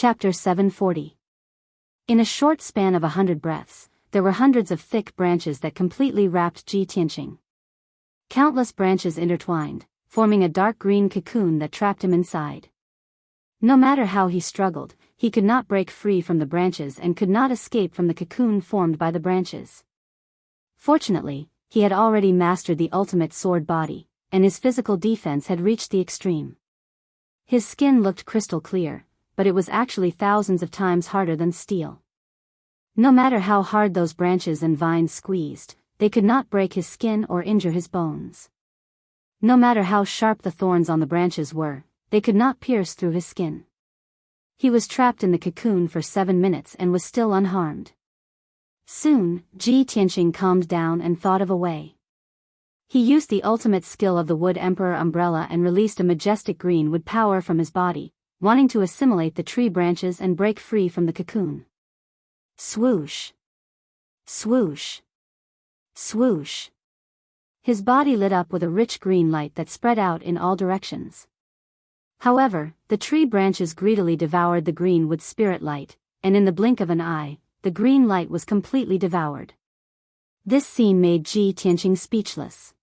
Chapter 740. In a short span of 100 breaths, there were hundreds of thick branches that completely wrapped Ji Tianqing. Countless branches intertwined, forming a dark green cocoon that trapped him inside. No matter how he struggled, he could not break free from the branches and could not escape from the cocoon formed by the branches. Fortunately, he had already mastered the ultimate sword body, and his physical defense had reached the extreme. His skin looked crystal clear, but it was actually thousands of times harder than steel. No matter how hard those branches and vines squeezed, they could not break his skin or injure his bones. No matter how sharp the thorns on the branches were, they could not pierce through his skin. He was trapped in the cocoon for 7 minutes and was still unharmed. Soon, Ji Tianqing calmed down and thought of a way. He used the ultimate skill of the Wood Emperor umbrella and released a majestic green wood power from his body, wanting to assimilate the tree branches and break free from the cocoon. Swoosh! Swoosh! Swoosh! His body lit up with a rich green light that spread out in all directions. However, the tree branches greedily devoured the green wood spirit light, and in the blink of an eye, the green light was completely devoured. This scene made Ji Tianqing speechless.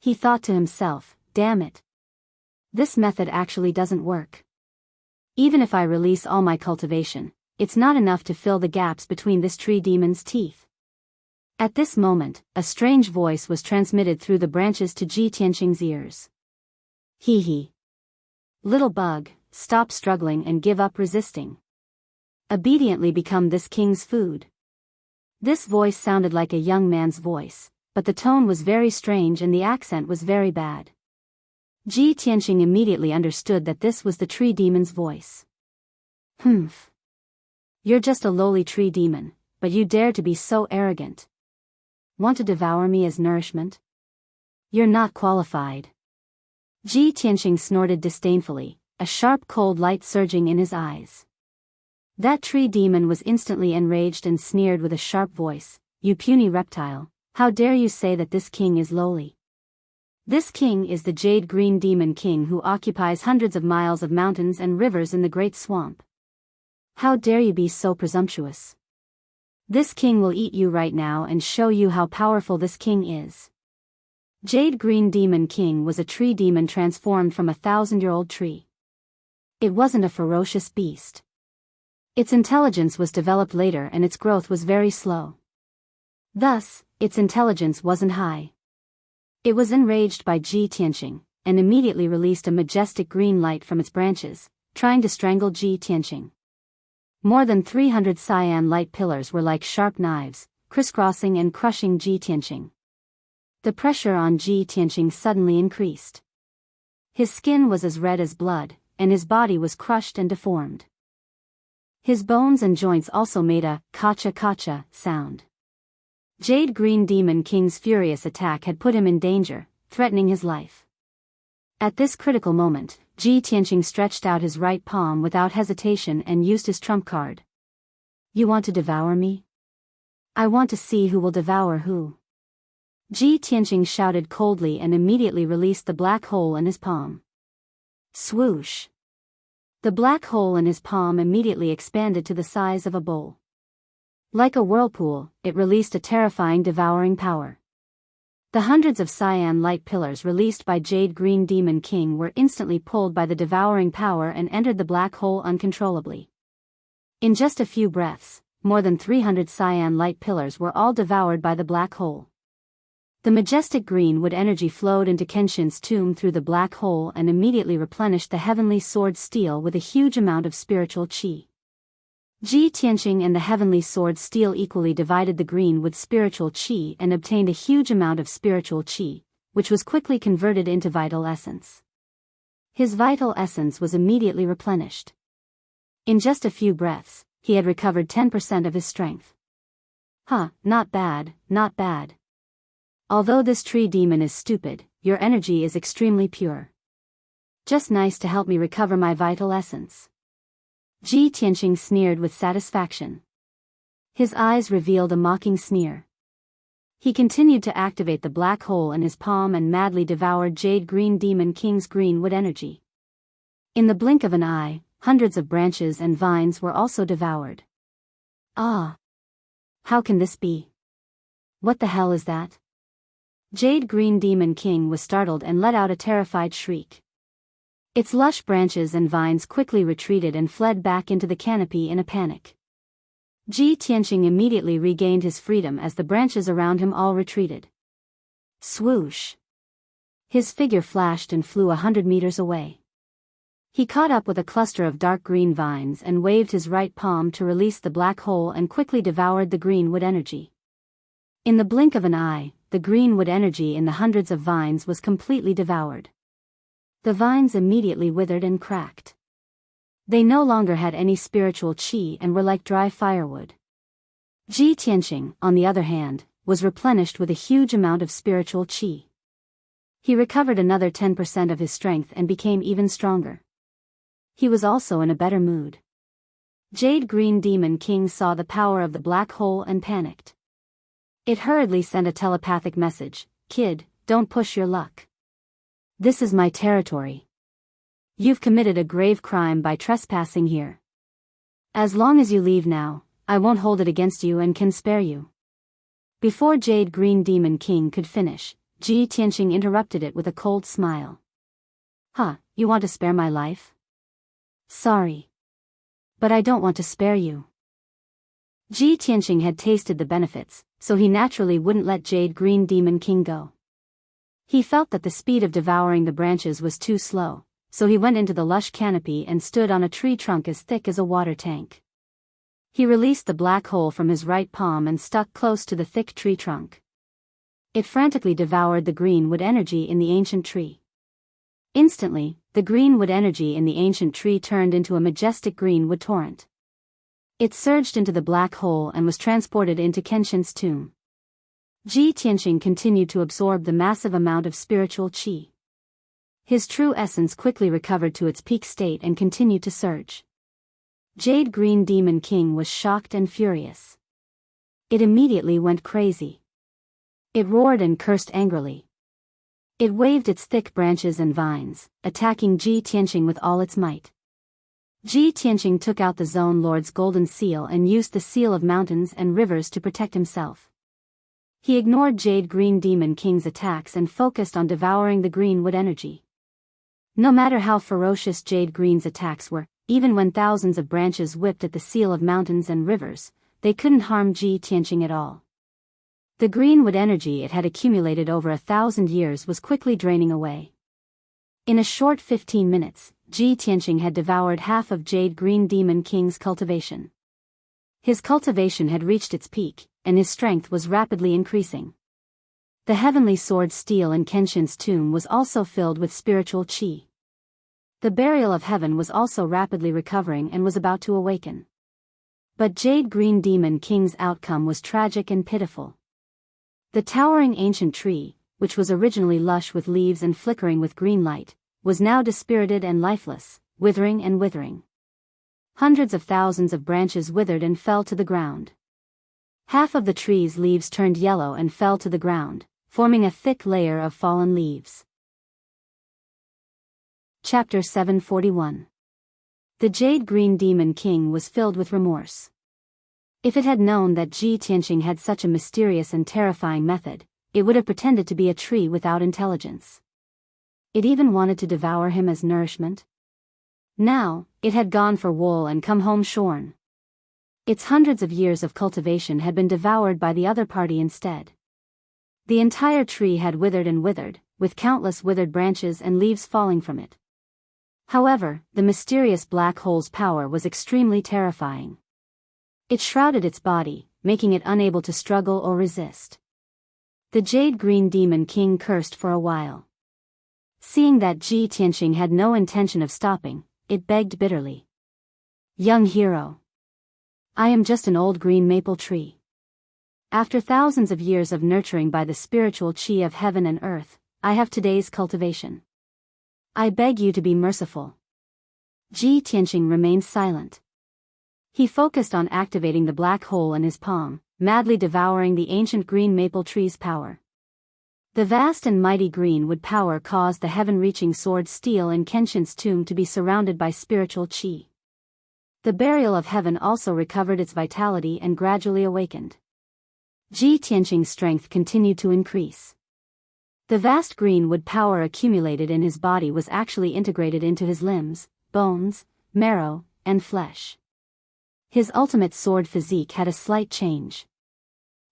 He thought to himself, damn it. This method actually doesn't work. Even if I release all my cultivation, it's not enough to fill the gaps between this tree demon's teeth. At this moment, a strange voice was transmitted through the branches to Ji Tianqing's ears. Hee hee. Little bug, stop struggling and give up resisting. Obediently become this king's food. This voice sounded like a young man's voice, but the tone was very strange and the accent was very bad. Ji Tianqing immediately understood that this was the tree demon's voice. Humph. You're just a lowly tree demon, but you dare to be so arrogant. Want to devour me as nourishment? You're not qualified. Ji Tianqing snorted disdainfully, a sharp cold light surging in his eyes. That tree demon was instantly enraged and sneered with a sharp voice, "You puny reptile, how dare you say that this king is lowly? This king is the Jade Green Demon King who occupies hundreds of miles of mountains and rivers in the Great Swamp. How dare you be so presumptuous? This king will eat you right now and show you how powerful this king is." Jade Green Demon King was a tree demon transformed from a 1,000-year-old tree. It wasn't a ferocious beast. Its intelligence was developed later and its growth was very slow. Thus, its intelligence wasn't high. It was enraged by Ji Tianqing, and immediately released a majestic green light from its branches, trying to strangle Ji Tianqing. More than 300 cyan light pillars were like sharp knives, crisscrossing and crushing Ji Tianqing. The pressure on Ji Tianqing suddenly increased. His skin was as red as blood, and his body was crushed and deformed. His bones and joints also made a kacha-kacha sound. Jade Green Demon King's furious attack had put him in danger, threatening his life. At this critical moment, Ji Tianqing stretched out his right palm without hesitation and used his trump card. You want to devour me? I want to see who will devour who. Ji Tianqing shouted coldly and immediately released the black hole in his palm. Swoosh! The black hole in his palm immediately expanded to the size of a bowl. Like a whirlpool, it released a terrifying devouring power. The hundreds of cyan light pillars released by Jade Green Demon King were instantly pulled by the devouring power and entered the black hole uncontrollably. In just a few breaths, more than 300 cyan light pillars were all devoured by the black hole. The majestic green wood energy flowed into Kenshin's tomb through the black hole and immediately replenished the heavenly sword steel with a huge amount of spiritual qi. Ji Tianqing and the heavenly sword steel equally divided the green with spiritual qi and obtained a huge amount of spiritual qi, which was quickly converted into vital essence. His vital essence was immediately replenished. In just a few breaths, he had recovered 10% of his strength. Not bad, not bad. Although this tree demon is stupid, your energy is extremely pure. Just nice to help me recover my vital essence. Ji Tianqing sneered with satisfaction. His eyes revealed a mocking sneer. He continued to activate the black hole in his palm and madly devoured Jade Green Demon King's green wood energy. In the blink of an eye, hundreds of branches and vines were also devoured. Ah! How can this be? What the hell is that? Jade Green Demon King was startled and let out a terrified shriek. Its lush branches and vines quickly retreated and fled back into the canopy in a panic. Ji Tianqing immediately regained his freedom as the branches around him all retreated. Swoosh! His figure flashed and flew 100 meters away. He caught up with a cluster of dark green vines and waved his right palm to release the black hole and quickly devoured the green wood energy. In the blink of an eye, the green wood energy in the hundreds of vines was completely devoured. The vines immediately withered and cracked. They no longer had any spiritual qi and were like dry firewood. Ji Tianqing, on the other hand, was replenished with a huge amount of spiritual qi. He recovered another 10% of his strength and became even stronger. He was also in a better mood. Jade Green Demon King saw the power of the black hole and panicked. It hurriedly sent a telepathic message, "Kid, don't push your luck. This is my territory. You've committed a grave crime by trespassing here. As long as you leave now, I won't hold it against you and can spare you." Before Jade Green Demon King could finish, Ji Tianqing interrupted it with a cold smile. "Huh, you want to spare my life? Sorry. But I don't want to spare you." Ji Tianqing had tasted the benefits, so he naturally wouldn't let Jade Green Demon King go. He felt that the speed of devouring the branches was too slow, so he went into the lush canopy and stood on a tree trunk as thick as a water tank. He released the black hole from his right palm and stuck close to the thick tree trunk. It frantically devoured the green wood energy in the ancient tree. Instantly, the green wood energy in the ancient tree turned into a majestic green wood torrent. It surged into the black hole and was transported into Kenshin's tomb. Ji Tianqing continued to absorb the massive amount of spiritual qi. His true essence quickly recovered to its peak state and continued to surge. Jade Green Demon King was shocked and furious. It immediately went crazy. It roared and cursed angrily. It waved its thick branches and vines, attacking Ji Tianqing with all its might. Ji Tianqing took out the Zone Lord's golden seal and used the seal of mountains and rivers to protect himself. He ignored Jade Green Demon King's attacks and focused on devouring the green wood energy. No matter how ferocious Jade Green's attacks were, even when thousands of branches whipped at the seal of mountains and rivers, they couldn't harm Ji Tianqing at all. The green wood energy it had accumulated over 1,000 years was quickly draining away. In a short 15 minutes, Ji Tianqing had devoured half of Jade Green Demon King's cultivation. His cultivation had reached its peak, and his strength was rapidly increasing. The heavenly sword steel in Kenshin's tomb was also filled with spiritual qi. The burial of heaven was also rapidly recovering and was about to awaken. But Jade Green Demon King's outcome was tragic and pitiful. The towering ancient tree, which was originally lush with leaves and flickering with green light, was now dispirited and lifeless, withering and withering. Hundreds of thousands of branches withered and fell to the ground. Half of the tree's leaves turned yellow and fell to the ground, forming a thick layer of fallen leaves. Chapter 741. The Jade Green Demon King was filled with remorse. If it had known that Ji Tianqing had such a mysterious and terrifying method, it would have pretended to be a tree without intelligence. It even wanted to devour him as nourishment. Now, it had gone for wool and come home shorn. Its hundreds of years of cultivation had been devoured by the other party instead. The entire tree had withered and withered, with countless withered branches and leaves falling from it. However, the mysterious black hole's power was extremely terrifying. It shrouded its body, making it unable to struggle or resist. The Jade Green Demon King cursed for a while. Seeing that Ji Tianqing had no intention of stopping, it begged bitterly. "Young hero. I am just an old green maple tree. After thousands of years of nurturing by the spiritual qi of heaven and earth, I have today's cultivation. I beg you to be merciful." Ji Tianqing remained silent. He focused on activating the black hole in his palm, madly devouring the ancient green maple tree's power. The vast and mighty green wood power caused the heaven-reaching sword steel in Kenshin's tomb to be surrounded by spiritual qi. The burial of heaven also recovered its vitality and gradually awakened. Ji Tianqing's strength continued to increase. The vast green wood power accumulated in his body was actually integrated into his limbs, bones, marrow, and flesh. His ultimate sword physique had a slight change.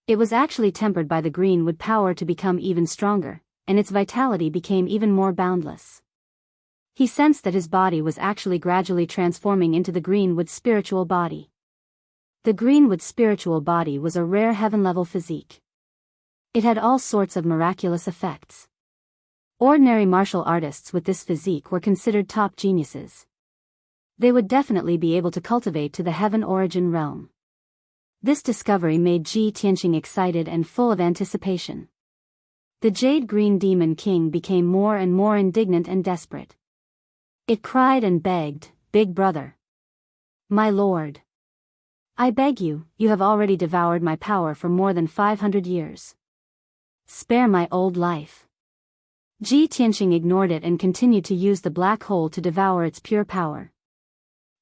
It was actually tempered by the green wood power to become even stronger, and its vitality became even more boundless. He sensed that his body was actually gradually transforming into the greenwood spiritual body. The greenwood spiritual body was a rare heaven-level physique. It had all sorts of miraculous effects. Ordinary martial artists with this physique were considered top geniuses. They would definitely be able to cultivate to the heaven origin realm. This discovery made Ji Tianqing excited and full of anticipation. The Jade Green Demon King became more and more indignant and desperate. It cried and begged, "Big brother! My lord! I beg you, you have already devoured my power for more than 500 years. Spare my old life." Ji Tianqing ignored it and continued to use the black hole to devour its pure power.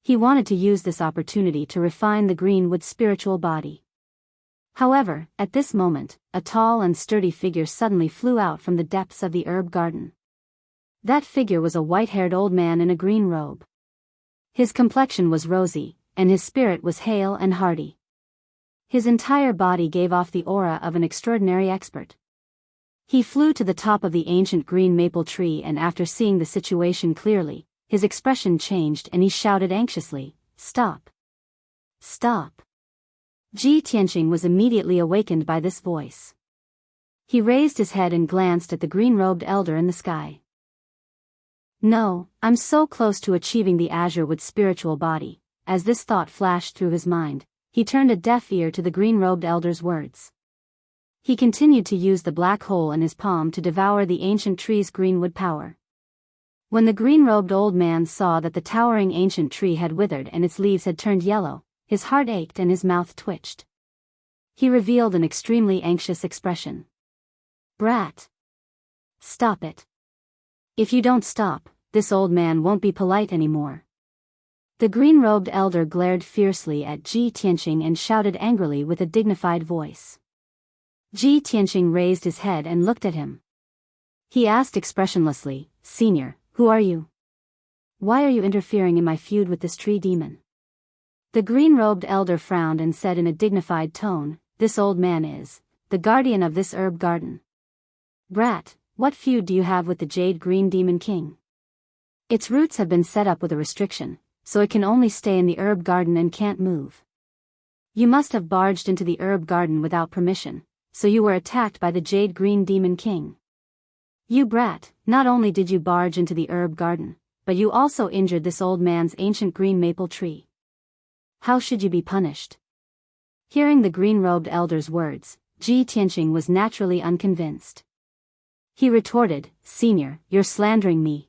He wanted to use this opportunity to refine the greenwood spiritual body. However, at this moment, a tall and sturdy figure suddenly flew out from the depths of the herb garden. That figure was a white-haired old man in a green robe. His complexion was rosy, and his spirit was hale and hearty. His entire body gave off the aura of an extraordinary expert. He flew to the top of the ancient green maple tree, and after seeing the situation clearly, his expression changed and he shouted anxiously, "Stop! Stop!" Ji Tianqing was immediately awakened by this voice. He raised his head and glanced at the green-robed elder in the sky. "No, I'm so close to achieving the azure wood spiritual body." As this thought flashed through his mind, he turned a deaf ear to the green-robed elder's words. He continued to use the black hole in his palm to devour the ancient tree's greenwood power. When the green-robed old man saw that the towering ancient tree had withered and its leaves had turned yellow, his heart ached and his mouth twitched. He revealed an extremely anxious expression. "Brat! Stop it. If you don't stop, this old man won't be polite anymore." The green-robed elder glared fiercely at Ji Tianqing and shouted angrily with a dignified voice. Ji Tianqing raised his head and looked at him. He asked expressionlessly, "Senior, who are you? Why are you interfering in my feud with this tree demon?" The green-robed elder frowned and said in a dignified tone, "This old man is the guardian of this herb garden. Brat, what feud do you have with the Jade Green Demon King? Its roots have been set up with a restriction, so it can only stay in the herb garden and can't move. You must have barged into the herb garden without permission, so you were attacked by the Jade Green Demon King. You brat, not only did you barge into the herb garden, but you also injured this old man's ancient green maple tree. How should you be punished?" Hearing the green-robed elder's words, Ji Tianqing was naturally unconvinced. He retorted, "Senior, you're slandering me.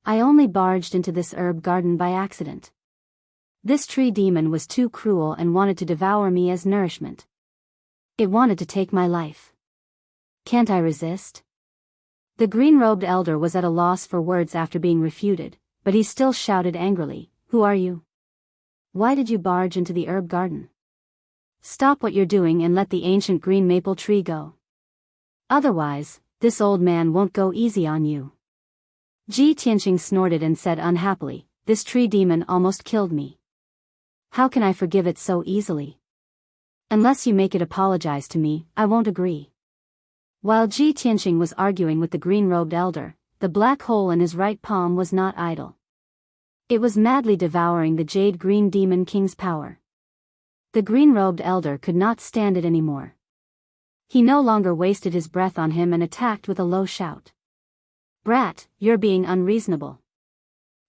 I only barged into this herb garden by accident. This tree demon was too cruel and wanted to devour me as nourishment. It wanted to take my life. Can't I resist?" The green-robed elder was at a loss for words after being refuted, but he still shouted angrily, "Who are you? Why did you barge into the herb garden? Stop what you're doing and let the ancient green maple tree go. Otherwise, this old man won't go easy on you." Ji Tianqing snorted and said unhappily, "This tree demon almost killed me. How can I forgive it so easily? Unless you make it apologize to me, I won't agree." While Ji Tianqing was arguing with the green-robed elder, the black hole in his right palm was not idle. It was madly devouring the Jade Green Demon King's power. The green-robed elder could not stand it anymore. He no longer wasted his breath on him and attacked with a low shout. "Brat, you're being unreasonable.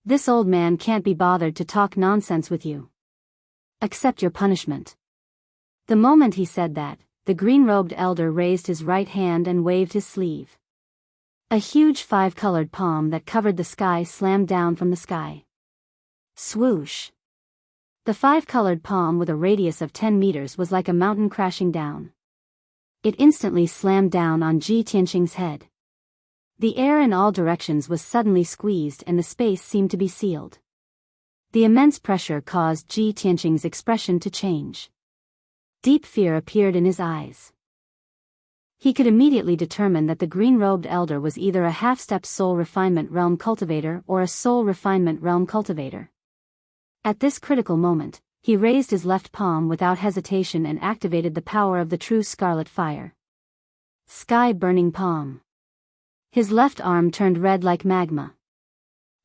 This old man can't be bothered to talk nonsense with you. Accept your punishment." The moment he said that, the green-robed elder raised his right hand and waved his sleeve. A huge five-colored palm that covered the sky slammed down from the sky. Swoosh! The five-colored palm with a radius of 10 meters was like a mountain crashing down. It instantly slammed down on Ji Tianqing's head. The air in all directions was suddenly squeezed and the space seemed to be sealed. The immense pressure caused Ji Tianqing's expression to change. Deep fear appeared in his eyes. He could immediately determine that the green-robed elder was either a half-step soul refinement realm cultivator or a soul refinement realm cultivator. At this critical moment, he raised his left palm without hesitation and activated the power of the true scarlet fire. Sky-burning palm. His left arm turned red like magma.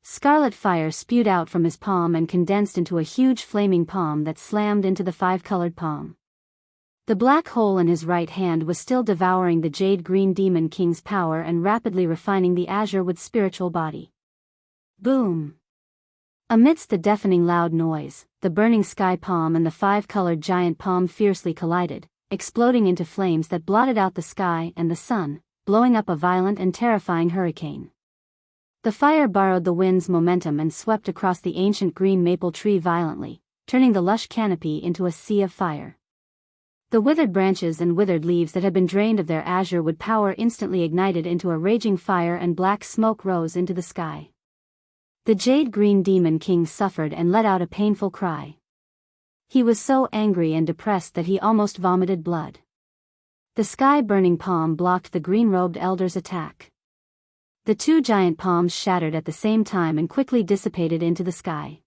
Scarlet fire spewed out from his palm and condensed into a huge flaming palm that slammed into the five-colored palm. The black hole in his right hand was still devouring the jade-green demon king's power and rapidly refining the azure wood spiritual body. Boom! Amidst the deafening loud noise, the burning sky palm and the five-colored giant palm fiercely collided, exploding into flames that blotted out the sky and the sun, blowing up a violent and terrifying hurricane. The fire borrowed the wind's momentum and swept across the ancient green maple tree violently, turning the lush canopy into a sea of fire. The withered branches and withered leaves that had been drained of their azure wood power instantly ignited into a raging fire and black smoke rose into the sky. The jade-green demon king suffered and let out a painful cry. He was so angry and depressed that he almost vomited blood. The sky-burning palm blocked the green-robed elder's attack. The two giant palms shattered at the same time and quickly dissipated into the sky.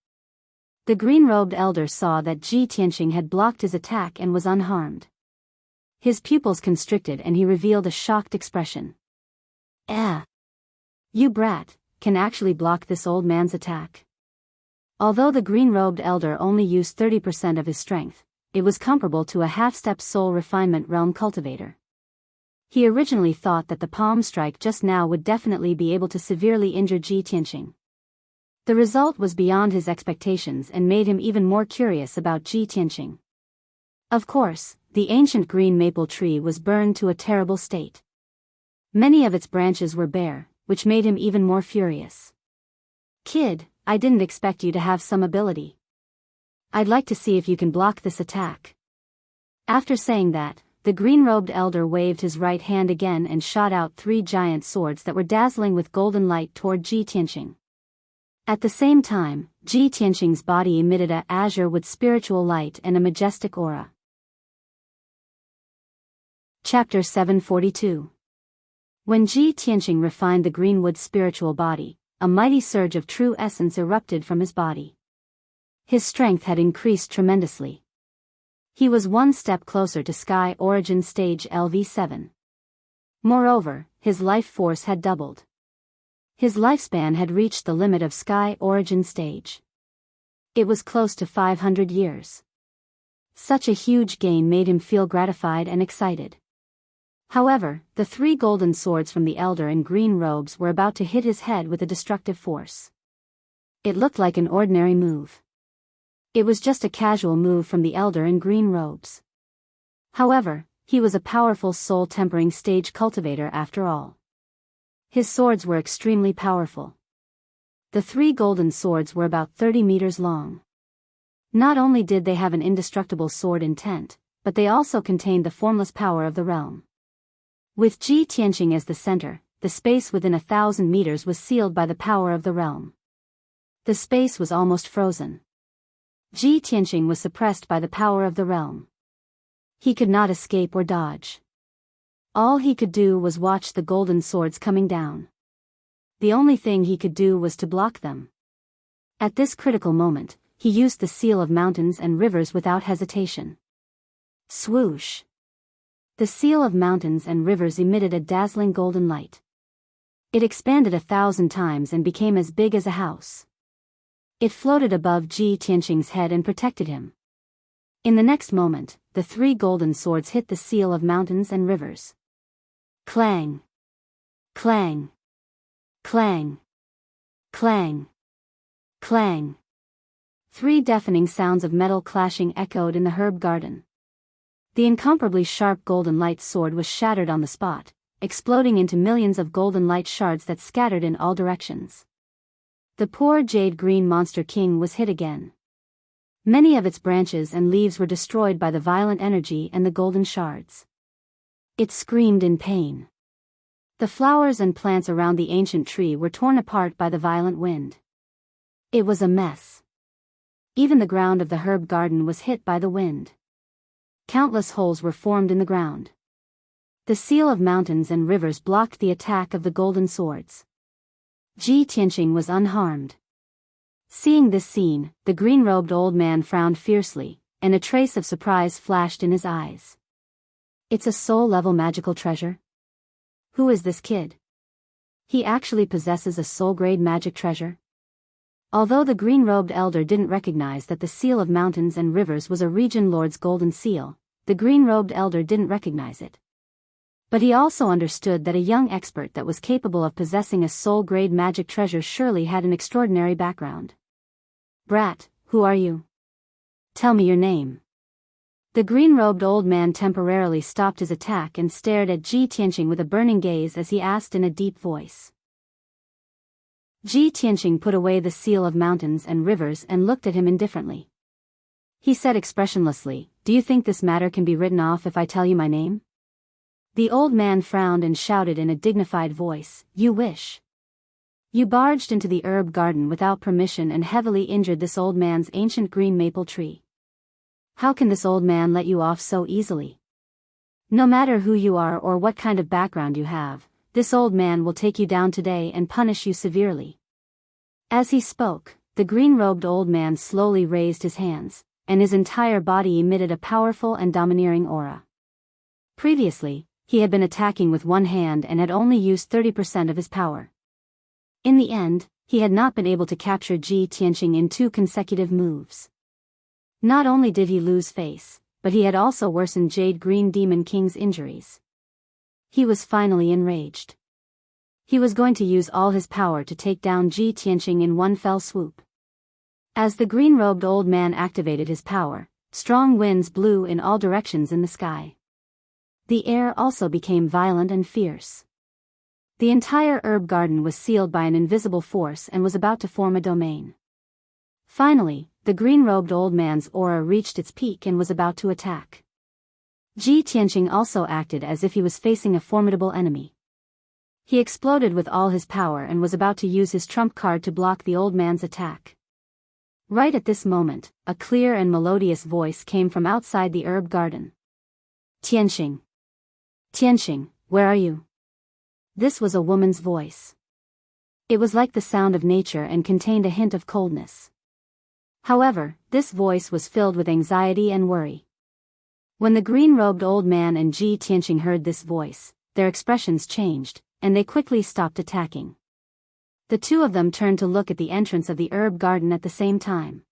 The green-robed elder saw that Ji Tianqing had blocked his attack and was unharmed. His pupils constricted and he revealed a shocked expression. You brat, can actually block this old man's attack. Although the green-robed elder only used 30% of his strength, it was comparable to a half-step soul refinement realm cultivator. He originally thought that the palm strike just now would definitely be able to severely injure Ji Tianqing. The result was beyond his expectations and made him even more curious about Ji Tianqing. Of course, the ancient green maple tree was burned to a terrible state. Many of its branches were bare, which made him even more furious. Kid, I didn't expect you to have some ability. I'd like to see if you can block this attack. After saying that, the green-robed elder waved his right hand again and shot out 3 giant swords that were dazzling with golden light toward Ji Tianqing. At the same time, Ji Tianqing's body emitted a azure with spiritual light and a majestic aura. Chapter 742. When Ji Tianqing refined the greenwood spiritual body, a mighty surge of true essence erupted from his body. His strength had increased tremendously. He was one step closer to Sky Origin Stage LV7. Moreover, his life force had doubled. His lifespan had reached the limit of Sky Origin Stage. It was close to 500 years. Such a huge gain made him feel gratified and excited. However, the 3 golden swords from the elder in green robes were about to hit his head with a destructive force. It looked like an ordinary move. It was just a casual move from the elder in green robes. However, he was a powerful soul-tempering stage cultivator after all. His swords were extremely powerful. The 3 golden swords were about 30 meters long. Not only did they have an indestructible sword intent, but they also contained the formless power of the realm. With Ji Tianqing as the center, the space within 1,000 meters was sealed by the power of the realm. The space was almost frozen. Ji Tianqing was suppressed by the power of the realm. He could not escape or dodge. All he could do was watch the golden swords coming down. The only thing he could do was to block them. At this critical moment, he used the seal of mountains and rivers without hesitation. Swoosh! The seal of mountains and rivers emitted a dazzling golden light. It expanded 1,000 times and became as big as a house. It floated above Ji Tianqing's head and protected him. In the next moment, the 3 golden swords hit the seal of mountains and rivers. Clang! Clang! Clang! Clang! Clang! 3 deafening sounds of metal clashing echoed in the herb garden. The incomparably sharp golden light sword was shattered on the spot, exploding into millions of golden light shards that scattered in all directions. The poor jade-green monster king was hit again. Many of its branches and leaves were destroyed by the violent energy and the golden shards. It screamed in pain. The flowers and plants around the ancient tree were torn apart by the violent wind. It was a mess. Even the ground of the herb garden was hit by the wind. Countless holes were formed in the ground. The seal of mountains and rivers blocked the attack of the golden swords. Ji Tianqing was unharmed. Seeing this scene, the green-robed old man frowned fiercely, and a trace of surprise flashed in his eyes. It's a soul-level magical treasure? Who is this kid? He actually possesses a soul-grade magic treasure? Although the green-robed elder didn't recognize that the seal of mountains and rivers was a region lord's golden seal, the green-robed elder didn't recognize it. But he also understood that a young expert that was capable of possessing a soul-grade magic treasure surely had an extraordinary background. Brat, who are you? Tell me your name. The green-robed old man temporarily stopped his attack and stared at Ji Tianqing with a burning gaze as he asked in a deep voice. Ji Tianqing put away the seal of mountains and rivers and looked at him indifferently. He said expressionlessly, "Do you think this matter can be written off if I tell you my name?" The old man frowned and shouted in a dignified voice, "You wish. You barged into the herb garden without permission and heavily injured this old man's ancient green maple tree. How can this old man let you off so easily? No matter who you are or what kind of background you have, this old man will take you down today and punish you severely." As he spoke, the green-robed old man slowly raised his hands, and his entire body emitted a powerful and domineering aura. Previously, he had been attacking with one hand and had only used 30% of his power. In the end, he had not been able to capture Ji Tianqing in 2 consecutive moves. Not only did he lose face, but he had also worsened Jade Green Demon King's injuries. He was finally enraged. He was going to use all his power to take down Ji Tianqing in one fell swoop. As the green-robed old man activated his power, strong winds blew in all directions in the sky. The air also became violent and fierce. The entire herb garden was sealed by an invisible force and was about to form a domain. Finally, the green-robed old man's aura reached its peak and was about to attack. Ji Tianqing also acted as if he was facing a formidable enemy. He exploded with all his power and was about to use his trump card to block the old man's attack. Right at this moment, a clear and melodious voice came from outside the herb garden. "Tianqing. Tianqing, where are you?" This was a woman's voice. It was like the sound of nature and contained a hint of coldness. However, this voice was filled with anxiety and worry. When the green-robed old man and Ji Tianqing heard this voice, their expressions changed, and they quickly stopped attacking. The two of them turned to look at the entrance of the herb garden at the same time.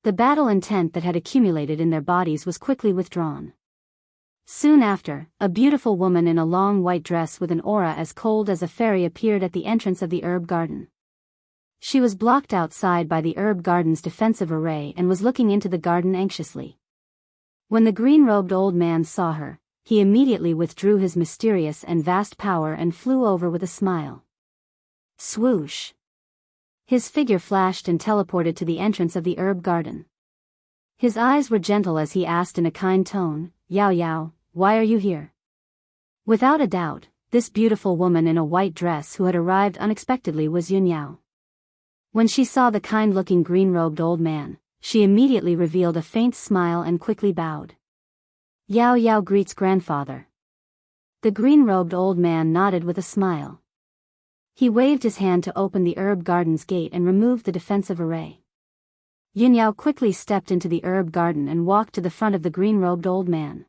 The battle intent that had accumulated in their bodies was quickly withdrawn. Soon after, a beautiful woman in a long white dress with an aura as cold as a fairy appeared at the entrance of the herb garden. She was blocked outside by the herb garden's defensive array and was looking into the garden anxiously. When the green-robed old man saw her, he immediately withdrew his mysterious and vast power and flew over with a smile. Swoosh! His figure flashed and teleported to the entrance of the herb garden. His eyes were gentle as he asked in a kind tone, "Yao Yao, why are you here?" Without a doubt, this beautiful woman in a white dress who had arrived unexpectedly was Yun Yao. When she saw the kind-looking green-robed old man, she immediately revealed a faint smile and quickly bowed. "Yao Yao greets grandfather." The green-robed old man nodded with a smile. He waved his hand to open the herb garden's gate and removed the defensive array. Yun Yao quickly stepped into the herb garden and walked to the front of the green-robed old man.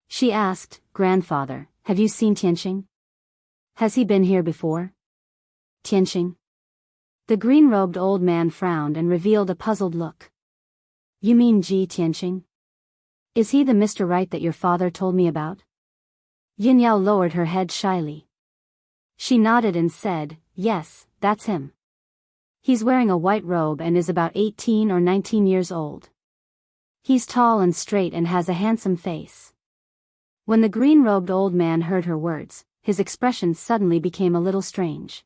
She asked, "Grandfather, have you seen Tianqing? Has he been here before?" "Tianqing?" The green-robed old man frowned and revealed a puzzled look. "You mean Ji Tianqing? Is he the Mr. Right that your father told me about?" Yin Yao lowered her head shyly. She nodded and said, "Yes, that's him. He's wearing a white robe and is about 18 or 19 years old. He's tall and straight and has a handsome face." When the green-robed old man heard her words, his expression suddenly became a little strange.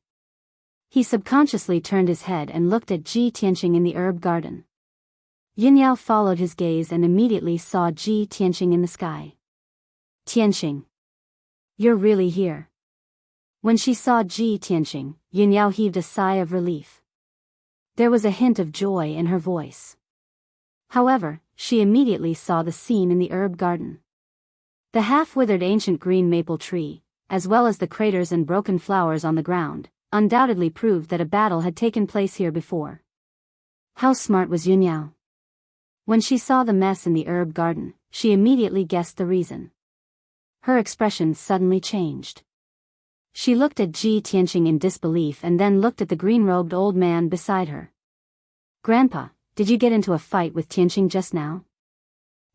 He subconsciously turned his head and looked at Ji Tianqing in the herb garden. Yin Yao followed his gaze and immediately saw Ji Tianqing in the sky. "Tianqing. You're really here." When she saw Ji Tianqing, Yin Yao heaved a sigh of relief. There was a hint of joy in her voice. However, she immediately saw the scene in the herb garden. The half-withered ancient green maple tree, as well as the craters and broken flowers on the ground, undoubtedly proved that a battle had taken place here before. How smart was Yunyao? When she saw the mess in the herb garden, she immediately guessed the reason. Her expression suddenly changed. She looked at Ji Tianqing in disbelief and then looked at the green-robed old man beside her. "Grandpa, did you get into a fight with Tianqing just now?"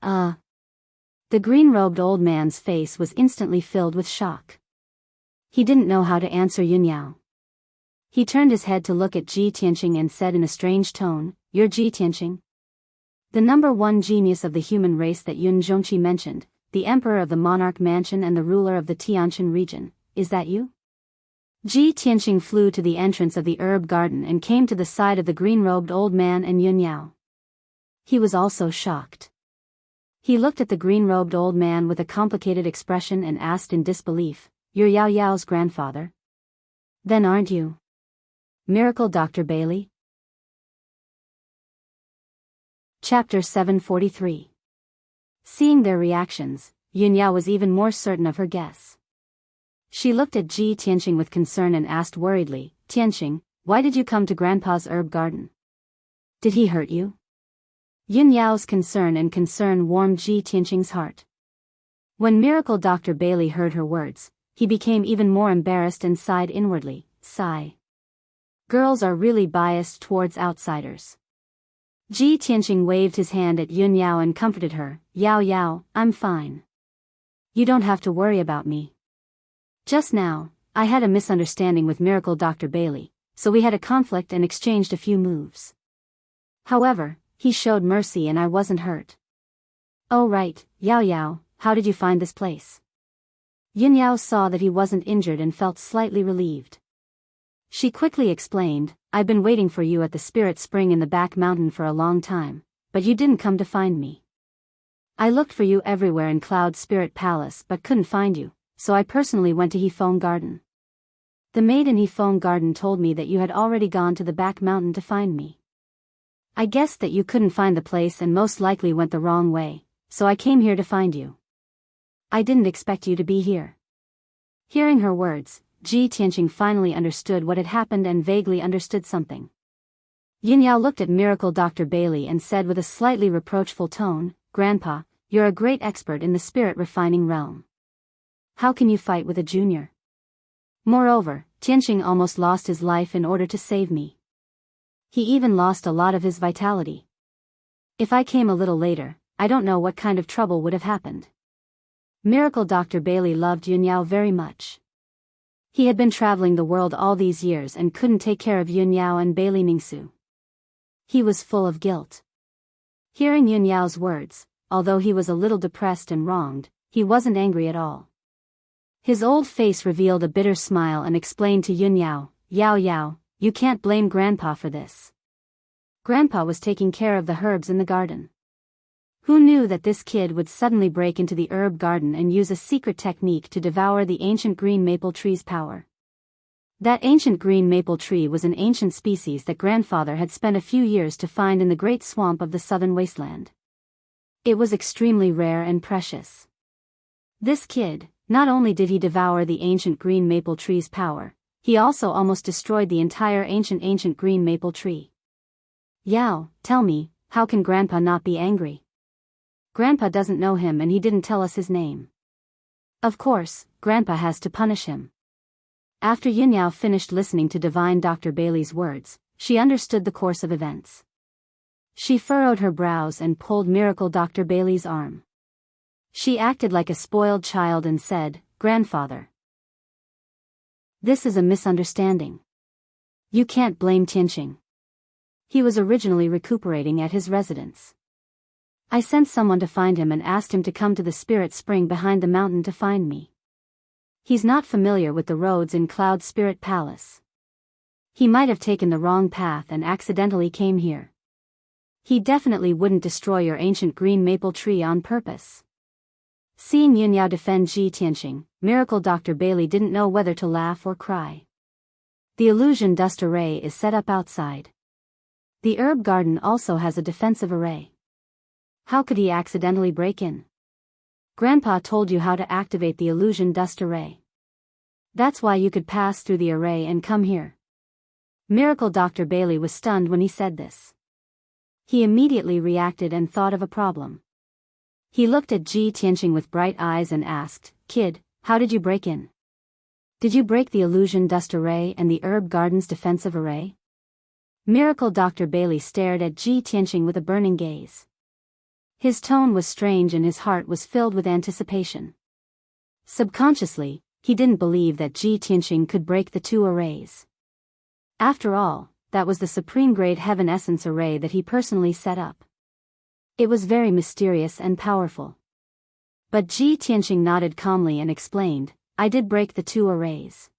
The green-robed old man's face was instantly filled with shock. He didn't know how to answer Yunyao. He turned his head to look at Ji Tianqing and said in a strange tone, "You're Ji Tianqing? The number one genius of the human race that Yun Zhongqi mentioned, the emperor of the monarch mansion and the ruler of the Tianshan region, is that you?" Ji Tianqing flew to the entrance of the herb garden and came to the side of the green-robed old man and Yunyao. He was also shocked. He looked at the green-robed old man with a complicated expression and asked in disbelief, "You're Yao Yao's grandfather? Then aren't you Miracle Dr. Bailey?" Chapter 743. Seeing their reactions, Yunyao was even more certain of her guess. She looked at Ji Tianqing with concern and asked worriedly, "Tianqing, why did you come to Grandpa's herb garden? Did he hurt you?" Yunyao's concern warmed Ji Tianqing's heart. When Miracle Dr. Bailey heard her words, he became even more embarrassed and sighed inwardly, "Sigh. Girls are really biased towards outsiders." Ji Tianqing waved his hand at Yunyao and comforted her, "Yao Yao, I'm fine. You don't have to worry about me. Just now, I had a misunderstanding with Miracle Dr. Bailey, so we had a conflict and exchanged a few moves. However, he showed mercy and I wasn't hurt." "Oh right, Yao Yao, how did you find this place?" Yunyao saw that he wasn't injured and felt slightly relieved. She quickly explained, "I've been waiting for you at the spirit spring in the back mountain for a long time, but you didn't come to find me. I looked for you everywhere in Cloud Spirit Palace but couldn't find you, so I personally went to Hefeng Garden. The maid in Hefeng Garden told me that you had already gone to the back mountain to find me. I guessed that you couldn't find the place and most likely went the wrong way, so I came here to find you. I didn't expect you to be here." Hearing her words, Ji Tianqing finally understood what had happened and vaguely understood something. Yunyao looked at Miracle Dr. Bailey and said with a slightly reproachful tone, "Grandpa, you're a great expert in the spirit refining realm. How can you fight with a junior? Moreover, Tianqing almost lost his life in order to save me. He even lost a lot of his vitality. If I came a little later, I don't know what kind of trouble would have happened." Miracle Dr. Bailey loved Yunyao very much. He had been traveling the world all these years and couldn't take care of Yunyao and Bailey Ningsu. He was full of guilt. Hearing Yunyao's words, although he was a little depressed and wronged, he wasn't angry at all. His old face revealed a bitter smile and explained to Yunyao, "Yao Yao, you can't blame Grandpa for this. Grandpa was taking care of the herbs in the garden. Who knew that this kid would suddenly break into the herb garden and use a secret technique to devour the ancient green maple tree's power? That ancient green maple tree was an ancient species that Grandfather had spent a few years to find in the great swamp of the southern wasteland. It was extremely rare and precious. This kid, not only did he devour the ancient green maple tree's power, he also almost destroyed the entire ancient green maple tree. Yao, tell me, how can Grandpa not be angry? Grandpa doesn't know him and he didn't tell us his name. Of course, Grandpa has to punish him." After Yunyao finished listening to Divine Dr. Bailey's words, she understood the course of events. She furrowed her brows and pulled Miracle Dr. Bailey's arm. She acted like a spoiled child and said, "Grandfather, this is a misunderstanding. You can't blame Tianqing. He was originally recuperating at his residence. I sent someone to find him and asked him to come to the spirit spring behind the mountain to find me. He's not familiar with the roads in Cloud Spirit Palace. He might have taken the wrong path and accidentally came here. He definitely wouldn't destroy your ancient green maple tree on purpose." Seeing Yunyao defend Ji Tianqing, Miracle Dr. Bailey didn't know whether to laugh or cry. The illusion dust array is set up outside. The herb garden also has a defensive array. How could he accidentally break in? Grandpa told you how to activate the illusion dust array. That's why you could pass through the array and come here. Miracle Dr. Bailey was stunned when he said this. He immediately reacted and thought of a problem. He looked at Ji Tianqing with bright eyes and asked, "Kid, how did you break in? Did you break the illusion dust array and the herb garden's defensive array?" Miracle Dr. Bailey stared at Ji Tianqing with a burning gaze. His tone was strange and his heart was filled with anticipation. Subconsciously, he didn't believe that Ji Tianqing could break the two arrays. After all, that was the supreme grade heaven essence array that he personally set up. It was very mysterious and powerful. But Ji Tianqing nodded calmly and explained, "I did break the two arrays.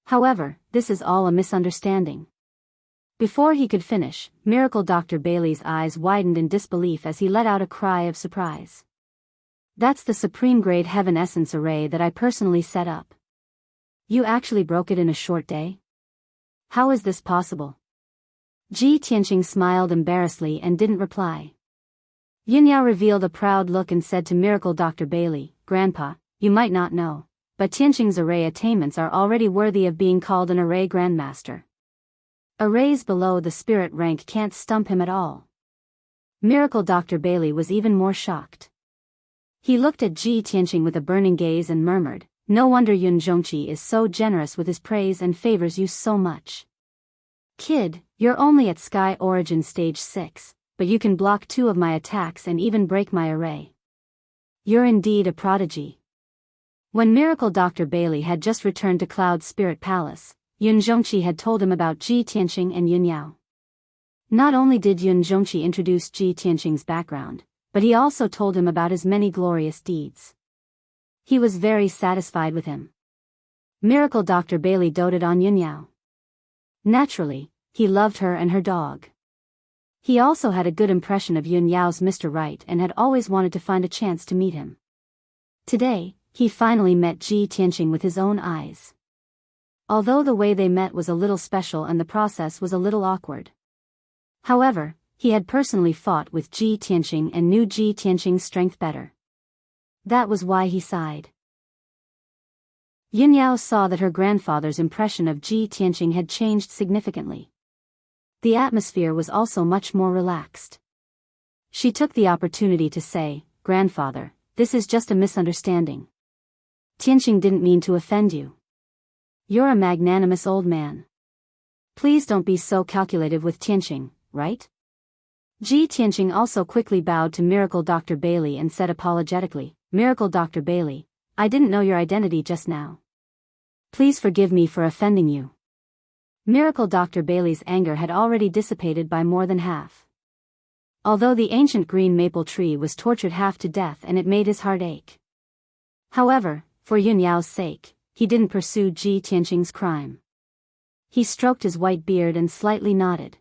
However, this is all a misunderstanding." Before he could finish, Miracle Dr. Bailey's eyes widened in disbelief as he let out a cry of surprise. "That's the supreme grade heaven essence array that I personally set up. You actually broke it in a short day? How is this possible?" Ji Tianqing smiled embarrassedly and didn't reply. Yunyao revealed a proud look and said to Miracle Dr. Bailey, "Grandpa, you might not know, but Tianqing's array attainments are already worthy of being called an array grandmaster. Arrays below the spirit rank can't stump him at all." Miracle Dr. Bailey was even more shocked. He looked at Ji Tianqing with a burning gaze and murmured, "No wonder Yun Zhongqi is so generous with his praise and favors you so much. Kid, you're only at Sky Origin Stage 6, but you can block 2 of my attacks and even break my array. You're indeed a prodigy." When Miracle Dr. Bailey had just returned to Cloud Spirit Palace, Yun Zhongqi had told him about Ji Tianqing and Yunyao. Not only did Yun Zhongqi introduce Ji Tianqing's background, but he also told him about his many glorious deeds. He was very satisfied with him. Miracle Dr. Bailey doted on Yunyao. Naturally, he loved her and her dog. He also had a good impression of Yunyao's Mr. Right and had always wanted to find a chance to meet him. Today, he finally met Ji Tianqing with his own eyes. Although the way they met was a little special and the process was a little awkward. However, he had personally fought with Ji Tianqing and knew Ji Tianqing's strength better. That was why he sighed. Yunyao saw that her grandfather's impression of Ji Tianqing had changed significantly. The atmosphere was also much more relaxed. She took the opportunity to say, "Grandfather, this is just a misunderstanding. Tianqing didn't mean to offend you. You're a magnanimous old man. Please don't be so calculative with Tianqing, right?" Ji Tianqing also quickly bowed to Miracle Dr. Bailey and said apologetically, "Miracle Dr. Bailey, I didn't know your identity just now. Please forgive me for offending you." Miracle Dr. Bailey's anger had already dissipated by more than half. Although the ancient green maple tree was tortured half to death and it made his heart ache. However, for Yunyao's sake, he didn't pursue Ji Tianqing's crime. He stroked his white beard and slightly nodded.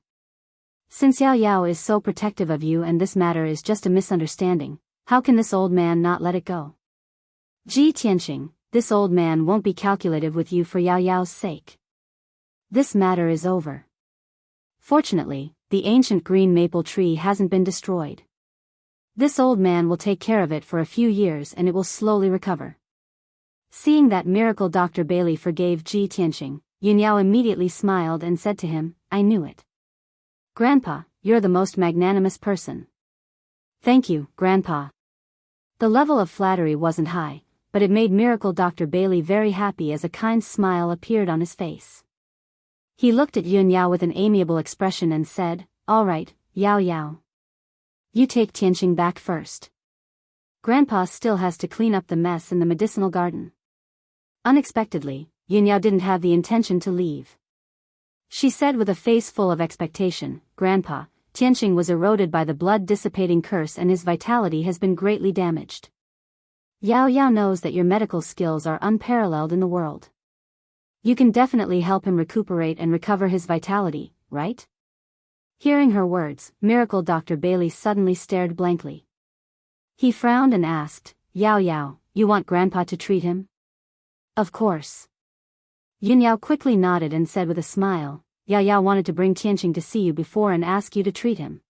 "Since Yao Yao is so protective of you and this matter is just a misunderstanding, how can this old man not let it go? Ji Tianqing, this old man won't be calculative with you for Yao Yao's sake. This matter is over. Fortunately, the ancient green maple tree hasn't been destroyed. This old man will take care of it for a few years and it will slowly recover." Seeing that Miracle Dr. Bailey forgave Ji Tianqing, Yunyao immediately smiled and said to him, "I knew it. Grandpa, you're the most magnanimous person." "Thank you, Grandpa." The level of flattery wasn't high, but it made Miracle Dr. Bailey very happy as a kind smile appeared on his face. He looked at Yunyao with an amiable expression and said, "All right, Yao Yao. You take Tianqing back first. Grandpa still has to clean up the mess in the medicinal garden." Unexpectedly, Yunyao didn't have the intention to leave. She said with a face full of expectation, "Grandpa, Tianqing was eroded by the blood-dissipating curse and his vitality has been greatly damaged. Yao Yao knows that your medical skills are unparalleled in the world. You can definitely help him recuperate and recover his vitality, right?" Hearing her words, Miracle Dr. Bailey suddenly stared blankly. He frowned and asked, "Yao Yao, you want Grandpa to treat him?" "Of course." Yunyao quickly nodded and said with a smile, Yao Yao wanted to bring Tianqing to see you before and ask you to treat him.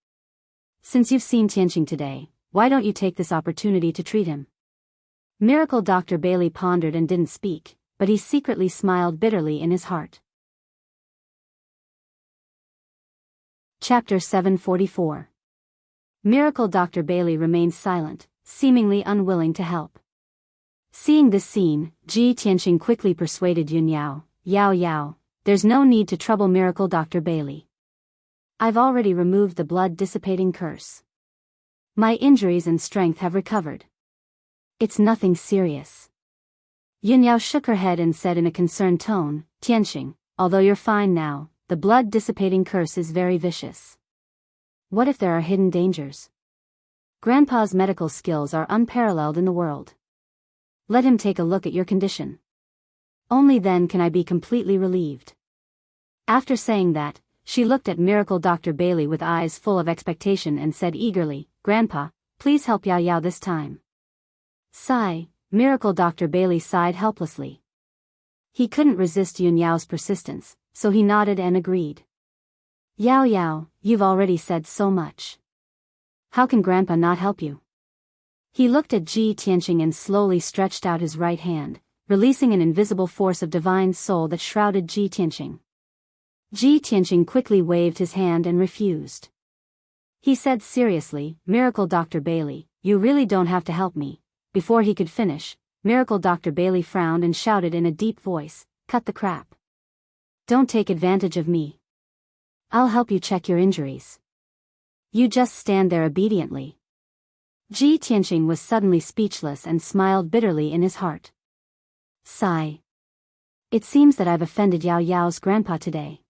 Since you've seen Tianqing today, why don't you take this opportunity to treat him? Miracle Dr. Bailey pondered and didn't speak, but he secretly smiled bitterly in his heart. Chapter 744. Miracle Dr. Bailey remained silent, seemingly unwilling to help. Seeing this scene, Ji Tianqing quickly persuaded Yun Yao, Yao Yao, there's no need to trouble Miracle Dr. Bailey. I've already removed the blood-dissipating curse. My injuries and strength have recovered. It's nothing serious. Yun Yao shook her head and said in a concerned tone, Tianqing, although you're fine now, the blood-dissipating curse is very vicious. What if there are hidden dangers? Grandpa's medical skills are unparalleled in the world. Let him take a look at your condition. Only then can I be completely relieved. After saying that, she looked at Miracle Dr. Bailey with eyes full of expectation and said eagerly, Grandpa, please help Yao Yao this time. Sigh, Miracle Dr. Bailey sighed helplessly. He couldn't resist Yun Yao's persistence, so he nodded and agreed. Yao Yao, you've already said so much. How can Grandpa not help you? He looked at Ji Tianqing and slowly stretched out his right hand, releasing an invisible force of divine soul that shrouded Ji Tianqing. Ji Tianqing quickly waved his hand and refused. He said seriously, Miracle Dr. Bailey, you really don't have to help me. Before he could finish, Miracle Dr. Bailey frowned and shouted in a deep voice, cut the crap. Don't take advantage of me. I'll help you check your injuries. You just stand there obediently. Ji Tianqing was suddenly speechless and smiled bitterly in his heart. Sigh. It seems that I've offended Yao Yao's grandpa today.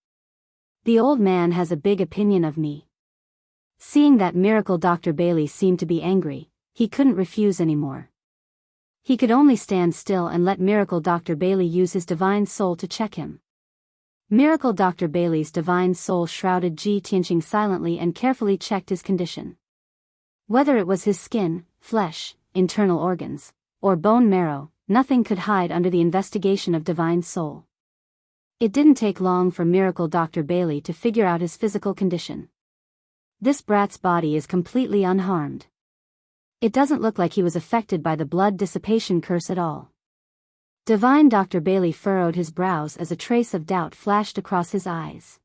The old man has a big opinion of me. Seeing that Miracle Dr. Bailey seemed to be angry, he couldn't refuse anymore. He could only stand still and let Miracle Dr. Bailey use his divine soul to check him. Miracle Dr. Bailey's divine soul shrouded Ji Tianqing silently and carefully checked his condition. Whether it was his skin, flesh, internal organs, or bone marrow, nothing could hide under the investigation of divine soul. It didn't take long for Miracle Dr. Bailey to figure out his physical condition. This brat's body is completely unharmed. It doesn't look like he was affected by the blood dissipation curse at all. Divine Dr. Bailey furrowed his brows as a trace of doubt flashed across his eyes.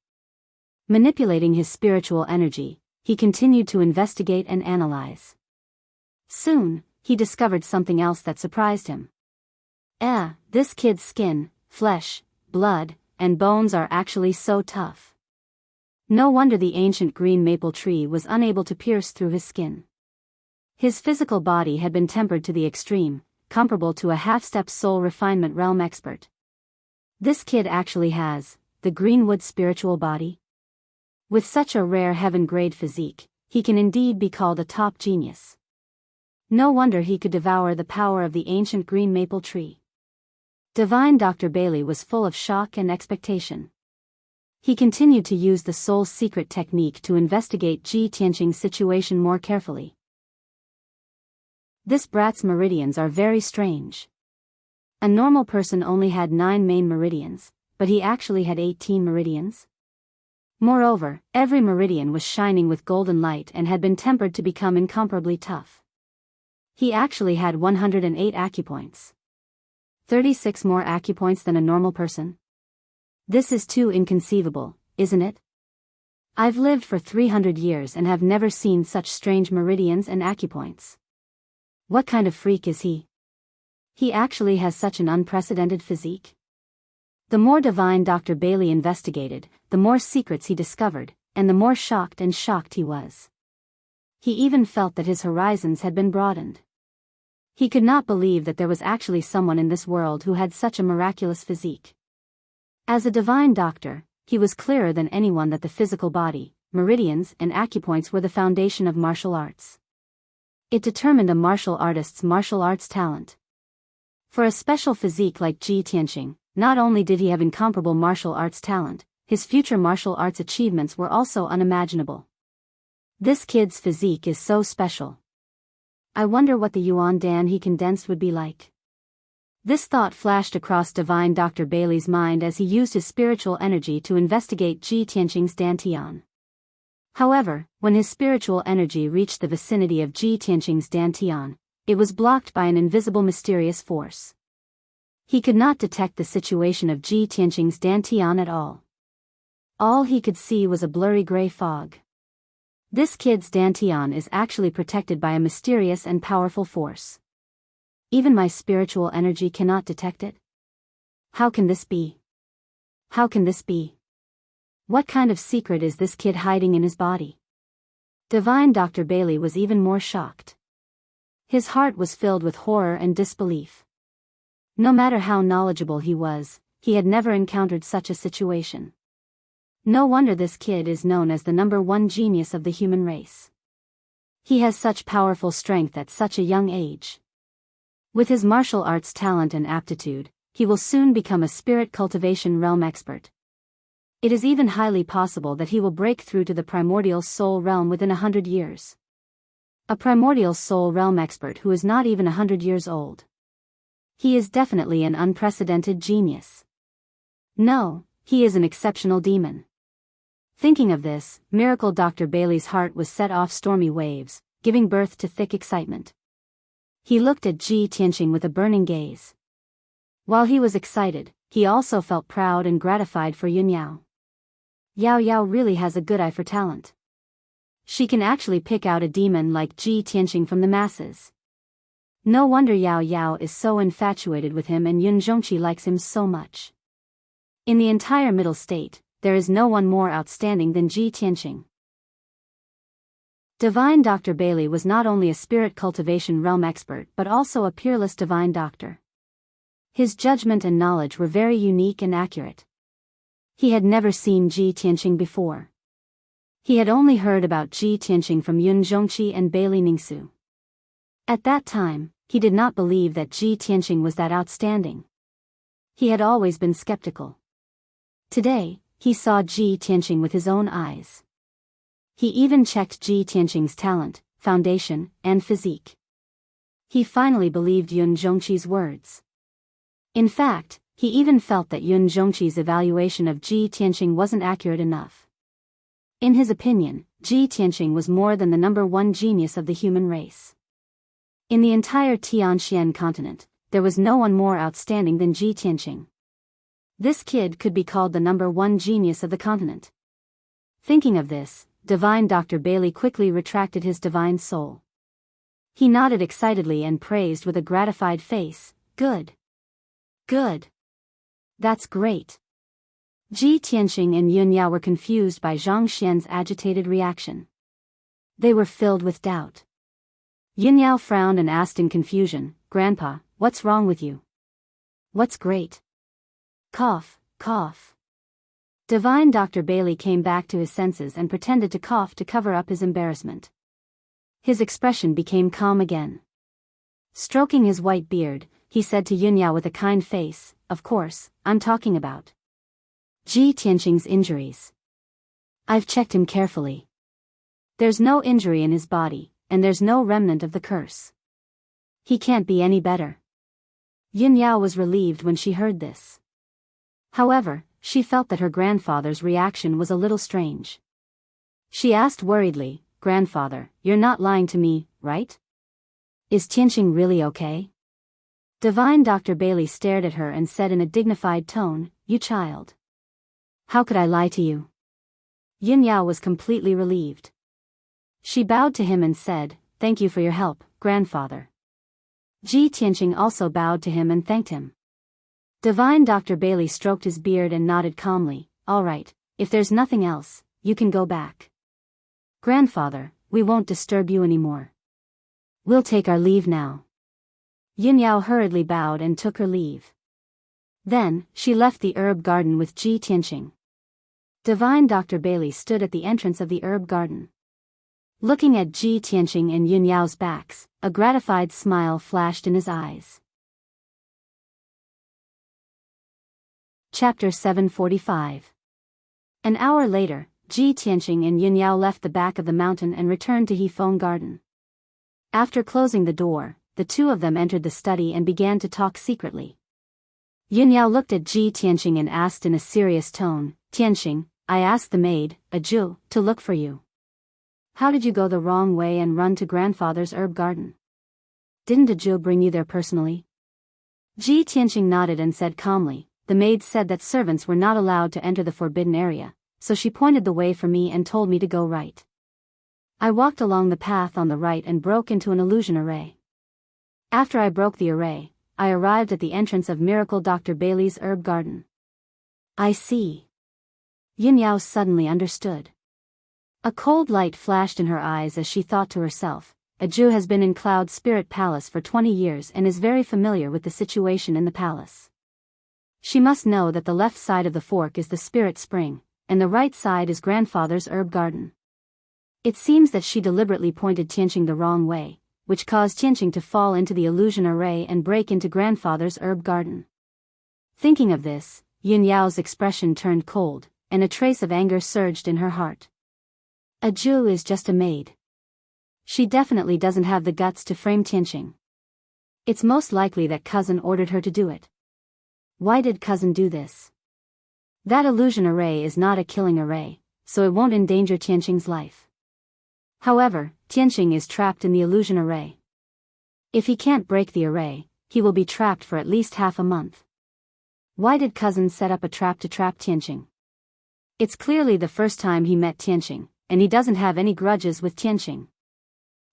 Manipulating his spiritual energy, he continued to investigate and analyze. Soon, he discovered something else that surprised him. This kid's skin, flesh, blood, and bones are actually so tough. No wonder the ancient green maple tree was unable to pierce through his skin. His physical body had been tempered to the extreme, comparable to a half-step soul refinement realm expert. This kid actually has the Greenwood spiritual body. With such a rare heaven-grade physique, he can indeed be called a top genius. No wonder he could devour the power of the ancient green maple tree. Divine Dr. Bailey was full of shock and expectation. He continued to use the soul's secret technique to investigate Ji Tianqing's situation more carefully. This brat's meridians are very strange. A normal person only had 9 main meridians, but he actually had 18 meridians. Moreover, every meridian was shining with golden light and had been tempered to become incomparably tough. He actually had 108 acupoints. 36 more acupoints than a normal person. This is too inconceivable, isn't it? I've lived for 300 years and have never seen such strange meridians and acupoints. What kind of freak is he? He actually has such an unprecedented physique. The more Divine Dr. Bailey investigated, the more secrets he discovered, and the more shocked he was. He even felt that his horizons had been broadened. He could not believe that there was actually someone in this world who had such a miraculous physique. As a divine doctor, he was clearer than anyone that the physical body, meridians and acupoints were the foundation of martial arts. It determined a martial artist's martial arts talent. For a special physique like Ji Tianqing, not only did he have incomparable martial arts talent, his future martial arts achievements were also unimaginable. This kid's physique is so special. I wonder what the Yuan Dan he condensed would be like. This thought flashed across Divine Dr. Bailey's mind as he used his spiritual energy to investigate Ji Tianqing's dantian. However, when his spiritual energy reached the vicinity of Ji Tianqing's dantian, it was blocked by an invisible mysterious force. He could not detect the situation of Ji Tianqing's dantian at all. All he could see was a blurry gray fog. This kid's dantian is actually protected by a mysterious and powerful force. Even my spiritual energy cannot detect it? How can this be? How can this be? What kind of secret is this kid hiding in his body? Divine Dr. Bailey was even more shocked. His heart was filled with horror and disbelief. No matter how knowledgeable he was, he had never encountered such a situation. No wonder this kid is known as the #1 genius of the human race. He has such powerful strength at such a young age. With his martial arts talent and aptitude, he will soon become a spirit cultivation realm expert. It is even highly possible that he will break through to the primordial soul realm within 100 years. A primordial soul realm expert who is not even 100 years old. He is definitely an unprecedented genius. No, he is an exceptional demon. Thinking of this, Miracle Dr. Bailey's heart was set off stormy waves, giving birth to thick excitement. He looked at Ji Tianqing with a burning gaze. While he was excited, he also felt proud and gratified for Yun Yao. Yao Yao really has a good eye for talent. She can actually pick out a demon like Ji Tianqing from the masses. No wonder Yao Yao is so infatuated with him and Yun Zhongqi likes him so much. In the entire Middle State, there is no one more outstanding than Ji Tianqing. Divine Dr. Bailey was not only a spirit cultivation realm expert but also a peerless divine doctor. His judgment and knowledge were very unique and accurate. He had never seen Ji Tianqing before. He had only heard about Ji Tianqing from Yun Zhongqi and Bailey Ningsu. At that time, he did not believe that Ji Tianqing was that outstanding. He had always been skeptical. Today, he saw Ji Tianqing with his own eyes. He even checked Ji Tianqing's talent, foundation, and physique. He finally believed Yun Zhongqi's words. In fact, he even felt that Yun Zhongqi's evaluation of Ji Tianqing wasn't accurate enough. In his opinion, Ji Tianqing was more than the #1 genius of the human race. In the entire Tianxian continent, there was no one more outstanding than Ji Tianqing. This kid could be called the #1 genius of the continent. Thinking of this, Divine Dr. Bailey quickly retracted his divine soul. He nodded excitedly and praised with a gratified face, "Good. Good. That's great." Ji Tianqing and Yun Yao were confused by Zhang Xian's agitated reaction. They were filled with doubt. Yun Yao frowned and asked in confusion, "Grandpa, what's wrong with you? What's great?" Cough, cough. Divine Dr. Bailey came back to his senses and pretended to cough to cover up his embarrassment. His expression became calm again. Stroking his white beard, he said to Yun Yao with a kind face, "Of course, I'm talking about Ji Tianqing's injuries. I've checked him carefully. There's no injury in his body, and there's no remnant of the curse. He can't be any better." Yun Yao was relieved when she heard this. However, she felt that her grandfather's reaction was a little strange. She asked worriedly, "Grandfather, you're not lying to me, right? Is Tianqing really okay?" Divine Dr. Bailey stared at her and said in a dignified tone, "You child. How could I lie to you?" Yun Yao was completely relieved. She bowed to him and said, "Thank you for your help, grandfather." Ji Tianqing also bowed to him and thanked him. Divine Dr. Bailey stroked his beard and nodded calmly, "All right, if there's nothing else, you can go back. Grandfather, we won't disturb you anymore. We'll take our leave now." Yun Yao hurriedly bowed and took her leave. Then, she left the herb garden with Ji Tianqing. Divine Dr. Bailey stood at the entrance of the herb garden. Looking at Ji Tianqing and Yun Yao's backs, a gratified smile flashed in his eyes. Chapter 745. An hour later, Ji Tianqing and Yun Yao left the back of the mountain and returned to Hefeng Garden. After closing the door, the two of them entered the study and began to talk secretly. Yin Yao looked at Ji Tianqing and asked in a serious tone, "Tianqing, I asked the maid, a Zhu, to look for you. How did you go the wrong way and run to grandfather's herb garden? Didn't a Zhu bring you there personally?" Ji Tianqing nodded and said calmly, "The maid said that servants were not allowed to enter the forbidden area, so she pointed the way for me and told me to go right. I walked along the path on the right and broke into an illusion array. After I broke the array, I arrived at the entrance of Miracle Dr. Bailey's herb garden." "I see." Yin Yao suddenly understood. A cold light flashed in her eyes as she thought to herself, "A Zhu has been in Cloud Spirit Palace for 20 years and is very familiar with the situation in the palace. She must know that the left side of the fork is the spirit spring, and the right side is grandfather's herb garden. It seems that she deliberately pointed Tianqing the wrong way, which caused Tianqing to fall into the illusion array and break into grandfather's herb garden." Thinking of this, Yin Yao's expression turned cold, and a trace of anger surged in her heart. A Zhu is just a maid. She definitely doesn't have the guts to frame Tianqing. It's most likely that cousin ordered her to do it. Why did cousin do this? That illusion array is not a killing array, so it won't endanger Tianqing's life. However, Tianqing is trapped in the illusion array. If he can't break the array, he will be trapped for at least half a month. Why did cousin set up a trap to trap Tianqing? It's clearly the first time he met Tianqing, and he doesn't have any grudges with Tianqing.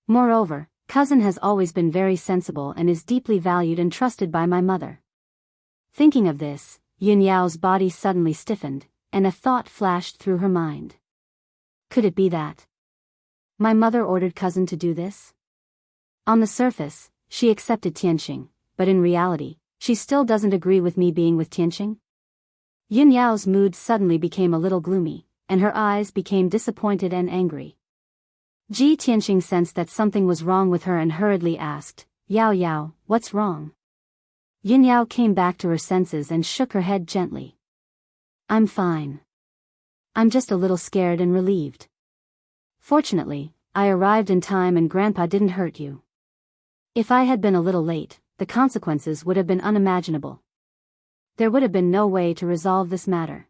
Moreover, cousin has always been very sensible and is deeply valued and trusted by my mother. Thinking of this, Yin Yao's body suddenly stiffened, and a thought flashed through her mind. Could it be that my mother ordered cousin to do this? On the surface, she accepted Tianqing, but in reality, she still doesn't agree with me being with Tianqing? Yin Yao's mood suddenly became a little gloomy, and her eyes became disappointed and angry. Ji Tianqing sensed that something was wrong with her and hurriedly asked, "Yao Yao, what's wrong?" Yin Yao came back to her senses and shook her head gently. "I'm fine. I'm just a little scared and relieved. Fortunately, I arrived in time and Grandpa didn't hurt you. If I had been a little late, the consequences would have been unimaginable. There would have been no way to resolve this matter."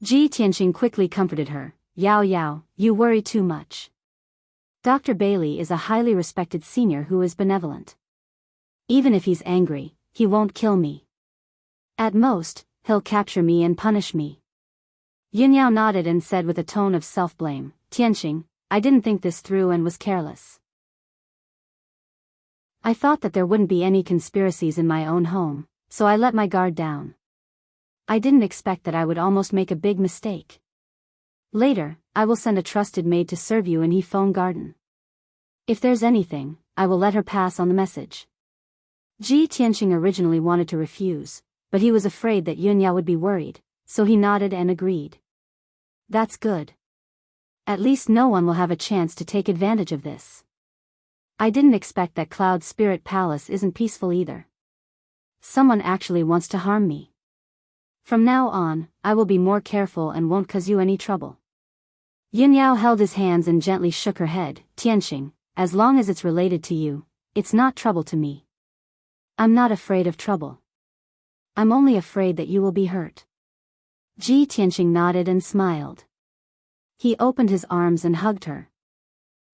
Ji Tianqing quickly comforted her, "Yao Yao, you worry too much. Dr. Bailey is a highly respected senior who is benevolent. Even if he's angry, he won't kill me. At most, he'll capture me and punish me." Yin Yao nodded and said with a tone of self-blame, "Tianqing, I didn't think this through and was careless. I thought that there wouldn't be any conspiracies in my own home, so I let my guard down. I didn't expect that I would almost make a big mistake. Later, I will send a trusted maid to serve you in Hefeng Garden. If there's anything, I will let her pass on the message." Ji Tianqing originally wanted to refuse, but he was afraid that Yun Yao would be worried, so he nodded and agreed. "That's good. At least no one will have a chance to take advantage of this. I didn't expect that Cloud Spirit Palace isn't peaceful either. Someone actually wants to harm me. From now on, I will be more careful and won't cause you any trouble." Yin Yao held his hands and gently shook her head, "Tianqing, as long as it's related to you, it's not trouble to me. I'm not afraid of trouble. I'm only afraid that you will be hurt." Ji Tianqing nodded and smiled. He opened his arms and hugged her.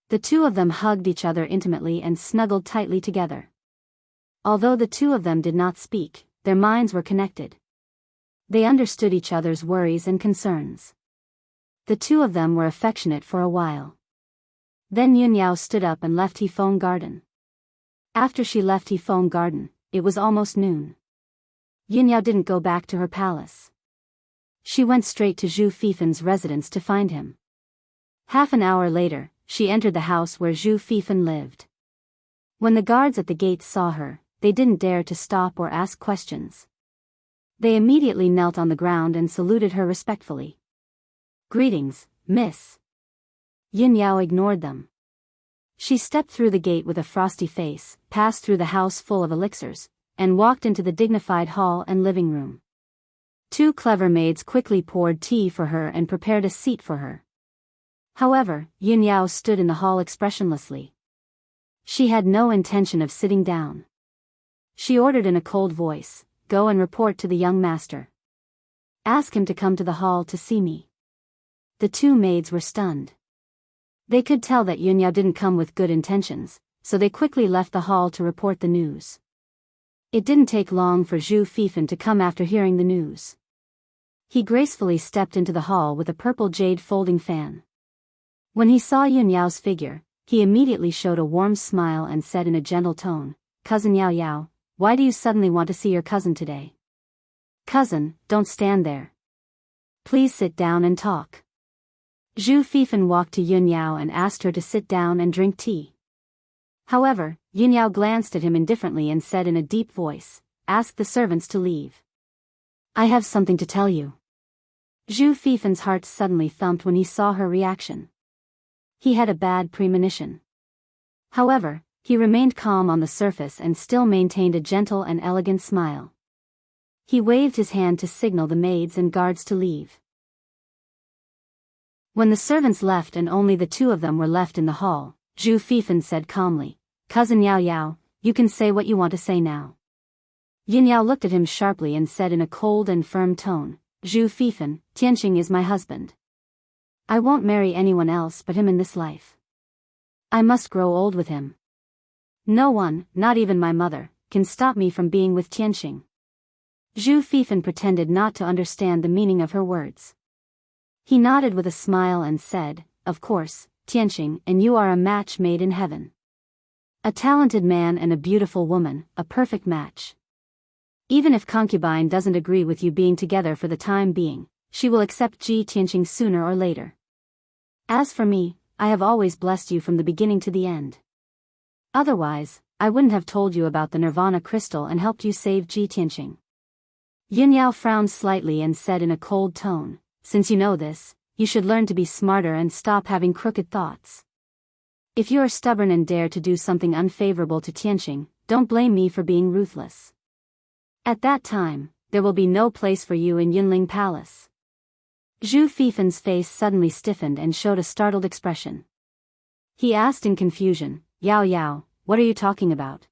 The two of them hugged each other intimately and snuggled tightly together. Although the two of them did not speak, their minds were connected. They understood each other's worries and concerns. The two of them were affectionate for a while. Then Yun Yao stood up and left Hefeng Garden. After she left Hefeng Garden, it was almost noon. Yun Yao didn't go back to her palace. She went straight to Zhu Fifen's residence to find him. Half an hour later, she entered the house where Zhu Fifen lived. When the guards at the gates saw her, they didn't dare to stop or ask questions. They immediately knelt on the ground and saluted her respectfully. "Greetings, miss." Yin Yao ignored them. She stepped through the gate with a frosty face, passed through the house full of elixirs, and walked into the dignified hall and living room. Two clever maids quickly poured tea for her and prepared a seat for her. However, Yin Yao stood in the hall expressionlessly. She had no intention of sitting down. She ordered in a cold voice, "Go and report to the young master. Ask him to come to the hall to see me." The two maids were stunned. They could tell that Yunyao didn't come with good intentions, so they quickly left the hall to report the news. It didn't take long for Zhu Fifan to come after hearing the news. He gracefully stepped into the hall with a purple jade folding fan. When he saw Yunyao's figure, he immediately showed a warm smile and said in a gentle tone, "Cousin Yao Yao, why do you suddenly want to see your cousin today? Cousin, don't stand there. Please sit down and talk." Zhu Fifan walked to Yunyao and asked her to sit down and drink tea. However, Yunyao glanced at him indifferently and said in a deep voice, "Ask the servants to leave. I have something to tell you." Zhu Fifan's heart suddenly thumped when he saw her reaction. He had a bad premonition. However, he remained calm on the surface and still maintained a gentle and elegant smile. He waved his hand to signal the maids and guards to leave. When the servants left and only the two of them were left in the hall, Zhu Fifan said calmly, "Cousin Yao Yao, you can say what you want to say now." Yunyao looked at him sharply and said in a cold and firm tone, "Zhu Fifan, Tianqing is my husband. I won't marry anyone else but him in this life. I must grow old with him. No one, not even my mother, can stop me from being with Tianqing." Zhu Fifan pretended not to understand the meaning of her words. He nodded with a smile and said, "Of course, Tianqing and you are a match made in heaven. A talented man and a beautiful woman, a perfect match. Even if concubine doesn't agree with you being together for the time being, she will accept Tianqing sooner or later. As for me, I have always blessed you from the beginning to the end. Otherwise, I wouldn't have told you about the Nirvana crystal and helped you save Tianqing." Yunyao frowned slightly and said in a cold tone, "Since you know this, you should learn to be smarter and stop having crooked thoughts. If you are stubborn and dare to do something unfavorable to Tianqing, don't blame me for being ruthless. At that time, there will be no place for you in Yunling Palace." Zhu Fifan's face suddenly stiffened and showed a startled expression. He asked in confusion, "Yao Yao, what are you talking about?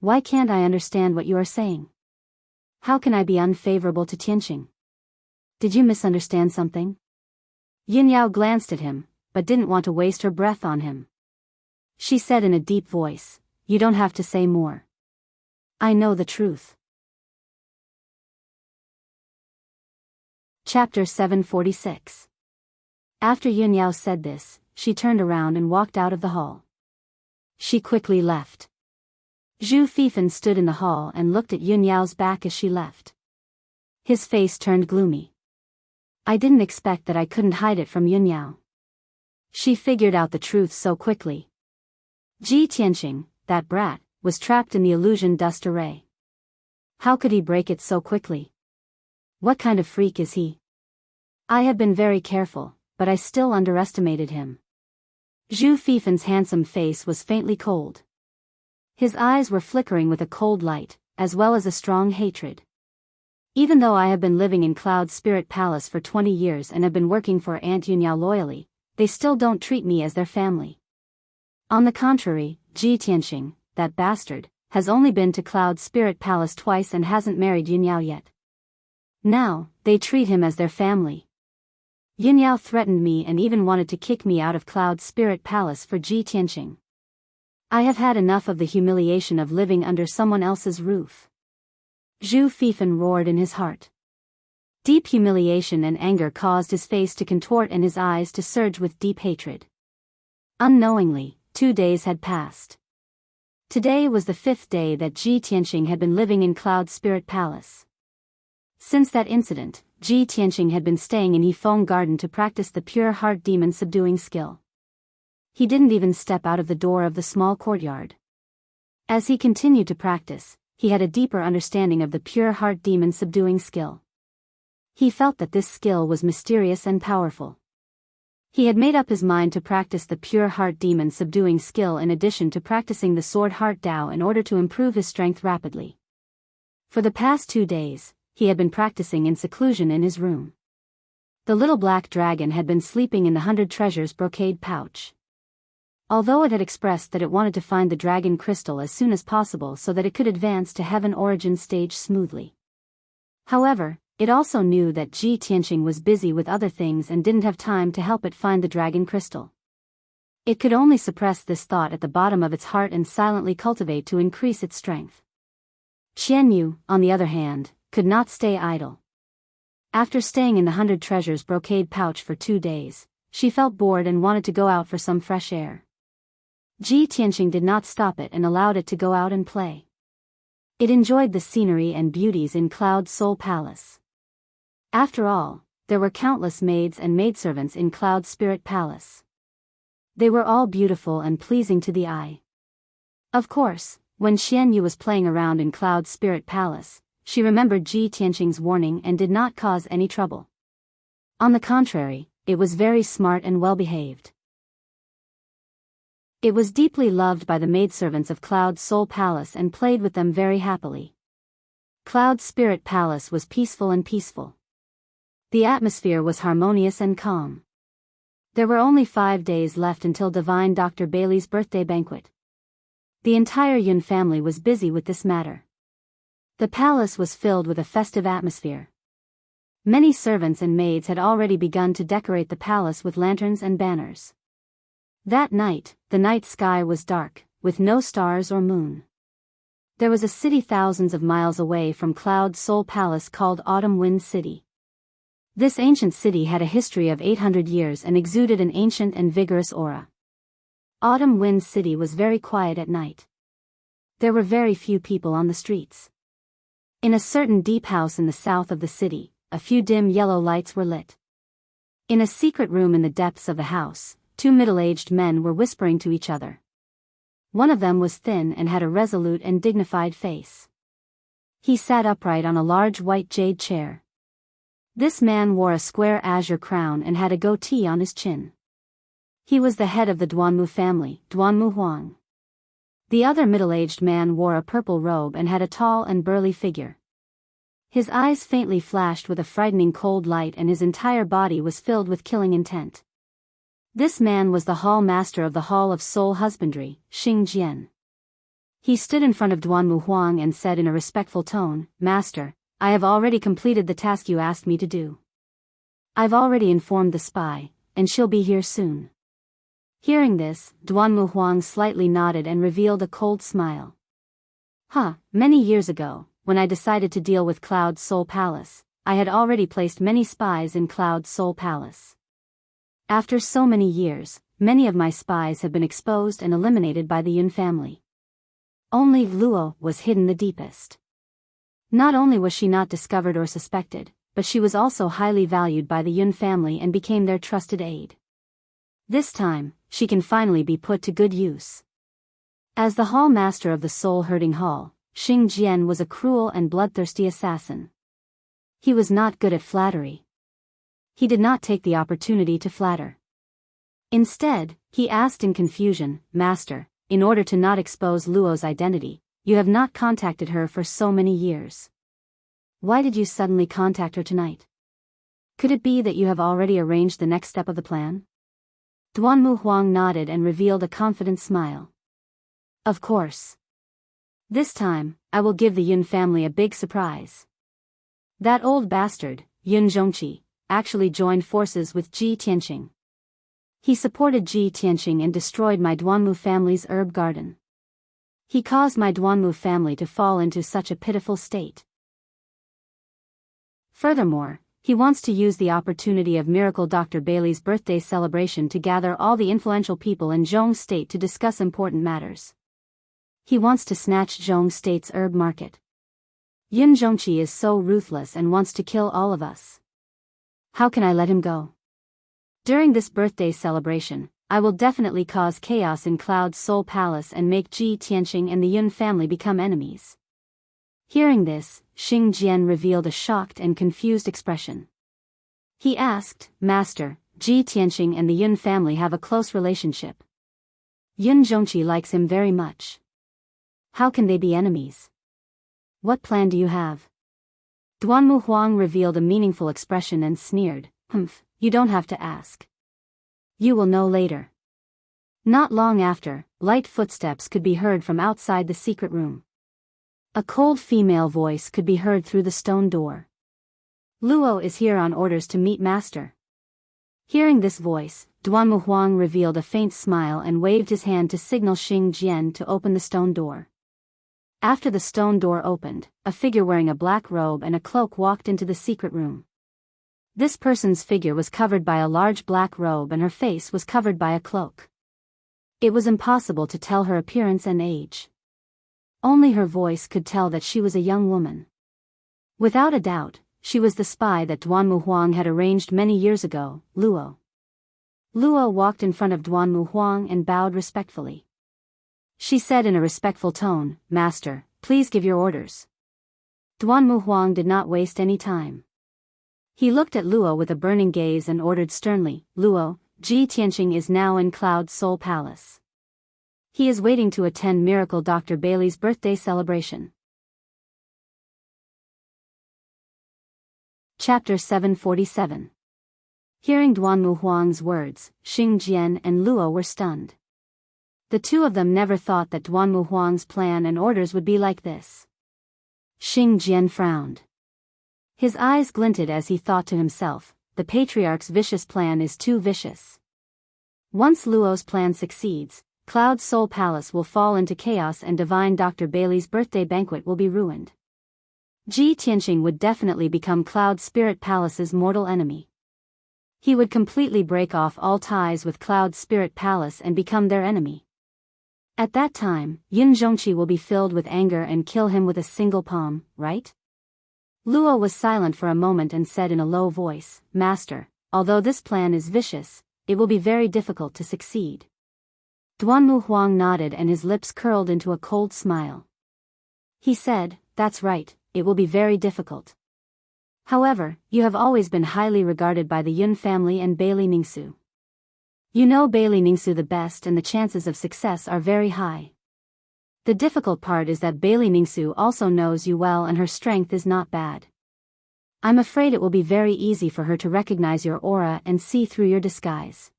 Why can't I understand what you are saying? How can I be unfavorable to Tianqing? Did you misunderstand something?" Yunyao glanced at him, but didn't want to waste her breath on him. She said in a deep voice, "You don't have to say more. I know the truth." Chapter 746. After Yunyao said this, she turned around and walked out of the hall. She quickly left. Zhu Fifan stood in the hall and looked at Yunyao's back as she left. His face turned gloomy. "I didn't expect that I couldn't hide it from Yunyao. She figured out the truth so quickly. Tianqing, that brat, was trapped in the illusion dust array. How could he break it so quickly? What kind of freak is he? I have been very careful, but I still underestimated him." Zhu Fifan's handsome face was faintly cold. His eyes were flickering with a cold light, as well as a strong hatred. "Even though I have been living in Cloud Spirit Palace for 20 years and have been working for Aunt Yunyao loyally, they still don't treat me as their family. On the contrary, Tianqing, that bastard, has only been to Cloud Spirit Palace twice and hasn't married Yunyao yet. Now, they treat him as their family. Yunyao threatened me and even wanted to kick me out of Cloud Spirit Palace for Tianqing. I have had enough of the humiliation of living under someone else's roof." Zhu Fifan roared in his heart. Deep humiliation and anger caused his face to contort and his eyes to surge with deep hatred. Unknowingly, 2 days had passed. Today was the 5th day that Tianqing had been living in Cloud Spirit Palace. Since that incident, Tianqing had been staying in Yifeng Garden to practice the pure heart demon subduing skill. He didn't even step out of the door of the small courtyard. As he continued to practice, he had a deeper understanding of the pure heart demon subduing skill. He felt that this skill was mysterious and powerful. He had made up his mind to practice the pure heart demon subduing skill in addition to practicing the sword heart Dao in order to improve his strength rapidly. For the past 2 days, he had been practicing in seclusion in his room. The little black dragon had been sleeping in the 100 treasures brocade pouch. although it had expressed that it wanted to find the dragon crystal as soon as possible so that it could advance to heaven origin stage smoothly. However, it also knew that Ji Tianqing was busy with other things and didn't have time to help it find the dragon crystal. It could only suppress this thought at the bottom of its heart and silently cultivate to increase its strength. Qianyu, on the other hand, could not stay idle. After staying in the 100 Treasures brocade pouch for 2 days, she felt bored and wanted to go out for some fresh air. Ji Tianqing did not stop it and allowed it to go out and play. It enjoyed the scenery and beauties in Cloud Soul Palace. After all, there were countless maids and maidservants in Cloud Spirit Palace. They were all beautiful and pleasing to the eye. Of course, when Xianyu was playing around in Cloud Spirit Palace, she remembered Ji Tianqing's warning and did not cause any trouble. On the contrary, it was very smart and well-behaved. It was deeply loved by the maidservants of Cloud Soul Palace and played with them very happily. Cloud Spirit Palace was peaceful and peaceful. The atmosphere was harmonious and calm. There were only 5 days left until Divine Dr. Bailey's birthday banquet. The entire Yun family was busy with this matter. The palace was filled with a festive atmosphere. Many servants and maids had already begun to decorate the palace with lanterns and banners. That night, the night sky was dark, with no stars or moon. There was a city thousands of miles away from Cloud Soul Palace called Autumn Wind City. This ancient city had a history of 800 years and exuded an ancient and vigorous aura. Autumn Wind City was very quiet at night. There were very few people on the streets. In a certain deep house in the south of the city, a few dim yellow lights were lit. In a secret room in the depths of the house, 2 middle-aged men were whispering to each other. One of them was thin and had a resolute and dignified face. He sat upright on a large white jade chair. This man wore a square azure crown and had a goatee on his chin. He was the head of the Duanmu family, Duanmu Huang. The other middle-aged man wore a purple robe and had a tall and burly figure. His eyes faintly flashed with a frightening cold light and his entire body was filled with killing intent. This man was the hall master of the Hall of Soul Husbandry, Xing Jian. He stood in front of Duanmu Huang and said in a respectful tone, "Master, I have already completed the task you asked me to do. I've already informed the spy, and she'll be here soon." Hearing this, Duanmu Huang slightly nodded and revealed a cold smile. Many years ago, when I decided to deal with Cloud Soul Palace, I had already placed many spies in Cloud Soul Palace. After so many years, many of my spies have been exposed and eliminated by the Yun family. Only Luo was hidden the deepest. Not only was she not discovered or suspected, but she was also highly valued by the Yun family and became their trusted aide. This time, she can finally be put to good use. As the hall master of the soul-herding hall, Xing Jian was a cruel and bloodthirsty assassin. He was not good at flattery. He did not take the opportunity to flatter. Instead, he asked in confusion, "Master, in order to not expose Luo's identity, you have not contacted her for so many years. Why did you suddenly contact her tonight? Could it be that you have already arranged the next step of the plan?" Duanmu Huang nodded and revealed a confident smile. "Of course. This time, I will give the Yun family a big surprise. That old bastard, Yun Zhongqi, actually joined forces with Ji Tianqing. He supported Ji Tianqing and destroyed my Duanmu family's herb garden. He caused my Duanmu family to fall into such a pitiful state. Furthermore, he wants to use the opportunity of Miracle Dr. Bailey's birthday celebration to gather all the influential people in Zhong State to discuss important matters. He wants to snatch Zhong State's herb market. Yun Zhongqi is so ruthless and wants to kill all of us. How can I let him go? During this birthday celebration, I will definitely cause chaos in Cloud Soul Palace and make Ji Tianqing and the Yun family become enemies." Hearing this, Xing Jian revealed a shocked and confused expression. He asked, "Master, Ji Tianqing and the Yun family have a close relationship. Yun Zhongqi likes him very much. How can they be enemies? What plan do you have?" Duanmu Huang revealed a meaningful expression and sneered, "You don't have to ask. You will know later." Not long after, light footsteps could be heard from outside the secret room. A cold female voice could be heard through the stone door. Luo is here on orders to meet master. Hearing this voice, Duanmu Huang revealed a faint smile and waved his hand to signal Xing Jian to open the stone door. After the stone door opened, a figure wearing a black robe and a cloak walked into the secret room. This person's figure was covered by a large black robe and her face was covered by a cloak. It was impossible to tell her appearance and age. Only her voice could tell that she was a young woman. Without a doubt, she was the spy that Duanmu Huang had arranged many years ago, Luo. Luo walked in front of Duanmu Huang and bowed respectfully. She said in a respectful tone, "Master, please give your orders." Duanmu Huang did not waste any time. He looked at Luo with a burning gaze and ordered sternly, "Luo, Ji Tianqing is now in Cloud Soul Palace. He is waiting to attend Miracle Dr. Bailey's birthday celebration." Chapter 747. Hearing Duanmu Huang's words, Xing Jian and Luo were stunned. The two of them never thought that Duanmu Huang's plan and orders would be like this. Xing Jian frowned. His eyes glinted as he thought to himself, the patriarch's vicious plan is too vicious. Once Luo's plan succeeds, Cloud Soul Palace will fall into chaos and divine Dr. Bailey's birthday banquet will be ruined. Ji Tianqing would definitely become Cloud Spirit Palace's mortal enemy. He would completely break off all ties with Cloud Spirit Palace and become their enemy. At that time, Yun Zhongqi will be filled with anger and kill him with a single palm, right? Luo was silent for a moment and said in a low voice, "Master, although this plan is vicious, it will be very difficult to succeed." Duanmu Huang nodded and his lips curled into a cold smile. He said, "That's right, it will be very difficult. However, you have always been highly regarded by the Yun family and Bailey Ningsu. You know Bailey Ningsu the best and the chances of success are very high. The difficult part is that Bailey Ningsu also knows you well and her strength is not bad. I'm afraid it will be very easy for her to recognize your aura and see through your disguise.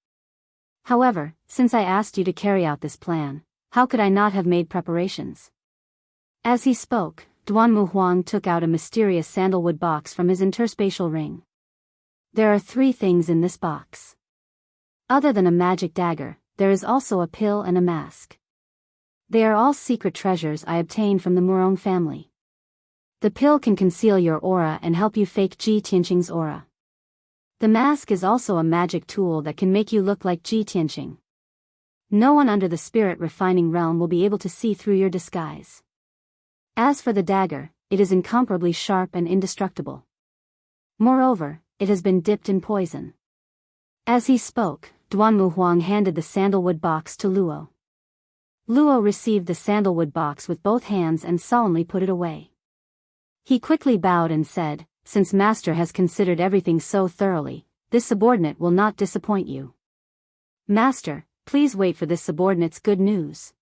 However, since I asked you to carry out this plan, how could I not have made preparations?" As he spoke, Duanmu Huang took out a mysterious sandalwood box from his interspatial ring. There are 3 things in this box. Other than a magic dagger, there is also a pill and a mask. They are all secret treasures I obtained from the Murong family. The pill can conceal your aura and help you fake Ji Tianqing's aura. The mask is also a magic tool that can make you look like Ji Tianqing. No one under the spirit refining realm will be able to see through your disguise. As for the dagger, it is incomparably sharp and indestructible. Moreover, it has been dipped in poison. As he spoke, Duanmu Huang handed the sandalwood box to Luo. Luo received the sandalwood box with both hands and solemnly put it away. He quickly bowed and said, "Since Master has considered everything so thoroughly, this subordinate will not disappoint you. Master, please wait for this subordinate's good news."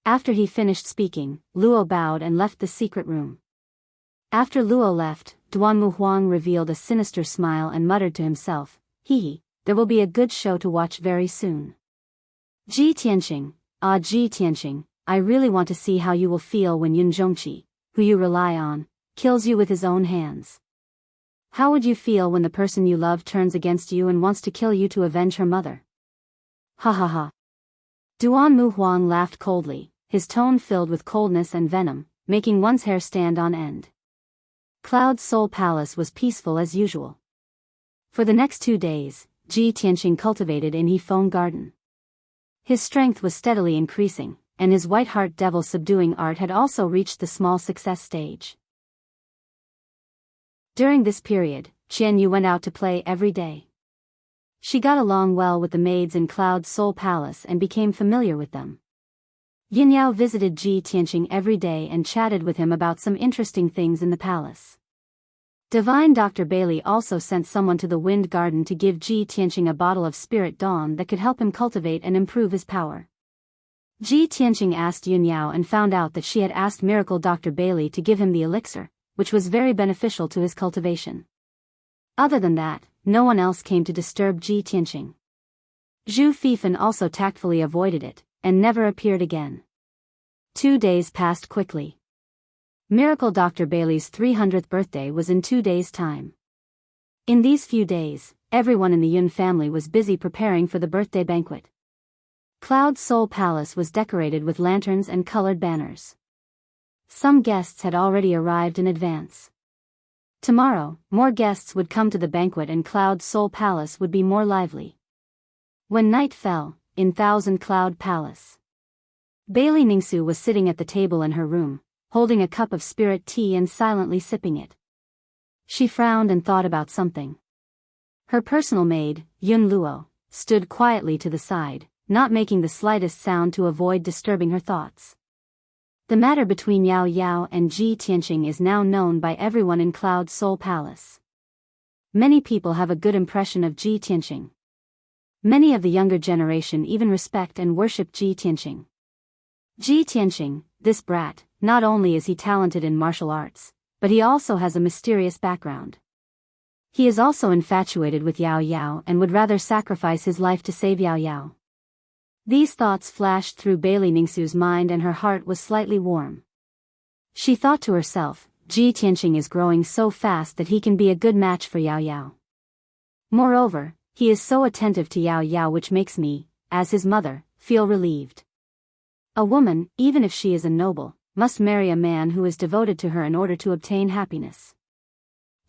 After he finished speaking, Luo bowed and left the secret room. After Luo left, Duanmu Huang revealed a sinister smile and muttered to himself, "Hee, there will be a good show to watch very soon. Ji Tianqing, Ji Tianqing, I really want to see how you will feel when Yun Zhongqi, who you rely on, kills you with his own hands. How would you feel when the person you love turns against you and wants to kill you to avenge her mother?" Ha ha ha. Duanmu Huang laughed coldly, his tone filled with coldness and venom, making one's hair stand on end. Cloud Soul Palace was peaceful as usual. For the next 2 days, Ji Tianqing cultivated in Yifeng Garden. His strength was steadily increasing, and his White Heart Devil subduing art had also reached the small success stage. During this period, Qian Yu went out to play every day. She got along well with the maids in Cloud Soul Palace and became familiar with them. Yin Yao visited Ji Tianqing every day and chatted with him about some interesting things in the palace. Divine Dr. Bailey also sent someone to the Wind Garden to give Ji Tianqing a bottle of Spirit Dawn that could help him cultivate and improve his power. Ji Tianqing asked Yin Yao and found out that she had asked Miracle Dr. Bailey to give him the elixir, which was very beneficial to his cultivation. Other than that, no one else came to disturb Ji Tianqing. Zhu Fifan also tactfully avoided it, and never appeared again. 2 days passed quickly. Miracle Dr. Bailey's 300th birthday was in 2 days' time. In these few days, everyone in the Yun family was busy preparing for the birthday banquet. Cloud Soul Palace was decorated with lanterns and colored banners. Some guests had already arrived in advance. Tomorrow, more guests would come to the banquet and Cloud Soul Palace would be more lively. When night fell, in Thousand Cloud Palace, Bailey Ningsu was sitting at the table in her room, holding a cup of spirit tea and silently sipping it. She frowned and thought about something. Her personal maid, Yun Luo, stood quietly to the side, not making the slightest sound to avoid disturbing her thoughts. The matter between Yao Yao and Ji Tianqing is now known by everyone in Cloud Soul Palace. Many people have a good impression of Ji Tianqing. Many of the younger generation even respect and worship Ji Tianqing. Ji Tianqing, this brat, not only is he talented in martial arts, but he also has a mysterious background. He is also infatuated with Yao Yao and would rather sacrifice his life to save Yao Yao. These thoughts flashed through Bailey Ningsu's mind and her heart was slightly warm. She thought to herself, Ji Tianqing is growing so fast that he can be a good match for Yao Yao. Moreover, he is so attentive to Yao Yao, which makes me, as his mother, feel relieved. A woman, even if she is a noble, must marry a man who is devoted to her in order to obtain happiness.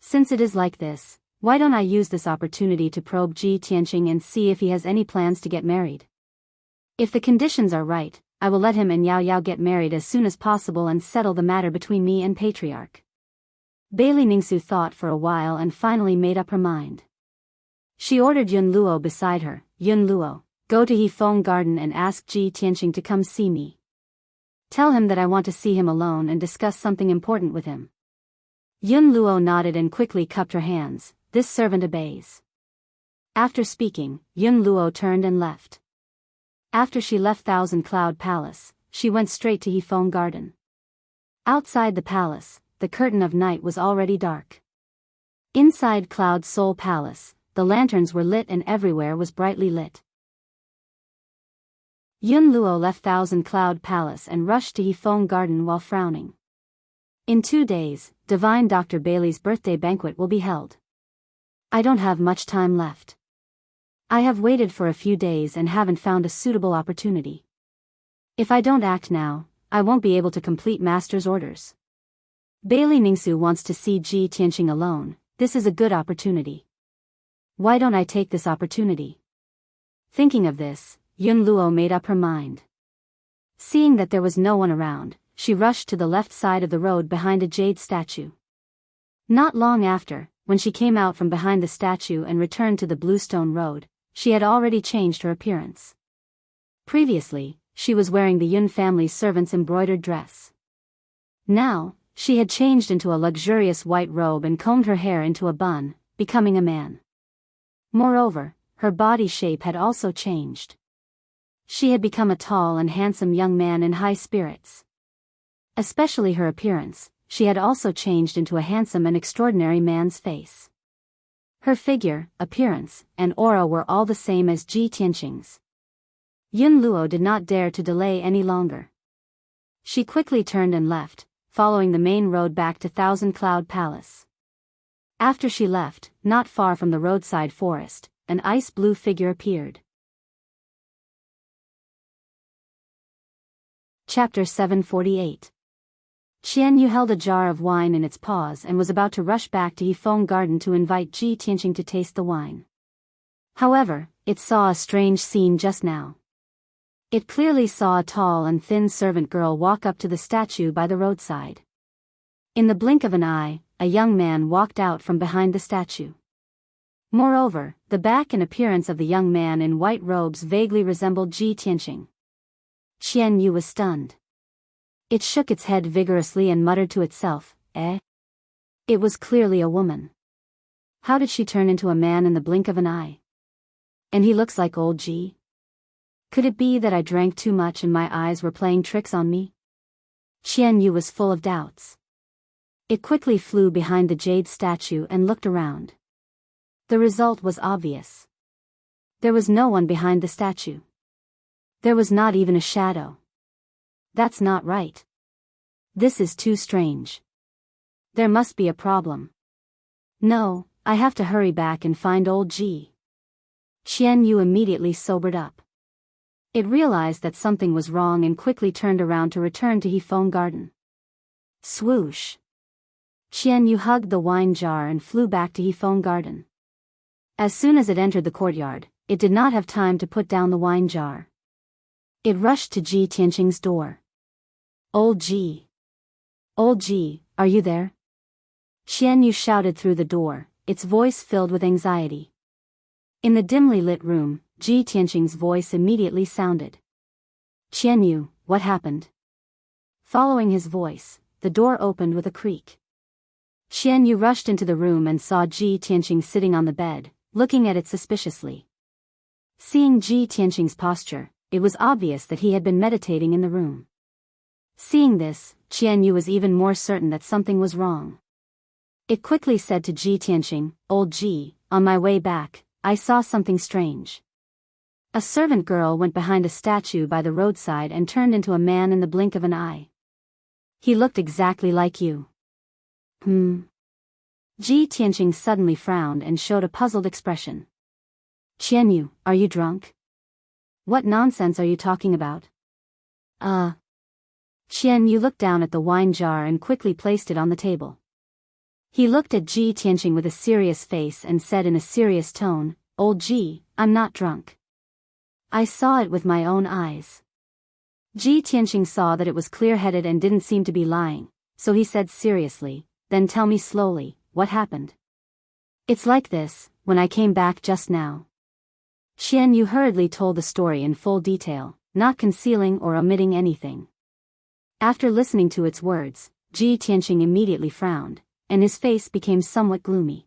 Since it is like this, why don't I use this opportunity to probe Ji Tianqing and see if he has any plans to get married? If the conditions are right, I will let him and Yao Yao get married as soon as possible and settle the matter between me and Patriarch. Bailey Ningsu thought for a while and finally made up her mind. She ordered Yun Luo beside her, Yun Luo, go to Hefeng Garden and ask Ji Tianqing to come see me. Tell him that I want to see him alone and discuss something important with him. Yun Luo nodded and quickly cupped her hands. This servant obeys. After speaking, Yun Luo turned and left. After she left Thousand Cloud Palace, she went straight to Hefeng Garden. Outside the palace, the curtain of night was already dark. Inside Cloud Soul Palace, the lanterns were lit and everywhere was brightly lit. Yun Luo left Thousand Cloud Palace and rushed to Hefeng Garden while frowning. In 2 days, Divine Dr. Bailey's birthday banquet will be held. I don't have much time left. I have waited for a few days and haven't found a suitable opportunity. If I don't act now, I won't be able to complete Master's orders. Bailey Ningsu wants to see Ji Tianqing alone. This is a good opportunity. Why don't I take this opportunity? Thinking of this, Yun Luo made up her mind. Seeing that there was no one around, she rushed to the left side of the road behind a jade statue. Not long after, when she came out from behind the statue and returned to the Bluestone Road, she had already changed her appearance. Previously, she was wearing the Yun family servant's embroidered dress. Now, she had changed into a luxurious white robe and combed her hair into a bun, becoming a man. Moreover, her body shape had also changed. She had become a tall and handsome young man in high spirits. Especially her appearance, she had also changed into a handsome and extraordinary man's face. Her figure, appearance, and aura were all the same as Ji Tianqing's. Yun Luo did not dare to delay any longer. She quickly turned and left, following the main road back to Thousand Cloud Palace. After she left, not far from the roadside forest, an ice-blue figure appeared. Chapter 748. Qian Yu held a jar of wine in its paws and was about to rush back to Hefeng Garden to invite Ji Tianqing to taste the wine. However, it saw a strange scene just now. It clearly saw a tall and thin servant girl walk up to the statue by the roadside. In the blink of an eye, a young man walked out from behind the statue. Moreover, the back and appearance of the young man in white robes vaguely resembled Ji Tianqing. Qian Yu was stunned. It shook its head vigorously and muttered to itself, "Eh?" It was clearly a woman. How did she turn into a man in the blink of an eye? And he looks like old Ji. Could it be that I drank too much and my eyes were playing tricks on me? Qian Yu was full of doubts. It quickly flew behind the jade statue and looked around. The result was obvious. There was no one behind the statue. There was not even a shadow. That's not right. This is too strange. There must be a problem. No, I have to hurry back and find old G. Qian Yu immediately sobered up. It realized that something was wrong and quickly turned around to return to Hefeng Garden. Swoosh. Qian Yu hugged the wine jar and flew back to Hefeng Garden. As soon as it entered the courtyard, it did not have time to put down the wine jar. It rushed to Ji Tianqing's door. Old Ji. Old Ji, are you there? Qian Yu shouted through the door, its voice filled with anxiety. In the dimly lit room, Ji Tianqing's voice immediately sounded. Qian Yu, what happened? Following his voice, the door opened with a creak. Qian Yu rushed into the room and saw Ji Tianqing sitting on the bed, looking at it suspiciously. Seeing Ji Tianqing's posture, it was obvious that he had been meditating in the room. Seeing this, Qian Yu was even more certain that something was wrong. It quickly said to Ji Tianqing, Old Ji, on my way back, I saw something strange. A servant girl went behind a statue by the roadside and turned into a man in the blink of an eye. He looked exactly like you. Ji Tianqing suddenly frowned and showed a puzzled expression. Qian Yu, are you drunk? What nonsense are you talking about? Qian Yu looked down at the wine jar and quickly placed it on the table. He looked at Ji Tianqing with a serious face and said in a serious tone, Old Ji, I'm not drunk. I saw it with my own eyes. Ji Tianqing saw that it was clear-headed and didn't seem to be lying, so he said seriously, Then tell me slowly, what happened? It's like this, when I came back just now. Qian Yu hurriedly told the story in full detail, not concealing or omitting anything. After listening to its words, Ji Tianqing immediately frowned, and his face became somewhat gloomy.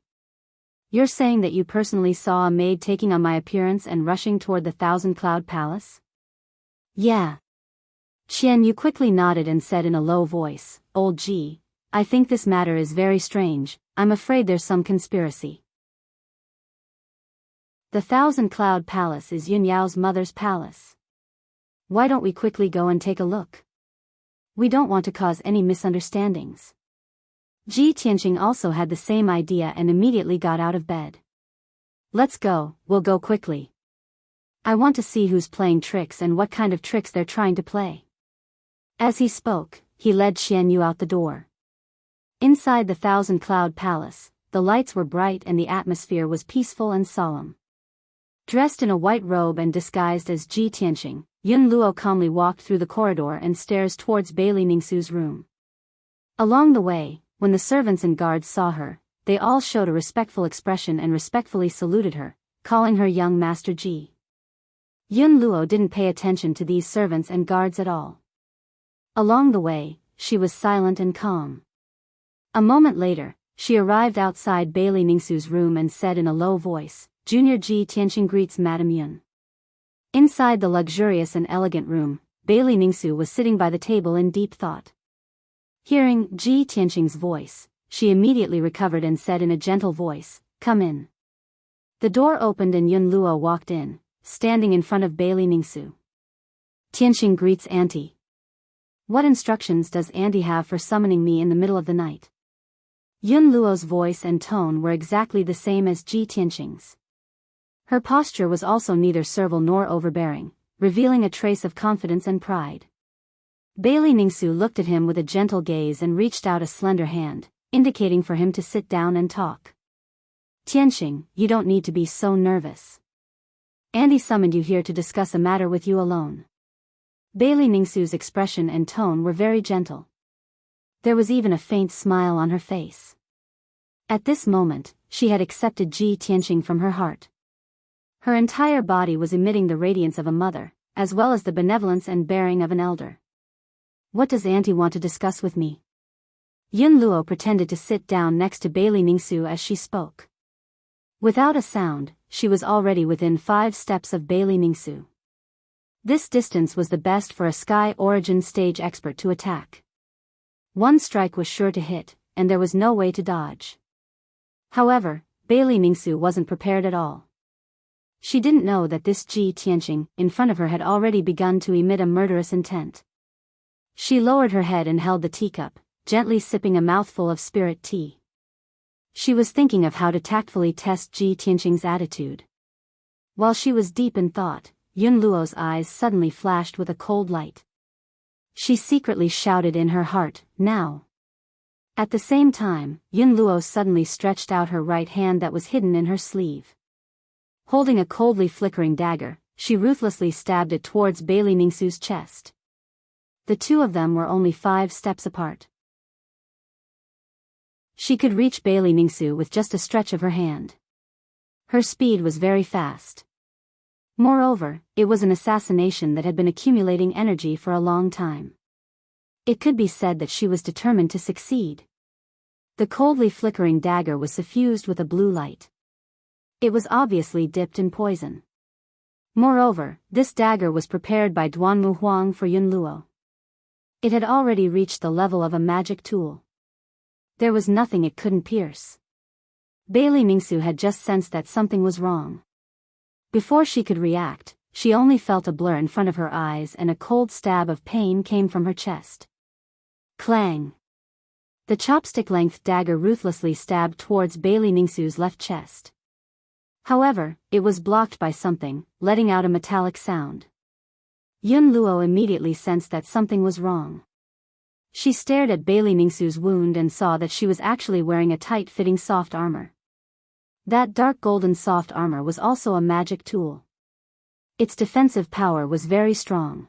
You're saying that you personally saw a maid taking on my appearance and rushing toward the Thousand Cloud Palace? Yeah. Qian Yu quickly nodded and said in a low voice, Old Ji, I think this matter is very strange, I'm afraid there's some conspiracy. The Thousand Cloud Palace is Yun Yao's mother's palace. Why don't we quickly go and take a look? We don't want to cause any misunderstandings. Ji Tianqing also had the same idea and immediately got out of bed. Let's go, we'll go quickly. I want to see who's playing tricks and what kind of tricks they're trying to play. As he spoke, he led Qian Yu out the door. Inside the Thousand Cloud Palace, the lights were bright and the atmosphere was peaceful and solemn. Dressed in a white robe and disguised as Ji Tianqing, Yun Luo calmly walked through the corridor and stairs towards Bai Li Ningsu's room. Along the way, when the servants and guards saw her, they all showed a respectful expression and respectfully saluted her, calling her young Master Ji. Yun Luo didn't pay attention to these servants and guards at all. Along the way, she was silent and calm. A moment later, she arrived outside Bai Li Ningsu's room and said in a low voice, Junior Ji Tianqing greets Madame Yun. Inside the luxurious and elegant room, Bai Li Ningsu was sitting by the table in deep thought. Hearing Ji Tianqing's voice, she immediately recovered and said in a gentle voice, Come in. The door opened and Yun Luo walked in, standing in front of Bai Li Ningsu. Tianqing greets Auntie. What instructions does Auntie have for summoning me in the middle of the night? Yun Luo's voice and tone were exactly the same as Ji Tianqing's. Her posture was also neither servile nor overbearing, revealing a trace of confidence and pride. Bai Li Ningsu looked at him with a gentle gaze and reached out a slender hand, indicating for him to sit down and talk. Tianqing, you don't need to be so nervous. Auntie summoned you here to discuss a matter with you alone. Bai Li Ningsu's expression and tone were very gentle. There was even a faint smile on her face. At this moment, she had accepted Ji Tianqing from her heart. Her entire body was emitting the radiance of a mother, as well as the benevolence and bearing of an elder. What does Auntie want to discuss with me? Yun Luo pretended to sit down next to Bai Li Ningsu as she spoke. Without a sound, she was already within 5 steps of Bai Li Ningsu. This distance was the best for a Sky Origin stage expert to attack. One strike was sure to hit, and there was no way to dodge. However, Bai Li Ningsu wasn't prepared at all. She didn't know that this Ji Tianqing in front of her had already begun to emit a murderous intent. She lowered her head and held the teacup, gently sipping a mouthful of spirit tea. She was thinking of how to tactfully test Ji Tianqing's attitude. While she was deep in thought, Yun Luo's eyes suddenly flashed with a cold light. She secretly shouted in her heart, "Now!" At the same time, Yun Luo suddenly stretched out her right hand that was hidden in her sleeve. Holding a coldly flickering dagger, she ruthlessly stabbed it towards Bailey Ningsu's chest. The two of them were only 5 steps apart. She could reach Bailey Ningsu with just a stretch of her hand. Her speed was very fast. Moreover, it was an assassination that had been accumulating energy for a long time. It could be said that she was determined to succeed. The coldly flickering dagger was suffused with a blue light. It was obviously dipped in poison. Moreover, this dagger was prepared by Duanmu Huang for Yun Luo. It had already reached the level of a magic tool. There was nothing it couldn't pierce. Bailey Ningsu had just sensed that something was wrong. Before she could react, she only felt a blur in front of her eyes and a cold stab of pain came from her chest. Clang! The chopstick-length dagger ruthlessly stabbed towards Bailey Ningsu's left chest. However, it was blocked by something, letting out a metallic sound. Yun Luo immediately sensed that something was wrong. She stared at Bailey Ningsu's wound and saw that she was actually wearing a tight-fitting soft armor. That dark golden soft armor was also a magic tool. Its defensive power was very strong.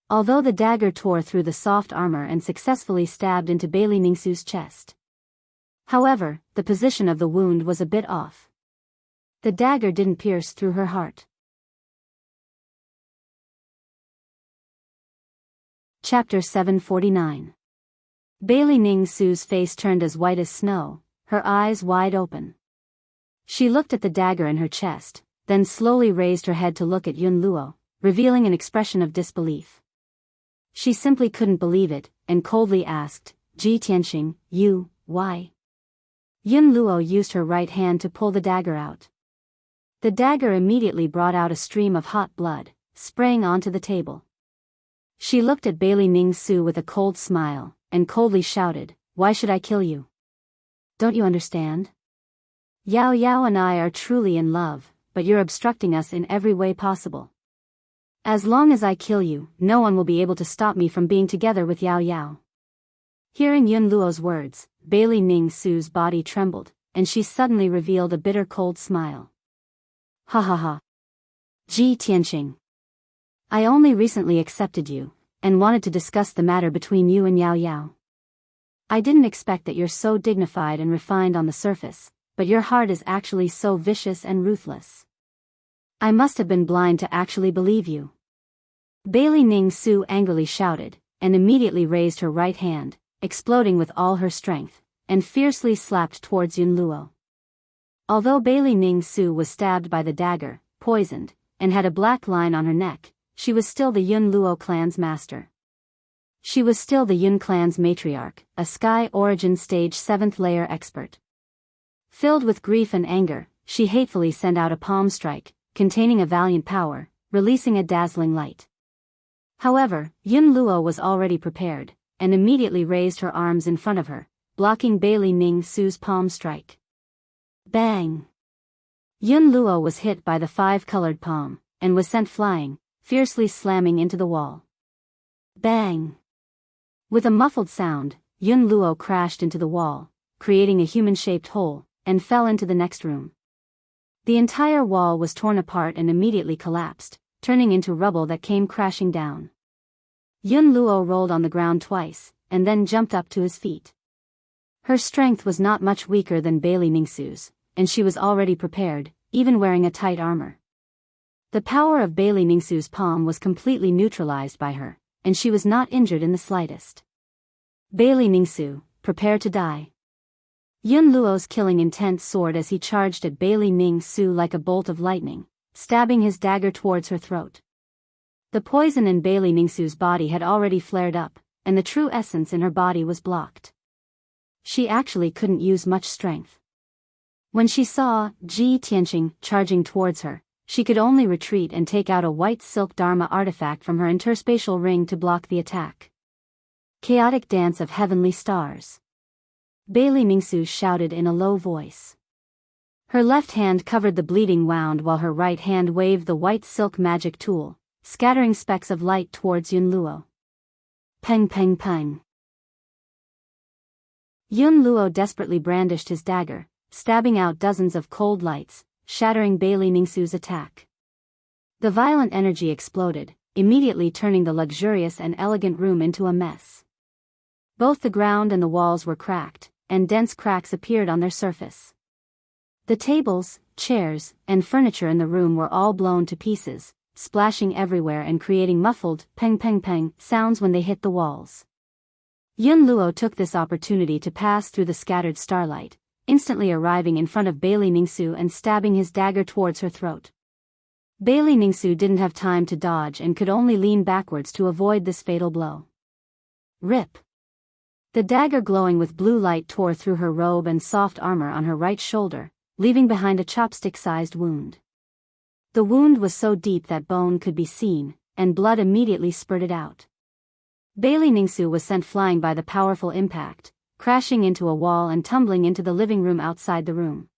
Although the dagger tore through the soft armor and successfully stabbed into Bailey Ningsu's chest. However, the position of the wound was a bit off. The dagger didn't pierce through her heart. Chapter 749. Bailey Ningsu's face turned as white as snow, her eyes wide open. She looked at the dagger in her chest, then slowly raised her head to look at Yun Luo, revealing an expression of disbelief. She simply couldn't believe it, and coldly asked, "Ji Tianqing, why?" Yun Luo used her right hand to pull the dagger out. The dagger immediately brought out a stream of hot blood, spraying onto the table. She looked at Bailey Ningsu with a cold smile, and coldly shouted, "Why should I kill you? Don't you understand? Yao Yao and I are truly in love, but you're obstructing us in every way possible. As long as I kill you, no one will be able to stop me from being together with Yao Yao." Hearing Yun Luo's words, Bailey Ningsu's body trembled, and she suddenly revealed a bitter cold smile. "Ha ha ha. Ji Tianqing. I only recently accepted you, and wanted to discuss the matter between you and Yao Yao. I didn't expect that you're so dignified and refined on the surface, but your heart is actually so vicious and ruthless. I must have been blind to actually believe you." Bailey Ningsu angrily shouted, and immediately raised her right hand, exploding with all her strength, and fiercely slapped towards Yun Luo. Although Bailey Ningsu was stabbed by the dagger, poisoned, and had a black line on her neck, she was still the Yun Luo clan's master. She was still the Yun clan's matriarch, a Sky Origin Stage 7th layer expert. Filled with grief and anger, she hatefully sent out a palm strike, containing a valiant power, releasing a dazzling light. However, Yun Luo was already prepared, and immediately raised her arms in front of her, blocking Bailey Ningsu's palm strike. Bang! Yun Luo was hit by the 5-colored palm, and was sent flying, fiercely slamming into the wall. Bang! With a muffled sound, Yun Luo crashed into the wall, creating a human-shaped hole, and fell into the next room. The entire wall was torn apart and immediately collapsed, turning into rubble that came crashing down. Yun Luo rolled on the ground twice, and then jumped up to his feet. Her strength was not much weaker than Bailey Ningsu's, and she was already prepared, even wearing a tight armor. The power of Bailey Ningsu's palm was completely neutralized by her, and she was not injured in the slightest. Bailey Ningsu, prepare to die. Yun Luo's killing intent soared as he charged at Bailey Ningsu like a bolt of lightning, stabbing his dagger towards her throat. The poison in Bailey Ningsu's body had already flared up, and the true essence in her body was blocked. She actually couldn't use much strength. When she saw Ji Tianqing charging towards her, she could only retreat and take out a white silk Dharma artifact from her interspatial ring to block the attack. Chaotic dance of heavenly stars. Bailey Mingsu shouted in a low voice. Her left hand covered the bleeding wound while her right hand waved the white silk magic tool, scattering specks of light towards Yun Luo. Peng peng peng. Yun Luo desperately brandished his dagger, stabbing out dozens of cold lights, shattering Bailey Mingsu's attack. The violent energy exploded, immediately turning the luxurious and elegant room into a mess. Both the ground and the walls were cracked, and dense cracks appeared on their surface. The tables, chairs, and furniture in the room were all blown to pieces, splashing everywhere and creating muffled peng peng peng sounds when they hit the walls. Yun Luo took this opportunity to pass through the scattered starlight, instantly arriving in front of Bailey Mingsu and stabbing his dagger towards her throat. Bailey Mingsu didn't have time to dodge and could only lean backwards to avoid this fatal blow. Rip. The dagger glowing with blue light tore through her robe and soft armor on her right shoulder, leaving behind a chopstick-sized wound. The wound was so deep that bone could be seen, and blood immediately spurted out. Bailey Mingsu was sent flying by the powerful impact, crashing into a wall and tumbling into the living room outside the room.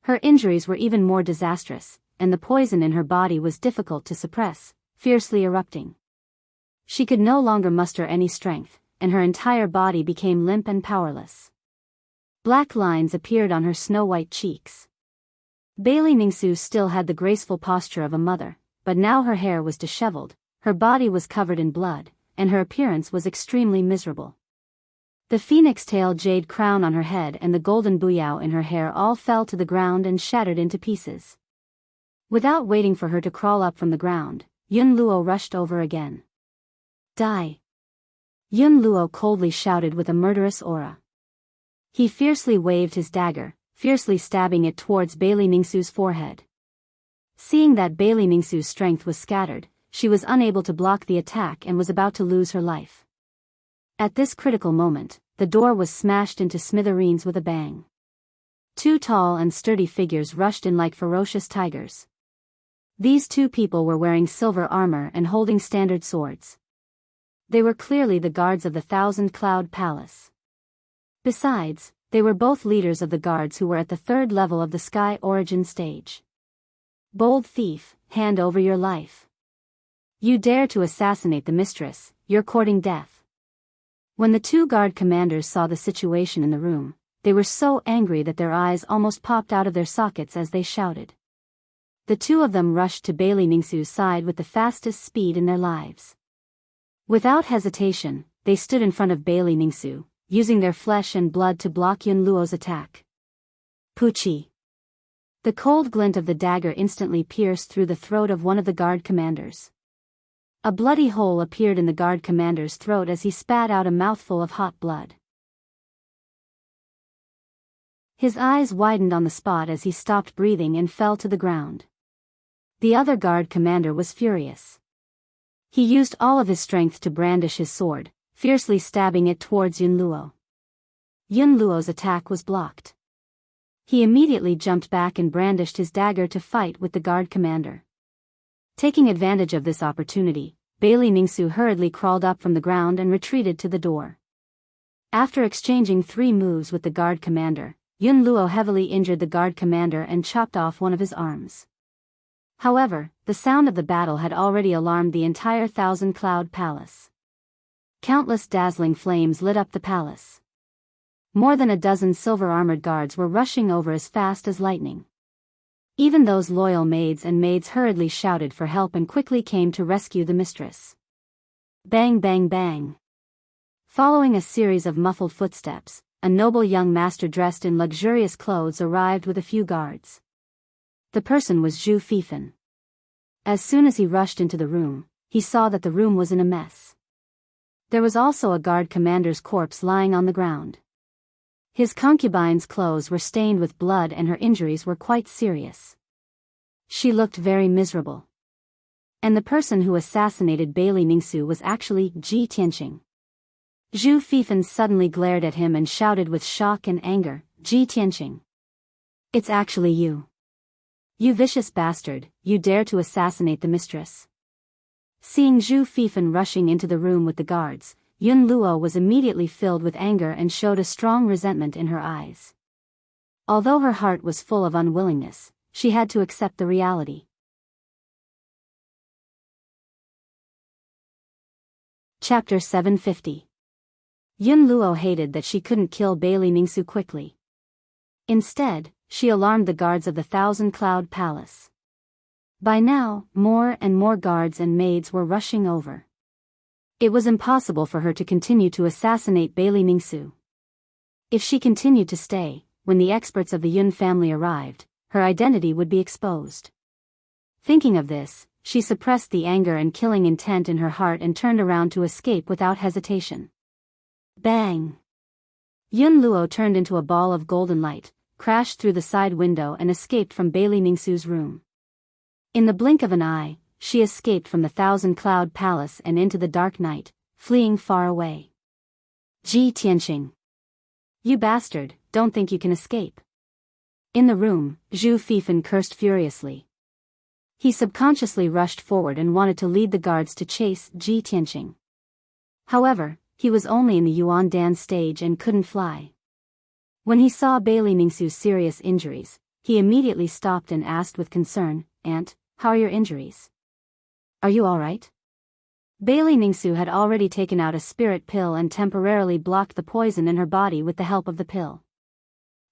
Her injuries were even more disastrous, and the poison in her body was difficult to suppress, fiercely erupting. She could no longer muster any strength, and her entire body became limp and powerless. Black lines appeared on her snow-white cheeks. Bailey Mingsu still had the graceful posture of a mother, but now her hair was disheveled, her body was covered in blood, and her appearance was extremely miserable. The phoenix-tail jade crown on her head and the golden buyao in her hair all fell to the ground and shattered into pieces. Without waiting for her to crawl up from the ground, Yun Luo rushed over again. Die! Yun Luo coldly shouted with a murderous aura. He fiercely waved his dagger, fiercely stabbing it towards Bailey Mingsu's forehead. Seeing that Bailey Mingsu's strength was scattered, she was unable to block the attack and was about to lose her life. At this critical moment, the door was smashed into smithereens with a bang. Two tall and sturdy figures rushed in like ferocious tigers. These two people were wearing silver armor and holding standard swords. They were clearly the guards of the Thousand Cloud Palace. Besides, they were both leaders of the guards who were at the third level of the Sky Origin stage. Bold thief, hand over your life. You dare to assassinate the mistress, you're courting death. When the two guard commanders saw the situation in the room, they were so angry that their eyes almost popped out of their sockets as they shouted. The two of them rushed to Bailey Mingsu's side with the fastest speed in their lives. Without hesitation, they stood in front of Bailey Mingsu, using their flesh and blood to block Yun Luo's attack. Puchi. The cold glint of the dagger instantly pierced through the throat of one of the guard commanders. A bloody hole appeared in the guard commander's throat as he spat out a mouthful of hot blood. His eyes widened on the spot as he stopped breathing and fell to the ground. The other guard commander was furious. He used all of his strength to brandish his sword, fiercely stabbing it towards Yun Luo. Yun Luo's attack was blocked. He immediately jumped back and brandished his dagger to fight with the guard commander. Taking advantage of this opportunity, Bailey Mingsu hurriedly crawled up from the ground and retreated to the door. After exchanging 3 moves with the guard commander, Yun Luo heavily injured the guard commander and chopped off one of his arms. However, the sound of the battle had already alarmed the entire Thousand Cloud Palace. Countless dazzling flames lit up the palace. More than a dozen silver-armored guards were rushing over as fast as lightning. Even those loyal maids and maids hurriedly shouted for help and quickly came to rescue the mistress. Bang bang bang. Following a series of muffled footsteps, a noble young master dressed in luxurious clothes arrived with a few guards. The person was Zhu Fifan. As soon as he rushed into the room, he saw that the room was in a mess. There was also a guard commander's corpse lying on the ground. His concubine's clothes were stained with blood and her injuries were quite serious. She looked very miserable. And the person who assassinated Bailey Mingsu was actually Ji Tianqing. Zhu Fifan suddenly glared at him and shouted with shock and anger, "Ji Tianqing. It's actually you. You vicious bastard, you dare to assassinate the mistress. Seeing Zhu Fifan rushing into the room with the guards, Yun Luo was immediately filled with anger and showed a strong resentment in her eyes. Although her heart was full of unwillingness, she had to accept the reality. Chapter 750. Yun Luo hated that she couldn't kill Bailey Ningsu quickly. Instead, she alarmed the guards of the Thousand Cloud Palace. By now, more and more guards and maids were rushing over. It was impossible for her to continue to assassinate Bailey Ningsu. If she continued to stay, when the experts of the Yun family arrived, her identity would be exposed. Thinking of this, she suppressed the anger and killing intent in her heart and turned around to escape without hesitation. Bang! Yun Luo turned into a ball of golden light, crashed through the side window and escaped from Bailey Ningsu's room. In the blink of an eye, she escaped from the Thousand Cloud Palace and into the dark night, fleeing far away. Ji Tianqing. You bastard, don't think you can escape. In the room, Zhu Fifan cursed furiously. He subconsciously rushed forward and wanted to lead the guards to chase Ji Tianqing. However, he was only in the Yuan Dan stage and couldn't fly. When he saw Bailey Ningsu's serious injuries, he immediately stopped and asked with concern, "Aunt, how are your injuries? Are you all right?" Bailey Ningsu had already taken out a spirit pill and temporarily blocked the poison in her body with the help of the pill.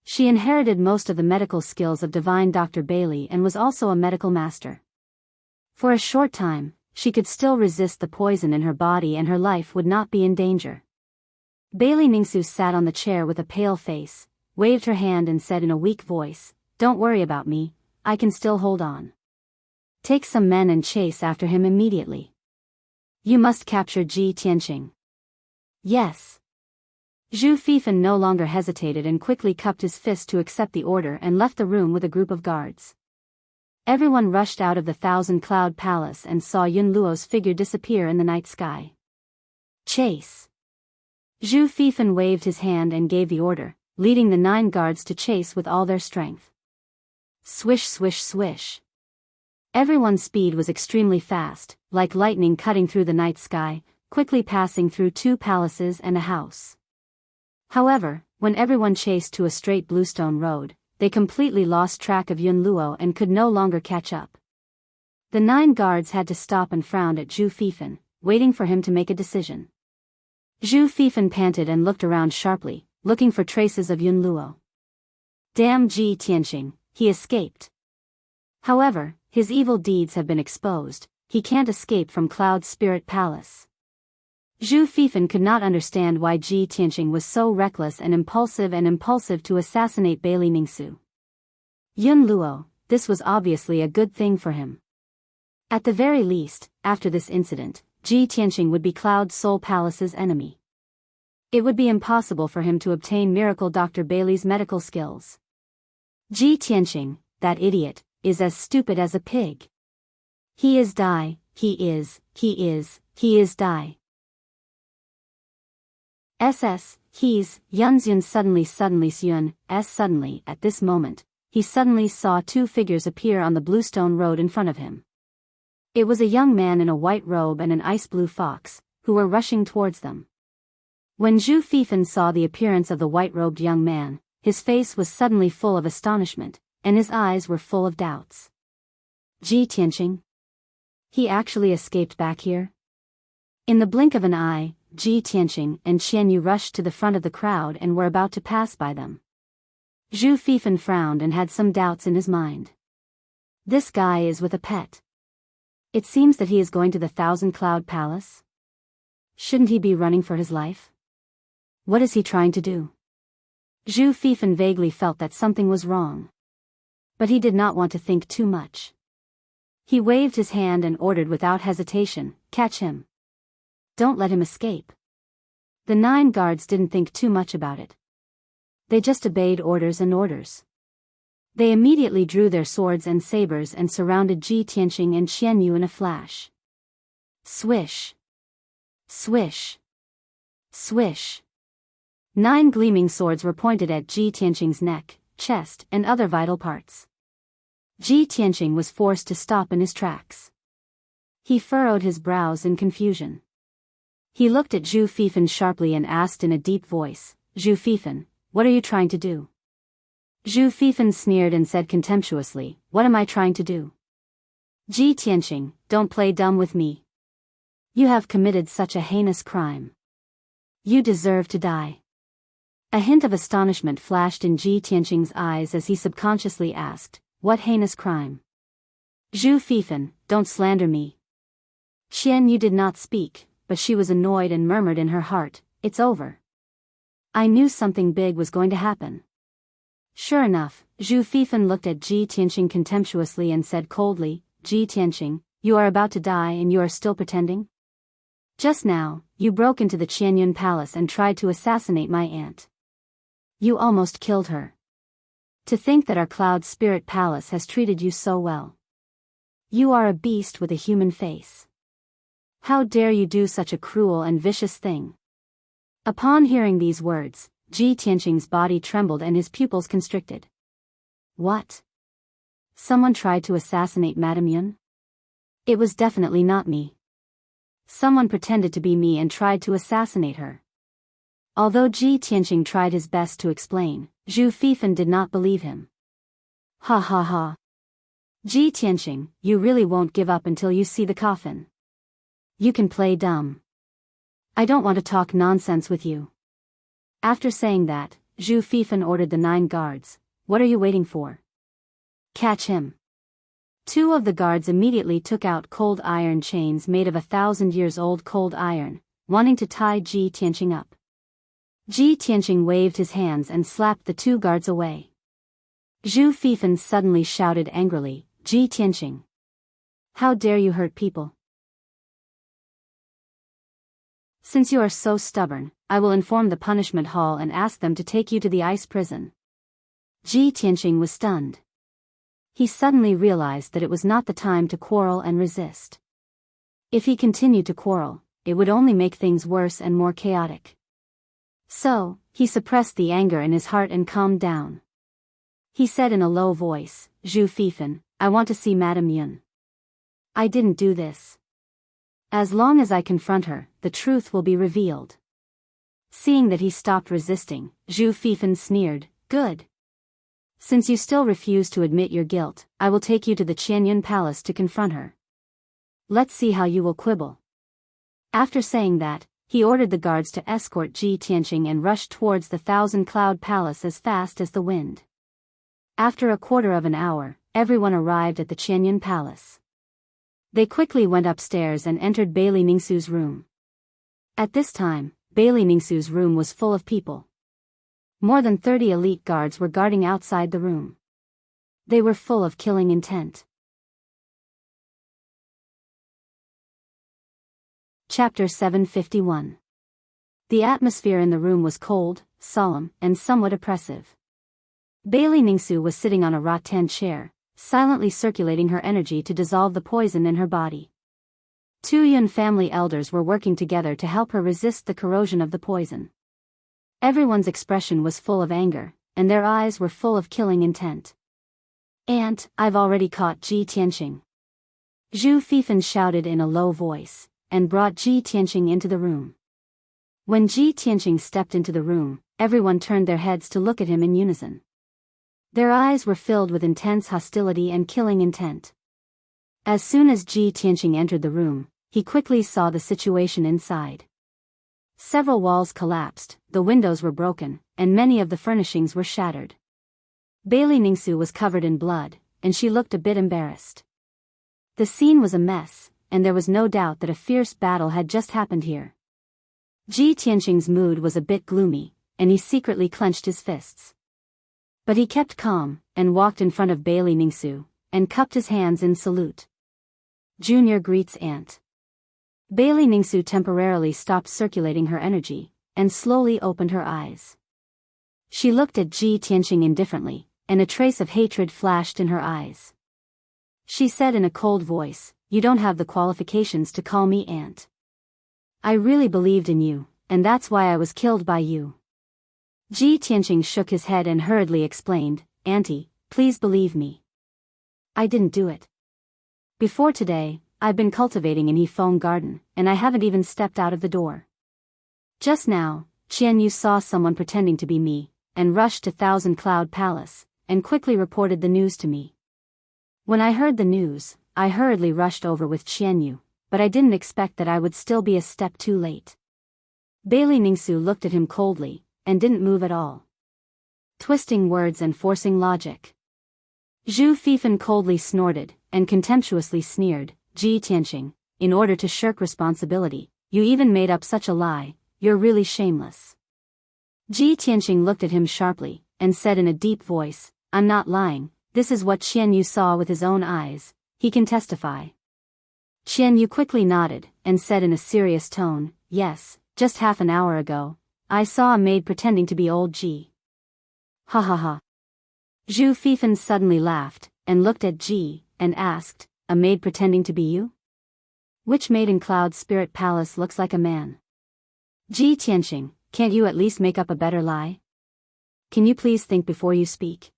She inherited most of the medical skills of divine Dr. Bailey and was also a medical master. For a short time, she could still resist the poison in her body and her life would not be in danger. Bailey Ningsu sat on the chair with a pale face, waved her hand and said in a weak voice, "Don't worry about me, I can still hold on. Take some men and chase after him immediately. You must capture Ji Tianqing." Yes. Zhu Fifan no longer hesitated and quickly cupped his fist to accept the order and left the room with a group of guards. Everyone rushed out of the Thousand Cloud Palace and saw Yun Luo's figure disappear in the night sky. Chase. Zhu Fifan waved his hand and gave the order, leading the 9 guards to chase with all their strength. Swish swish swish. Everyone's speed was extremely fast, like lightning cutting through the night sky, quickly passing through 2 palaces and a house. However, when everyone chased to a straight bluestone road, they completely lost track of Yun Luo and could no longer catch up. The 9 guards had to stop and frowned at Zhu Fifan, waiting for him to make a decision. Zhu Fifan panted and looked around sharply, looking for traces of Yun Luo. Damn Ji Tianqing, he escaped. However, his evil deeds have been exposed, he can't escape from Cloud Spirit Palace. Zhu Fifan could not understand why Ji Tianqing was so reckless and impulsive to assassinate Bailey Ningsu. Yun Luo, this was obviously a good thing for him. At the very least, after this incident, Ji Tianqing would be Cloud Soul Palace's enemy. It would be impossible for him to obtain Miracle Dr. Bailey's medical skills. Ji Tianqing, that idiot, is as stupid as a pig. He is die, he is die. He's, Yunzyun suddenly, at this moment, he suddenly saw 2 figures appear on the bluestone road in front of him. It was a young man in a white robe and an ice blue fox, who were rushing towards them. When Zhu Fifan saw the appearance of the white-robed young man, his face was suddenly full of astonishment, and his eyes were full of doubts. Ji Tianqing? He actually escaped back here? In the blink of an eye, Ji Tianqing and Qianyu rushed to the front of the crowd and were about to pass by them. Zhu Fifan frowned and had some doubts in his mind. This guy is with a pet. It seems that he is going to the Thousand Cloud Palace. Shouldn't he be running for his life? What is he trying to do? Zhu Fifan vaguely felt that something was wrong. But he did not want to think too much. He waved his hand and ordered without hesitation, "Catch him. Don't let him escape." The 9 guards didn't think too much about it. They just obeyed orders and orders. They immediately drew their swords and sabers and surrounded Ji Tianqing and Qianyu in a flash. Swish. Swish. Swish. 9 gleaming swords were pointed at Ji Tianqing's neck, chest, and other vital parts. Ji Tianqing was forced to stop in his tracks. He furrowed his brows in confusion. He looked at Zhu Fifan sharply and asked in a deep voice, "Zhu Fifan, what are you trying to do?" Zhu Fifan sneered and said contemptuously, "What am I trying to do? Ji Tianqing, don't play dumb with me. You have committed such a heinous crime. You deserve to die." A hint of astonishment flashed in Ji Tianqing's eyes as he subconsciously asked, "What heinous crime?" "Zhu Fifan, don't slander me." Qian Yu did not speak, but she was annoyed and murmured in her heart, "It's over. I knew something big was going to happen." Sure enough, Zhu Fifan looked at Ji Tianqing contemptuously and said coldly, "Ji Tianqing, you are about to die and you are still pretending? Just now, you broke into the Qianyun Palace and tried to assassinate my aunt. You almost killed her. To think that our Cloud Spirit Palace has treated you so well. You are a beast with a human face. How dare you do such a cruel and vicious thing?" Upon hearing these words, Ji Tianqing's body trembled and his pupils constricted. What? Someone tried to assassinate Madame Yun? It was definitely not me. Someone pretended to be me and tried to assassinate her. Although Ji Tianqing tried his best to explain, Zhu Fifan did not believe him. Ha ha ha. Ji Tianqing, you really won't give up until you see the coffin. You can play dumb. I don't want to talk nonsense with you. After saying that, Zhu Fifan ordered the 9 guards, "What are you waiting for? Catch him." 2 of the guards immediately took out cold iron chains made of 1,000-years-old cold iron, wanting to tie Ji Tianqing up. Ji Tianqing waved his hands and slapped the 2 guards away. Zhu Fifan suddenly shouted angrily, "Ji Tianqing! How dare you hurt people? Since you are so stubborn, I will inform the punishment hall and ask them to take you to the ice prison." Ji Tianqing was stunned. He suddenly realized that it was not the time to quarrel and resist. If he continued to quarrel, it would only make things worse and more chaotic. So, he suppressed the anger in his heart and calmed down. He said in a low voice, "Zhu Fifan, I want to see Madame Yun. I didn't do this. As long as I confront her, the truth will be revealed." Seeing that he stopped resisting, Zhu Fifan sneered, "Good. Since you still refuse to admit your guilt, I will take you to the Qianyun Palace to confront her. Let's see how you will quibble." After saying that, he ordered the guards to escort Ji Tianqing and rushed towards the 1,000-cloud palace as fast as the wind. After a quarter of an hour, everyone arrived at the Qianyun Palace. They quickly went upstairs and entered Bailey Ningsu's room. At this time, Bailey Ningsu's room was full of people. More than 30 elite guards were guarding outside the room. They were full of killing intent. Chapter 751. The atmosphere in the room was cold, solemn, and somewhat oppressive. Bailey Ningsu was sitting on a rattan chair, silently circulating her energy to dissolve the poison in her body. 2 Yun family elders were working together to help her resist the corrosion of the poison. Everyone's expression was full of anger, and their eyes were full of killing intent. "Aunt, I've already caught Ji Tianqing." Zhu Fifan shouted in a low voice, and brought Ji Tianqing into the room. When Ji Tianqing stepped into the room, everyone turned their heads to look at him in unison. Their eyes were filled with intense hostility and killing intent. As soon as Ji Tianqing entered the room, he quickly saw the situation inside. Several walls collapsed, the windows were broken, and many of the furnishings were shattered. Bailey Ningsu was covered in blood, and she looked a bit embarrassed. The scene was a mess, and there was no doubt that a fierce battle had just happened here. Ji Tianqing's mood was a bit gloomy, and he secretly clenched his fists. But he kept calm, and walked in front of Bailey Ningsu, and cupped his hands in salute. "Junior greets aunt." Bailey Ningsu temporarily stopped circulating her energy, and slowly opened her eyes. She looked at Ji Tianqing indifferently, and a trace of hatred flashed in her eyes. She said in a cold voice, "You don't have the qualifications to call me aunt. I really believed in you, and that's why I was killed by you." Ji Tianqing shook his head and hurriedly explained, "Auntie, please believe me. I didn't do it. Before today, I've been cultivating in Yifeng Garden, and I haven't even stepped out of the door. Just now, Qian Yu saw someone pretending to be me, and rushed to Thousand Cloud Palace, and quickly reported the news to me. When I heard the news, I hurriedly rushed over with Qian Yu, but I didn't expect that I would still be a step too late. Bailey Ningsu looked at him coldly, and didn't move at all. Twisting words and forcing logic. Zhu Fifan coldly snorted, and contemptuously sneered, Ji Tianqing, in order to shirk responsibility, you even made up such a lie, you're really shameless. Ji Tianqing looked at him sharply, and said in a deep voice, I'm not lying, this is what Qian Yu saw with his own eyes, he can testify. Qian Yu quickly nodded, and said in a serious tone, yes, just half an hour ago, I saw a maid pretending to be old Ji. Ha ha ha. Zhu Fifan suddenly laughed, and looked at Ji, and asked, a maid pretending to be you? Which maid in Cloud Spirit Palace looks like a man? Ji Tianqing, can't you at least make up a better lie? Can you please think before you speak?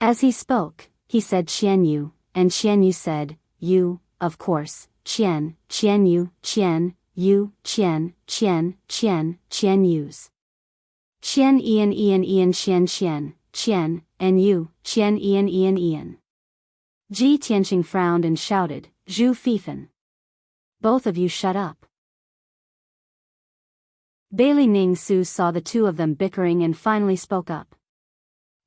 As he spoke, he said Qian Yu, and Qian Yu said, you, of course, Qian Yu, Qian Yu, Qian Yus. Qian Ian Qian, and Yu, Qian Ian. Ji Tianqing frowned and shouted, Zhu Fifan. Both of you shut up. Bailey Ningsu saw the two of them bickering and finally spoke up.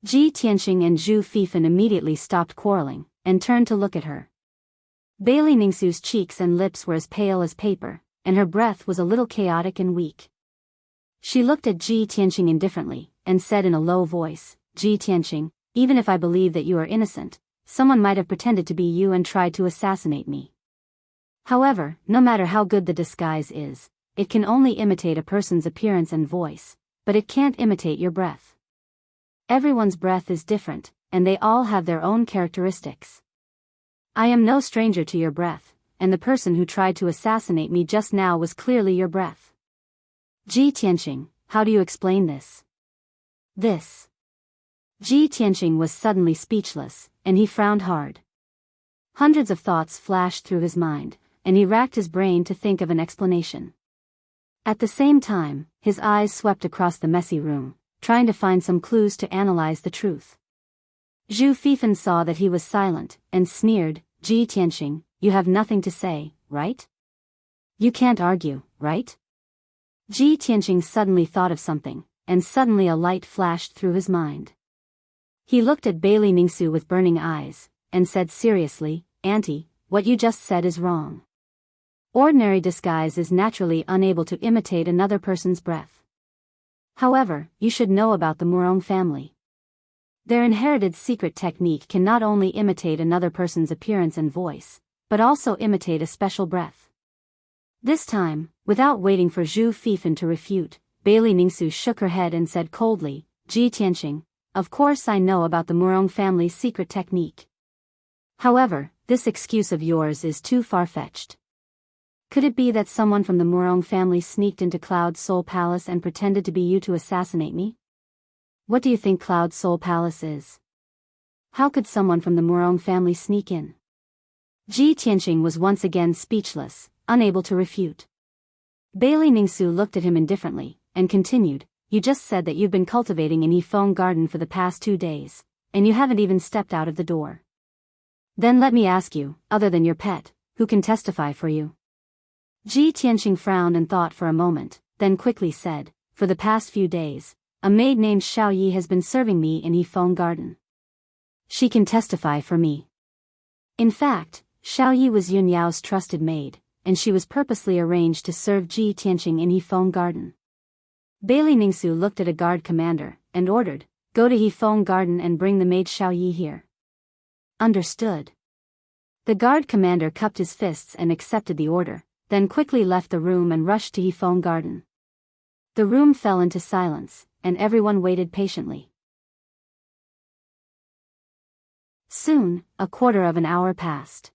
Ji Tianqing and Zhu Fifan immediately stopped quarreling, and turned to look at her. Bailey Ningsu's cheeks and lips were as pale as paper, and her breath was a little chaotic and weak. She looked at Ji Tianqing indifferently, and said in a low voice, Ji Tianqing, even if I believe that you are innocent, someone might have pretended to be you and tried to assassinate me. However, no matter how good the disguise is, it can only imitate a person's appearance and voice, but it can't imitate your breath. Everyone's breath is different, and they all have their own characteristics. I am no stranger to your breath, and the person who tried to assassinate me just now was clearly your breath. Ji Tianqing, how do you explain this? This. Ji Tianqing was suddenly speechless, and he frowned hard. Hundreds of thoughts flashed through his mind, and he racked his brain to think of an explanation. At the same time, his eyes swept across the messy room, trying to find some clues to analyze the truth. Zhu Fifan saw that he was silent, and sneered, Ji Tianqing, you have nothing to say, right? You can't argue, right? Ji Tianqing suddenly thought of something, and suddenly a light flashed through his mind. He looked at Bailey Ningsu with burning eyes, and said seriously, Auntie, what you just said is wrong. Ordinary disguise is naturally unable to imitate another person's breath. However, you should know about the Murong family. Their inherited secret technique can not only imitate another person's appearance and voice, but also imitate a special breath. This time, without waiting for Zhu Fifan to refute, Bailey Ningsu shook her head and said coldly, Ji Tianqing, of course I know about the Murong family's secret technique. However, this excuse of yours is too far-fetched. Could it be that someone from the Murong family sneaked into Cloud Soul Palace and pretended to be you to assassinate me? What do you think Cloud Soul Palace is? How could someone from the Murong family sneak in? Ji Tianqing was once again speechless, unable to refute. Bailey Ningsu looked at him indifferently, and continued, you just said that you've been cultivating in Yifeng Garden for the past 2 days, and you haven't even stepped out of the door. Then let me ask you, other than your pet, who can testify for you? Ji Tianqing frowned and thought for a moment, then quickly said, for the past few days, a maid named Xiao Yi has been serving me in Yifeng Garden. She can testify for me. In fact, Xiao Yi was Yun Yao's trusted maid, and she was purposely arranged to serve Ji Tianqing in Yifeng Garden. Bailey Ningsu looked at a guard commander, and ordered, go to Yifeng Garden and bring the maid Xiao Yi here. Understood. The guard commander cupped his fists and accepted the order, then quickly left the room and rushed to Yifeng Garden. The room fell into silence, and everyone waited patiently. Soon, a quarter of an hour passed.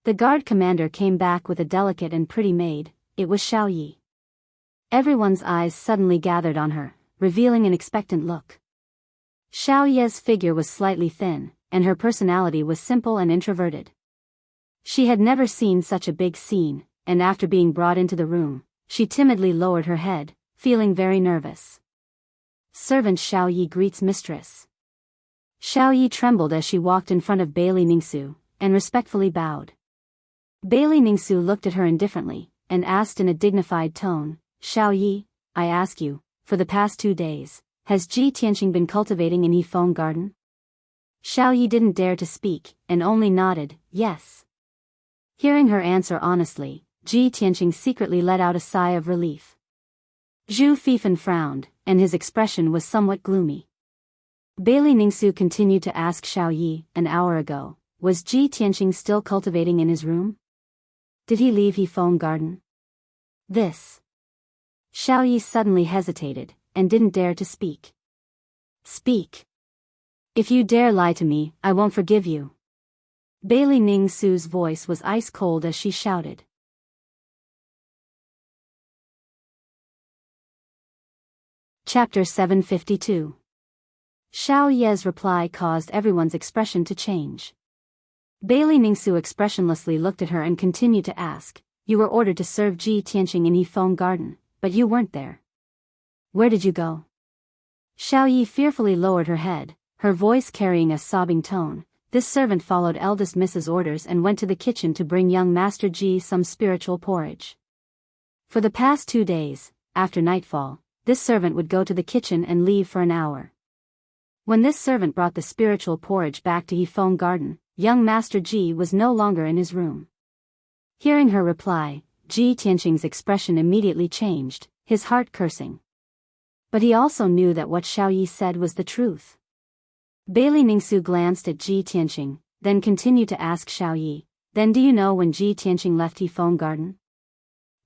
The guard commander came back with a delicate and pretty maid. It was Xiao Yi. Everyone's eyes suddenly gathered on her, revealing an expectant look. Xiao Yi's figure was slightly thin, and her personality was simple and introverted. She had never seen such a big scene, and after being brought into the room, she timidly lowered her head, feeling very nervous. Servant Xiao Yi greets mistress. Xiao Yi trembled as she walked in front of Bailey Ningsu, and respectfully bowed. Bailey Ningsu looked at her indifferently, and asked in a dignified tone, Xiao Yi, I ask you, for the past 2 days, has Ji Tianqing been cultivating in Yifeng Garden? Xiao Yi didn't dare to speak, and only nodded, yes. Hearing her answer honestly, Ji Tianqing secretly let out a sigh of relief. Zhu Fifan frowned, and his expression was somewhat gloomy. Bailey Ningsu continued to ask Xiao Yi, an hour ago, was Ji Tianqing still cultivating in his room? Did he leave Yifeng Garden? This. Xiao Yi suddenly hesitated, and didn't dare to speak. Speak. If you dare lie to me, I won't forgive you. Bailey Ningsu's voice was ice cold as she shouted. Chapter 752. Xiao Ye's reply caused everyone's expression to change. Bailey Ningsu expressionlessly looked at her and continued to ask, you were ordered to serve Ji Tianqing in Yifeng Garden, but you weren't there. Where did you go? Xiao Yi fearfully lowered her head, her voice carrying a sobbing tone. This servant followed eldest Mrs. orders and went to the kitchen to bring young Master Ji some spiritual porridge. For the past 2 days, after nightfall, this servant would go to the kitchen and leave for an hour. When this servant brought the spiritual porridge back to Yifeng Garden, young Master Ji was no longer in his room. Hearing her reply, Ji Tianqing's expression immediately changed, his heart cursing. But he also knew that what Xiao Yi said was the truth. Bailey Ningsu glanced at Ji Tianqing, then continued to ask Xiao Yi, then do you know when Ji Tianqing left Yifeng Garden?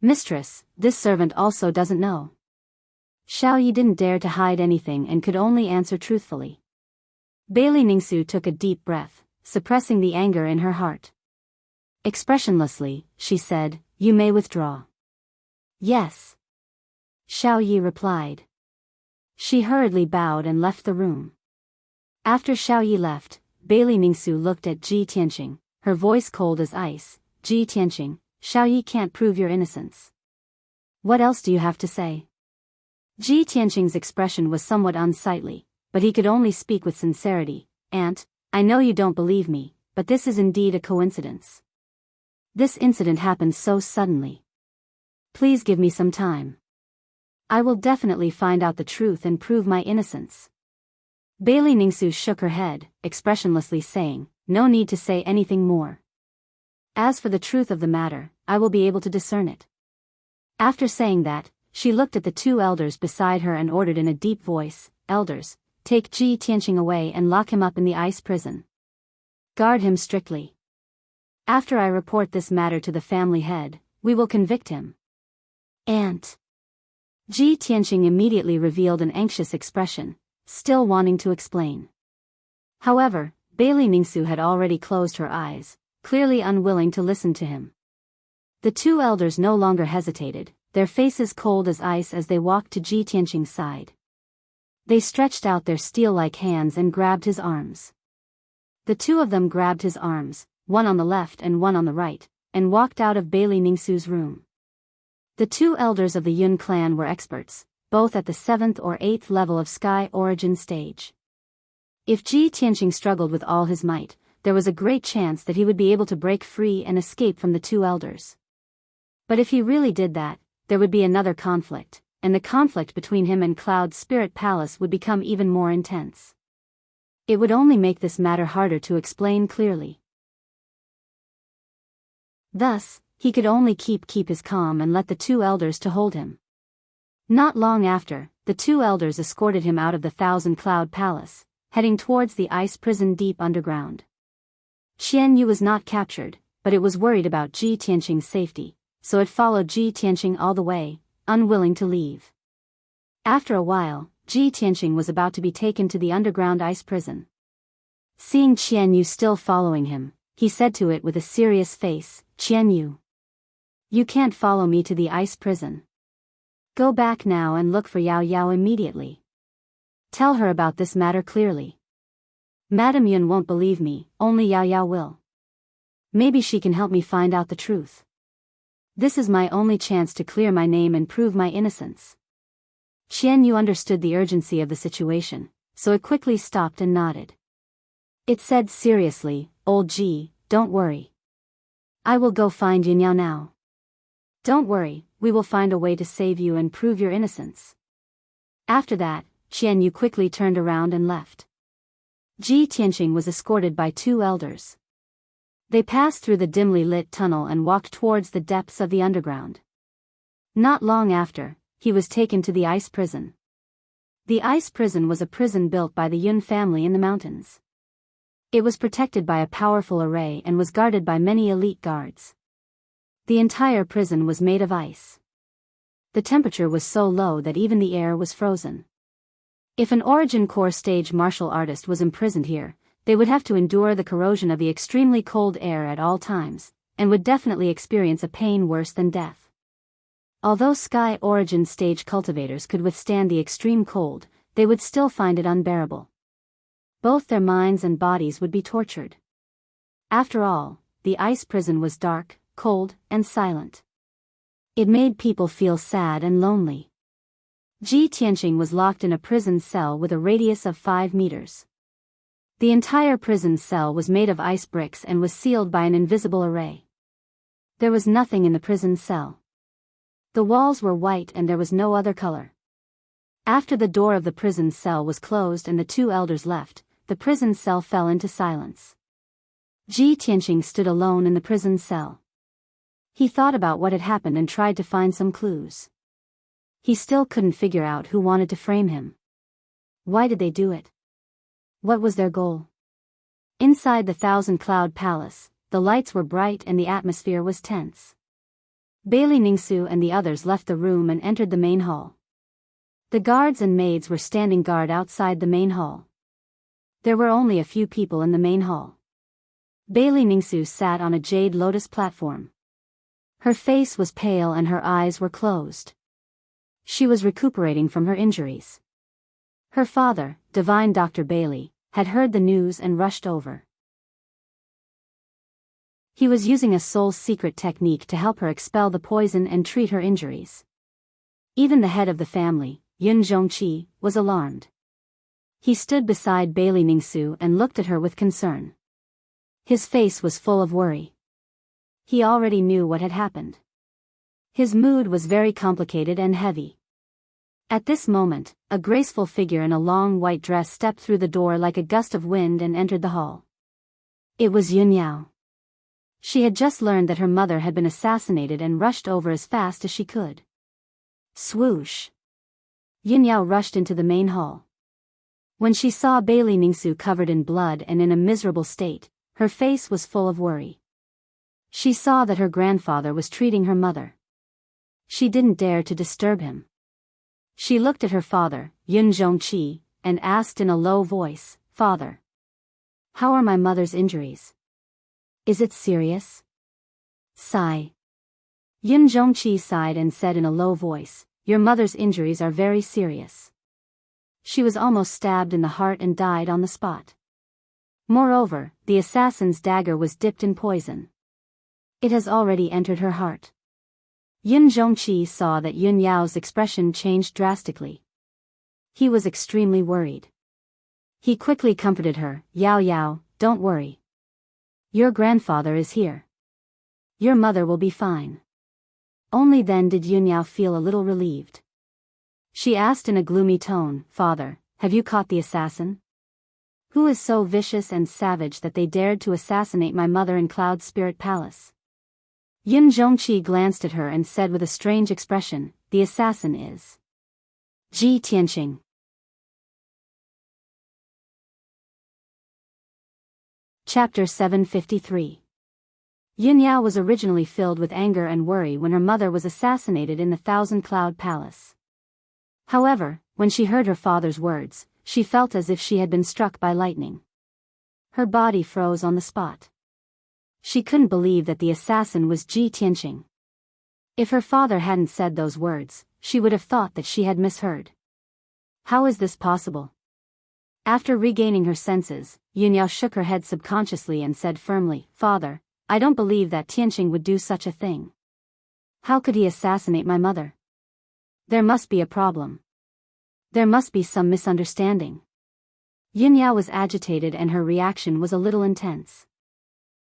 Mistress, this servant also doesn't know. Xiao Yi didn't dare to hide anything and could only answer truthfully. Bailey Ningsu took a deep breath, suppressing the anger in her heart. Expressionlessly, she said, you may withdraw. Yes. Xiao Yi replied. She hurriedly bowed and left the room. After Xiao Yi left, Bailey Ningsu looked at Ji Tianqing, her voice cold as ice. Ji Tianqing, Xiao Yi can't prove your innocence. What else do you have to say? Ji Tianqing's expression was somewhat unsightly, but he could only speak with sincerity. Aunt, I know you don't believe me, but this is indeed a coincidence. This incident happened so suddenly. Please give me some time. I will definitely find out the truth and prove my innocence. Bailey Ningsu shook her head, expressionlessly saying, no need to say anything more. As for the truth of the matter, I will be able to discern it. After saying that, she looked at the 2 elders beside her and ordered in a deep voice, elders, take Ji Tianqing away and lock him up in the ice prison. Guard him strictly. After I report this matter to the family head, we will convict him. Aunt. Ji Tianqing immediately revealed an anxious expression, still wanting to explain. However, Bailey Ningsu had already closed her eyes, clearly unwilling to listen to him. The 2 elders no longer hesitated, their faces cold as ice as they walked to Ji Tianqing's side. They stretched out their steel-like hands and grabbed his arms. The 2 of them grabbed his arms, one on the left and one on the right, and walked out of Bailey Ningsu's room. The 2 elders of the Yun clan were experts, both at the 7th or 8th level of Sky Origin stage. If Ji Tianqing struggled with all his might, there was a great chance that he would be able to break free and escape from the 2 elders. But if he really did that, there would be another conflict, and the conflict between him and Cloud Spirit Palace would become even more intense. It would only make this matter harder to explain clearly. Thus, he could only keep his calm and let the 2 elders to hold him. Not long after, the 2 elders escorted him out of the Thousand Cloud Palace, heading towards the ice prison deep underground. Qian Yu was not captured, but it was worried about Ji Tianqing's safety, so it followed Ji Tianqing all the way, unwilling to leave. After a while, Ji Tianqing was about to be taken to the underground ice prison. Seeing Qian Yu still following him, he said to it with a serious face, Qian Yu. You can't follow me to the ice prison. Go back now and look for Yao Yao immediately. Tell her about this matter clearly. Madame Yun won't believe me, only Yao Yao will. Maybe she can help me find out the truth. This is my only chance to clear my name and prove my innocence. Qian Yu understood the urgency of the situation, so it quickly stopped and nodded. It said seriously, "Old Ji, don't worry. I will go find Yunyao now. Don't worry, we will find a way to save you and prove your innocence." After that, Qian Yu quickly turned around and left. Ji Tianqing was escorted by 2 elders. They passed through the dimly lit tunnel and walked towards the depths of the underground. Not long after, he was taken to the ice prison. The ice prison was a prison built by the Yun family in the mountains. It was protected by a powerful array and was guarded by many elite guards. The entire prison was made of ice. The temperature was so low that even the air was frozen. If an Origin Core stage martial artist was imprisoned here, they would have to endure the corrosion of the extremely cold air at all times, and would definitely experience a pain worse than death. Although Sky Origin stage cultivators could withstand the extreme cold, they would still find it unbearable. Both their minds and bodies would be tortured. After all, the ice prison was dark, cold, and silent. It made people feel sad and lonely. Ji Tianqing was locked in a prison cell with a radius of 5 meters. The entire prison cell was made of ice bricks and was sealed by an invisible array. There was nothing in the prison cell. The walls were white and there was no other color. After the door of the prison cell was closed and the 2 elders left, the prison cell fell into silence. Ji Tianqing stood alone in the prison cell. He thought about what had happened and tried to find some clues. He still couldn't figure out who wanted to frame him. Why did they do it? What was their goal? Inside the 1,000-cloud palace, the lights were bright and the atmosphere was tense. Bailey Ningsu and the others left the room and entered the main hall. The guards and maids were standing guard outside the main hall. There were only a few people in the main hall. Bailey Ningsu sat on a jade lotus platform. Her face was pale and her eyes were closed. She was recuperating from her injuries. Her father, Divine Dr. Bailey, had heard the news and rushed over. He was using a soul's secret technique to help her expel the poison and treat her injuries. Even the head of the family, Yun Zhongqi, was alarmed. He stood beside Bailey Ningsu and looked at her with concern. His face was full of worry. He already knew what had happened. His mood was very complicated and heavy. At this moment, a graceful figure in a long white dress stepped through the door like a gust of wind and entered the hall. It was Yunyao. She had just learned that her mother had been assassinated and rushed over as fast as she could. Swoosh! Yunyao rushed into the main hall. When she saw Bailey Ningsu covered in blood and in a miserable state, her face was full of worry. She saw that her grandfather was treating her mother. She didn't dare to disturb him. She looked at her father, Yun Zhongqi, and asked in a low voice, "Father, how are my mother's injuries? Is it serious?" Sigh. Yun Zhongqi sighed and said in a low voice, "Your mother's injuries are very serious. She was almost stabbed in the heart and died on the spot. Moreover, the assassin's dagger was dipped in poison. It has already entered her heart." Yun Zhongqi saw that Yun Yao's expression changed drastically. He was extremely worried. He quickly comforted her, "Yao Yao, don't worry. Your grandfather is here. Your mother will be fine." Only then did Yun Yao feel a little relieved. She asked in a gloomy tone, "Father, have you caught the assassin? Who is so vicious and savage that they dared to assassinate my mother in Cloud Spirit Palace?" Yun Zhongqi glanced at her and said with a strange expression, "The assassin is Ji Tianqing." Chapter 753. Yun Yao was originally filled with anger and worry when her mother was assassinated in the 1,000-cloud palace. However, when she heard her father's words, she felt as if she had been struck by lightning. Her body froze on the spot. She couldn't believe that the assassin was Ji Tianqing. If her father hadn't said those words, she would have thought that she had misheard. How is this possible? After regaining her senses, Yunyao shook her head subconsciously and said firmly, "Father, I don't believe that Tianqing would do such a thing. How could he assassinate my mother? There must be a problem. There must be some misunderstanding." Yunyao was agitated and her reaction was a little intense.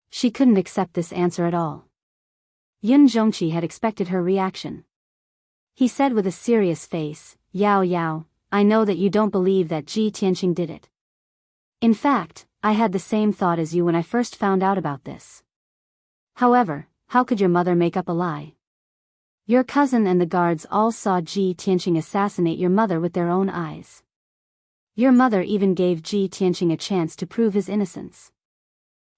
She couldn't accept this answer at all. Yun Zhongqi had expected her reaction. He said with a serious face, "Yao Yao, I know that you don't believe that Ji Tianqing did it. In fact, I had the same thought as you when I first found out about this. However, how could your mother make up a lie? Your cousin and the guards all saw Ji Tianqing assassinate your mother with their own eyes. Your mother even gave Ji Tianqing a chance to prove his innocence.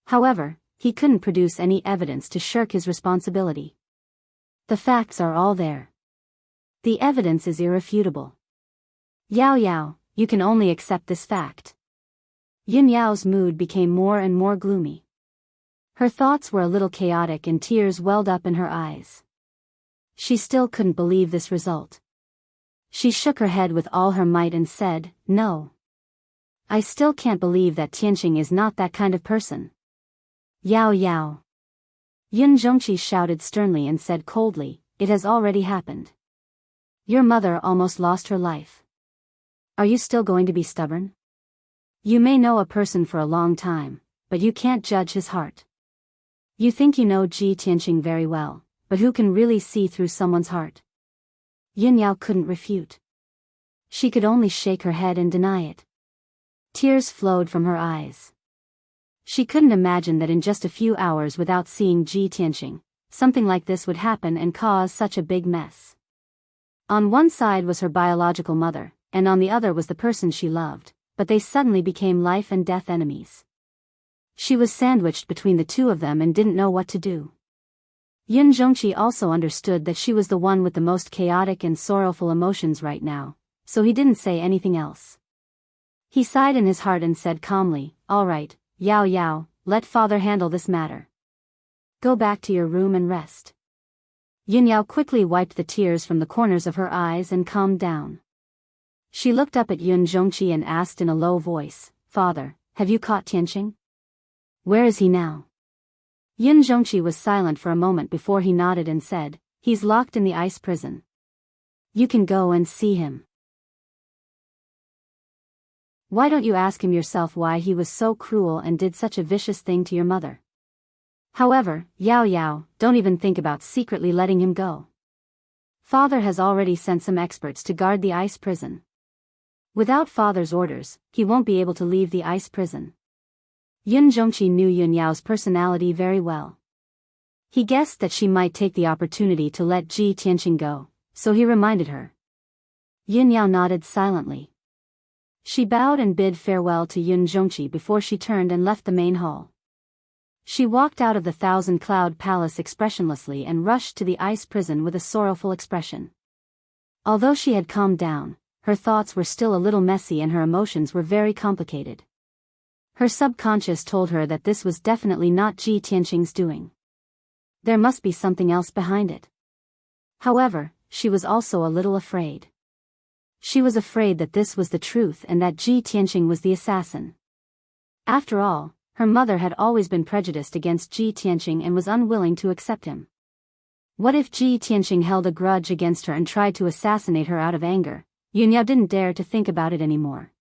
However, he couldn't produce any evidence to shirk his responsibility. The facts are all there. The evidence is irrefutable. Yao Yao, you can only accept this fact." Yun Yao's mood became more and more gloomy. Her thoughts were a little chaotic and tears welled up in her eyes. She still couldn't believe this result. She shook her head with all her might and said, "No. I still can't believe that Tianqing is not that kind of person." "Yao Yao." Yun Zhongqi shouted sternly and said coldly, "It has already happened. Your mother almost lost her life. Are you still going to be stubborn? You may know a person for a long time, but you can't judge his heart. You think you know Ji Tianqing very well, but who can really see through someone's heart?" Yun Yao couldn't refute. She could only shake her head and deny it. Tears flowed from her eyes. She couldn't imagine that in just a few hours without seeing Ji Tianqing, something like this would happen and cause such a big mess. On one side was her biological mother, and on the other was the person she loved, but they suddenly became life and death enemies. She was sandwiched between the two of them and didn't know what to do. Yun Zhongqi also understood that she was the one with the most chaotic and sorrowful emotions right now, so he didn't say anything else. He sighed in his heart and said calmly, "All right, Yao Yao, let father handle this matter. Go back to your room and rest." Yun Yao quickly wiped the tears from the corners of her eyes and calmed down. She looked up at Yun Zhongqi and asked in a low voice, "Father, have you caught Tianqing? Where is he now?" Yun Zhongqi was silent for a moment before he nodded and said, "He's locked in the ice prison. You can go and see him. Why don't you ask him yourself why he was so cruel and did such a vicious thing to your mother? However, Yao Yao, don't even think about secretly letting him go. Father has already sent some experts to guard the ice prison. Without father's orders, he won't be able to leave the ice prison." Yun Zhongqi knew Yun Yao's personality very well. He guessed that she might take the opportunity to let Ji Tianqing go, so he reminded her. Yun Yao nodded silently. She bowed and bid farewell to Yun Zhongqi before she turned and left the main hall. She walked out of the thousand-cloud palace expressionlessly and rushed to the ice prison with a sorrowful expression. Although she had calmed down, her thoughts were still a little messy and her emotions were very complicated. Her subconscious told her that this was definitely not Ji Tianqing's doing. There must be something else behind it. However, she was also a little afraid. She was afraid that this was the truth and that Ji Tianqing was the assassin. After all, her mother had always been prejudiced against Ji Tianqing and was unwilling to accept him. What if Ji Tianqing held a grudge against her and tried to assassinate her out of anger? Yun Yao didn't dare to think about it anymore.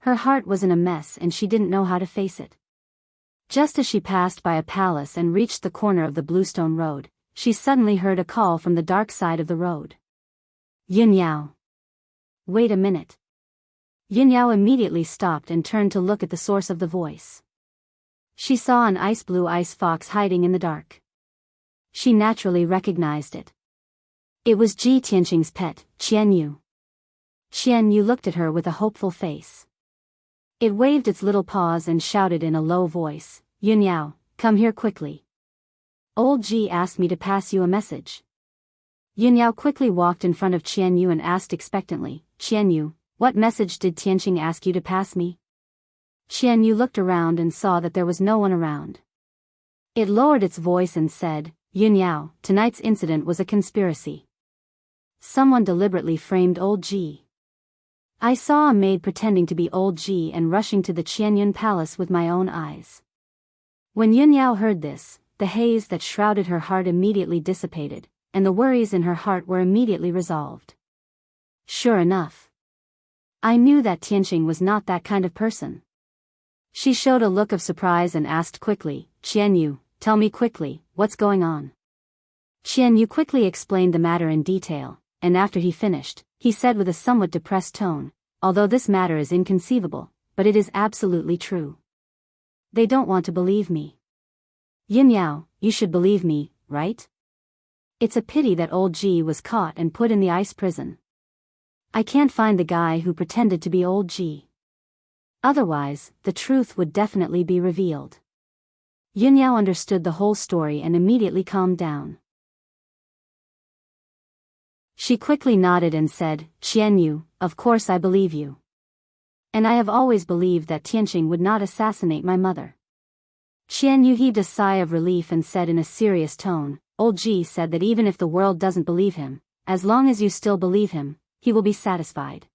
Her heart was in a mess and she didn't know how to face it. Just as she passed by a palace and reached the corner of the Bluestone Road, she suddenly heard a call from the dark side of the road. "Yun Yao. Wait a minute." Yun Yao immediately stopped and turned to look at the source of the voice. She saw an ice-blue ice fox hiding in the dark. She naturally recognized it. It was Ji Tianqing's pet, Qian Yu. Qian Yu looked at her with a hopeful face. It waved its little paws and shouted in a low voice, "Yun Yao, come here quickly. Old Ji asked me to pass you a message." Yun Yao quickly walked in front of Qian Yu and asked expectantly, "Qian Yu, what message did Tianqing ask you to pass me?" Qian Yu looked around and saw that there was no one around. It lowered its voice and said, "Yun Yao, tonight's incident was a conspiracy. Someone deliberately framed old Ji. I saw a maid pretending to be old Ji and rushing to the Qianyun palace with my own eyes. When Yunyao heard this, the haze that shrouded her heart immediately dissipated, and the worries in her heart were immediately resolved. Sure enough, I knew that Tianqing was not that kind of person. She showed a look of surprise and asked quickly, Qianyu, tell me quickly, what's going on? Qianyu quickly explained the matter in detail, and after he finished, he said with a somewhat depressed tone, although this matter is inconceivable, but it is absolutely true. They don't want to believe me. Yunyao, you should believe me, right? It's a pity that old Ji was caught and put in the ice prison. I can't find the guy who pretended to be old Ji. Otherwise, the truth would definitely be revealed. Yunyao understood the whole story and immediately calmed down. She quickly nodded and said, Qianyu, of course I believe you. And I have always believed that Tianqing would not assassinate my mother. Qianyu heaved a sigh of relief and said in a serious tone, Old Ji said that even if the world doesn't believe him, as long as you still believe him, he will be satisfied.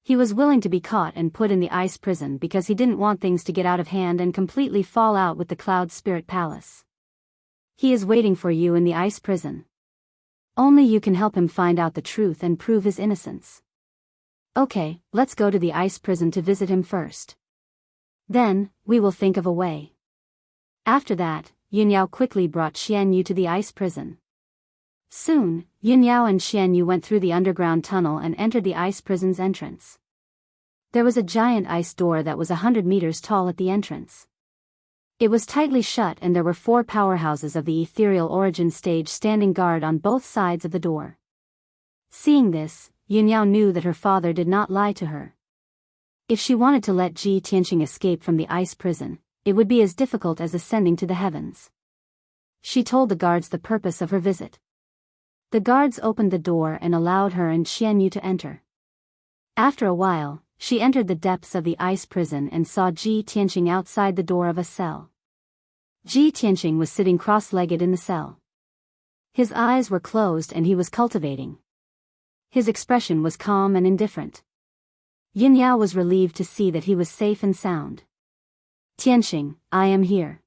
He was willing to be caught and put in the ice prison because he didn't want things to get out of hand and completely fall out with the Cloud Spirit Palace. He is waiting for you in the ice prison. Only you can help him find out the truth and prove his innocence. Okay, let's go to the ice prison to visit him first. Then, we will think of a way. After that, Yunyao quickly brought Qianyu to the ice prison. Soon, Yunyao and Qianyu went through the underground tunnel and entered the ice prison's entrance. There was a giant ice door that was 100 meters tall at the entrance. It was tightly shut and there were 4 powerhouses of the ethereal origin stage standing guard on both sides of the door. Seeing this, Yunyao knew that her father did not lie to her. If she wanted to let Ji Tianqing escape from the ice prison, it would be as difficult as ascending to the heavens. She told the guards the purpose of her visit. The guards opened the door and allowed her and Qianyu to enter. After a while, she entered the depths of the ice prison and saw Ji Tianqing outside the door of a cell. Ji Tianqing was sitting cross-legged in the cell. His eyes were closed and he was cultivating. His expression was calm and indifferent. Yunyao was relieved to see that he was safe and sound. Tianqing, I am here.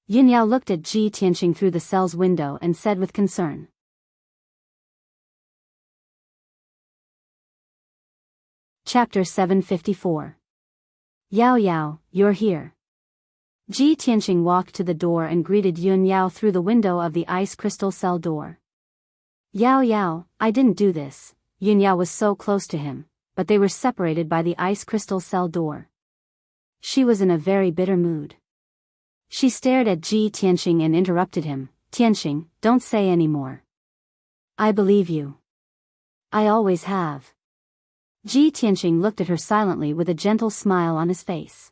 Yunyao looked at Ji Tianqing through the cell's window and said with concern. Chapter 754. Yao Yao, you're here. Ji Tianqing walked to the door and greeted Yunyao through the window of the ice crystal cell door. Yao Yao, I didn't do this. Yunyao was so close to him, but they were separated by the ice crystal cell door. She was in a very bitter mood. She stared at Ji Tianqing and interrupted him. Tianqing, don't say any more. I believe you. I always have. Ji Tianqing looked at her silently with a gentle smile on his face.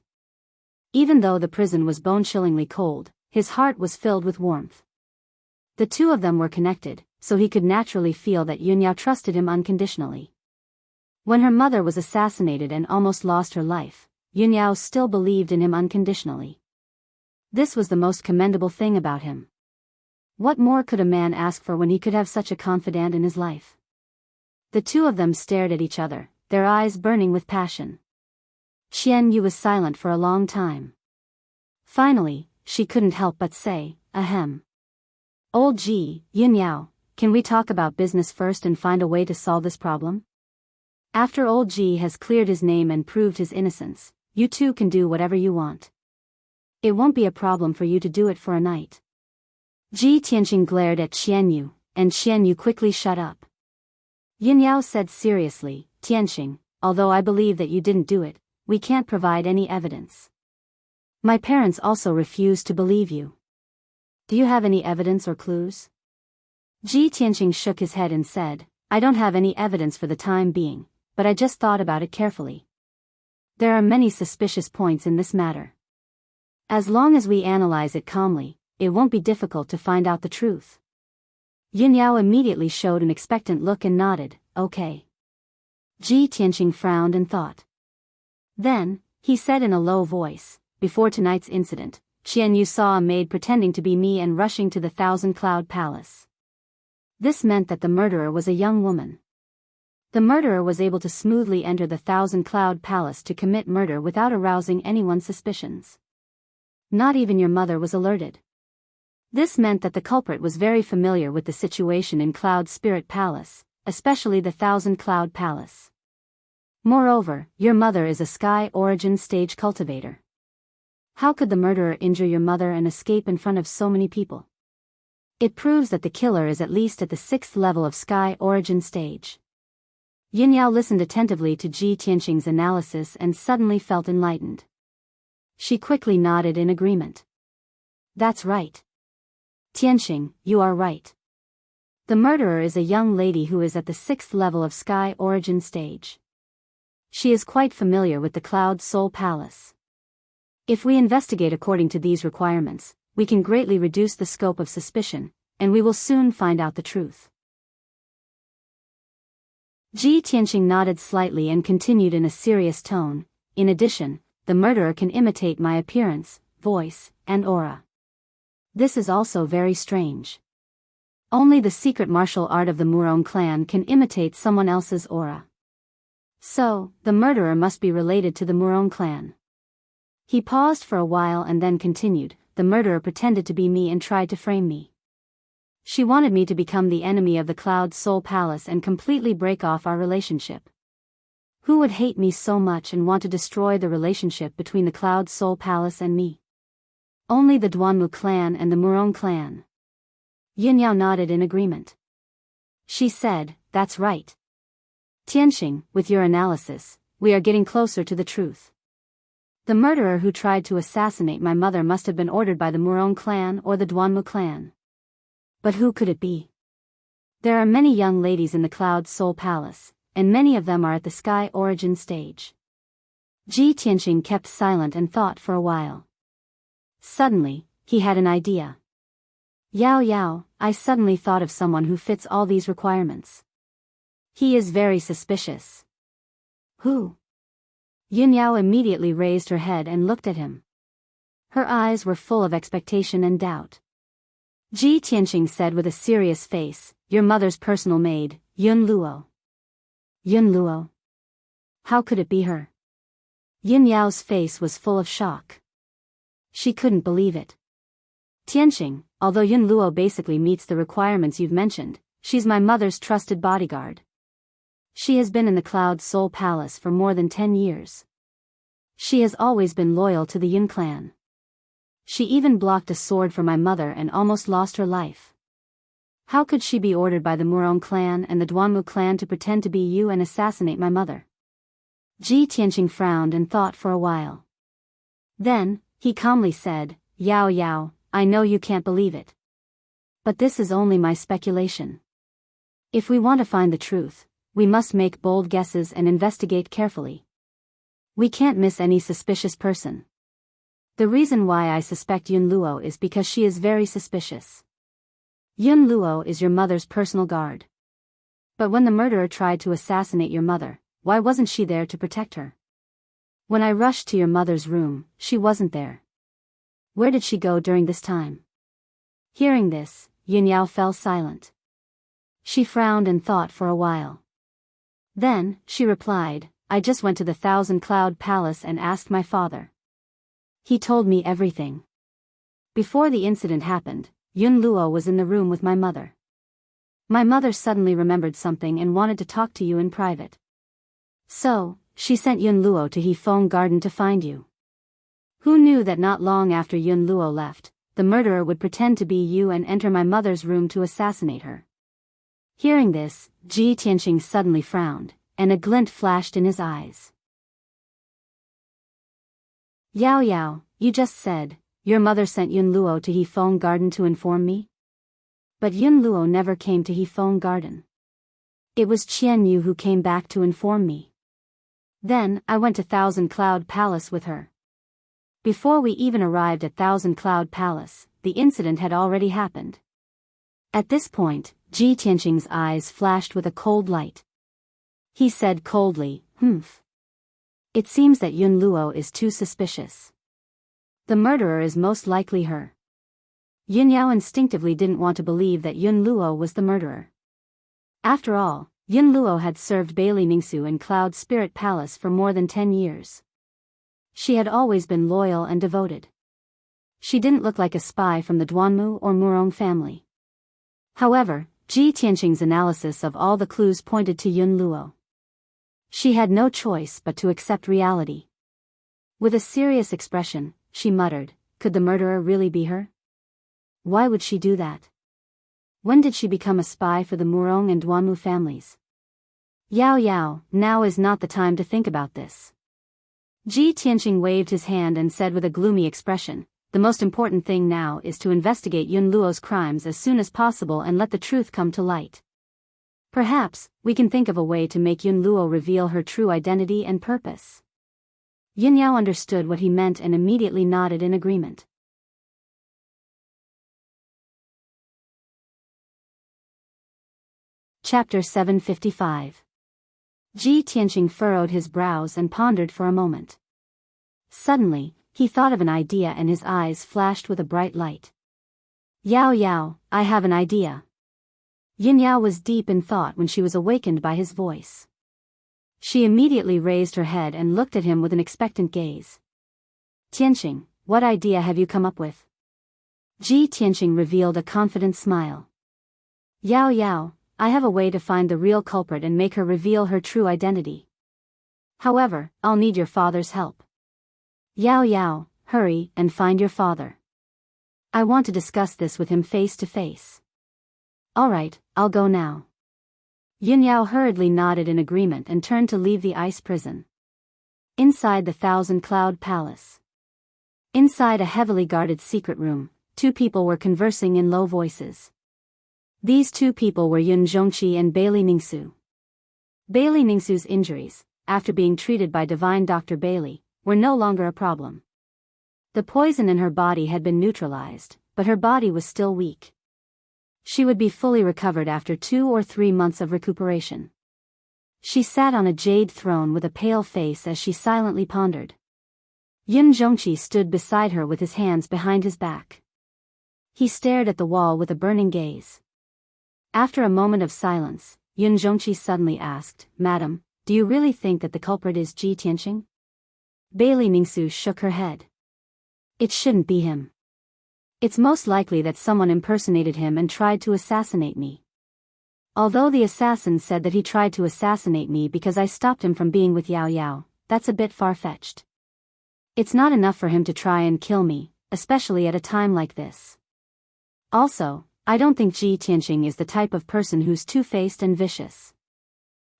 Even though the prison was bone-chillingly cold, his heart was filled with warmth. The two of them were connected, so he could naturally feel that Yunyao trusted him unconditionally. When her mother was assassinated and almost lost her life, Yunyao still believed in him unconditionally. This was the most commendable thing about him. What more could a man ask for when he could have such a confidant in his life? The two of them stared at each other, their eyes burning with passion. Qianyu was silent for a long time. Finally, she couldn't help but say, ahem. Old Ji, Yunyao, can we talk about business first and find a way to solve this problem? After old Ji has cleared his name and proved his innocence, you two can do whatever you want. It won't be a problem for you to do it for a night. Ji Tianqing glared at Qianyu, and Qianyu quickly shut up. Yunyao said seriously, Tianqing, although I believe that you didn't do it, we can't provide any evidence. My parents also refuse to believe you. Do you have any evidence or clues? Ji Tianqing shook his head and said, I don't have any evidence for the time being, but I just thought about it carefully. There are many suspicious points in this matter. As long as we analyze it calmly, it won't be difficult to find out the truth. Yunyao immediately showed an expectant look and nodded, okay. Ji Tianqing frowned and thought. Then, he said in a low voice, before tonight's incident, Qianyu saw a maid pretending to be me and rushing to the Thousand Cloud Palace. This meant that the murderer was a young woman. The murderer was able to smoothly enter the Thousand Cloud Palace to commit murder without arousing anyone's suspicions. Not even your mother was alerted. This meant that the culprit was very familiar with the situation in Cloud Spirit Palace, especially the Thousand Cloud Palace. Moreover, your mother is a Sky Origin stage cultivator. How could the murderer injure your mother and escape in front of so many people? It proves that the killer is at least at the 6th level of Sky Origin stage. Yin Yao listened attentively to Ji Tianqing's analysis and suddenly felt enlightened. She quickly nodded in agreement. That's right. Tianqing, you are right. The murderer is a young lady who is at the 6th level of Sky Origin stage. She is quite familiar with the Cloud Soul Palace. If we investigate according to these requirements, we can greatly reduce the scope of suspicion, and we will soon find out the truth. Ji Tianqing nodded slightly and continued in a serious tone. In addition, the murderer can imitate my appearance, voice, and aura. This is also very strange. Only the secret martial art of the Murong clan can imitate someone else's aura. So, the murderer must be related to the Murong clan. He paused for a while and then continued. The murderer pretended to be me and tried to frame me. She wanted me to become the enemy of the Cloud Soul Palace and completely break off our relationship. Who would hate me so much and want to destroy the relationship between the Cloud Soul Palace and me? Only the Duanmu clan and the Murong clan. Yin Yao nodded in agreement. She said, that's right. Tianqing, with your analysis, we are getting closer to the truth. The murderer who tried to assassinate my mother must have been ordered by the Murong clan or the Duanmu clan. But who could it be? There are many young ladies in the Cloud Soul Palace, and many of them are at the Sky Origin stage. Ji Tianqing kept silent and thought for a while. Suddenly, he had an idea. Yao Yao, I suddenly thought of someone who fits all these requirements. He is very suspicious. Who? Yin Yao immediately raised her head and looked at him. Her eyes were full of expectation and doubt. Ji Tianqing said with a serious face, your mother's personal maid, Yun Luo. Yun Luo? How could it be her? Yin Yao's face was full of shock. She couldn't believe it. Tianqing, although Yun Luo basically meets the requirements you've mentioned, she's my mother's trusted bodyguard. She has been in the Cloud Soul Palace for more than 10 years. She has always been loyal to the Yun clan. She even blocked a sword for my mother and almost lost her life. How could she be ordered by the Murong clan and the Duanmu clan to pretend to be you and assassinate my mother? Ji Tianqing frowned and thought for a while. Then, he calmly said, Yao Yao, I know you can't believe it. But this is only my speculation. If we want to find the truth, we must make bold guesses and investigate carefully. We can't miss any suspicious person. The reason why I suspect Yun Luo is because she is very suspicious. Yun Luo is your mother's personal guard. But when the murderer tried to assassinate your mother, why wasn't she there to protect her? When I rushed to your mother's room, she wasn't there. Where did she go during this time? Hearing this, Yin Yao fell silent. She frowned and thought for a while. Then, she replied, I just went to the Thousand Cloud Palace and asked my father. He told me everything. Before the incident happened, Yun Luo was in the room with my mother. My mother suddenly remembered something and wanted to talk to you in private. So, she sent Yun Luo to Hefeng Garden to find you. Who knew that not long after Yun Luo left, the murderer would pretend to be you and enter my mother's room to assassinate her? Hearing this, Ji Tianqing suddenly frowned, and a glint flashed in his eyes. Yao Yao, you just said, your mother sent Yun Luo to Hefeng Garden to inform me? But Yun Luo never came to Hefeng Garden. It was Qian Yu who came back to inform me. Then, I went to Thousand Cloud Palace with her. Before we even arrived at Thousand Cloud Palace, the incident had already happened. At this point, Ji Tianqing's eyes flashed with a cold light. He said coldly, It seems that Yun Luo is too suspicious. The murderer is most likely her. Yin Yao instinctively didn't want to believe that Yun Luo was the murderer. After all, Yun Luo had served Bailey Ningsu in Cloud Spirit Palace for more than 10 years. She had always been loyal and devoted. She didn't look like a spy from the Duanmu or Murong family. However, Ji Tianqing's analysis of all the clues pointed to Yun Luo. She had no choice but to accept reality. With a serious expression, she muttered, "Could the murderer really be her? Why would she do that? When did she become a spy for the Murong and Duanmu families? Yao Yao, now is not the time to think about this." Ji Tianqing waved his hand and said with a gloomy expression, "The most important thing now is to investigate Yun Luo's crimes as soon as possible and let the truth come to light. Perhaps, we can think of a way to make Yun Luo reveal her true identity and purpose." Yin Yao understood what he meant and immediately nodded in agreement. Chapter 755. Ji Tianqing furrowed his brows and pondered for a moment. Suddenly, he thought of an idea and his eyes flashed with a bright light. "Yao Yao, I have an idea." Yin Yao was deep in thought when she was awakened by his voice. She immediately raised her head and looked at him with an expectant gaze. "Tianqing, what idea have you come up with?" Ji Tianqing revealed a confident smile. "Yao Yao, I have a way to find the real culprit and make her reveal her true identity. However, I'll need your father's help. Yao Yao, hurry and find your father. I want to discuss this with him face to face." "All right, I'll go now." Yin Yao hurriedly nodded in agreement and turned to leave the ice prison. Inside the Thousand Cloud Palace. Inside a heavily guarded secret room, two people were conversing in low voices. These two people were Yun Zhongqi and Bailey Ningsu. Bailey Ningsu's injuries, after being treated by Divine Dr. Bailey, were no longer a problem. The poison in her body had been neutralized, but her body was still weak. She would be fully recovered after 2 or 3 months of recuperation. She sat on a jade throne with a pale face as she silently pondered. Yun Zhongqi stood beside her with his hands behind his back. He stared at the wall with a burning gaze. After a moment of silence, Yun Zhongqi suddenly asked, "Madam, do you really think that the culprit is Ji Tianqing?" Bailey Ningsu shook her head. "It shouldn't be him. It's most likely that someone impersonated him and tried to assassinate me. Although the assassin said that he tried to assassinate me because I stopped him from being with Yao Yao, that's a bit far-fetched. It's not enough for him to try and kill me, especially at a time like this. Also, I don't think Ji Tianqing is the type of person who's two-faced and vicious."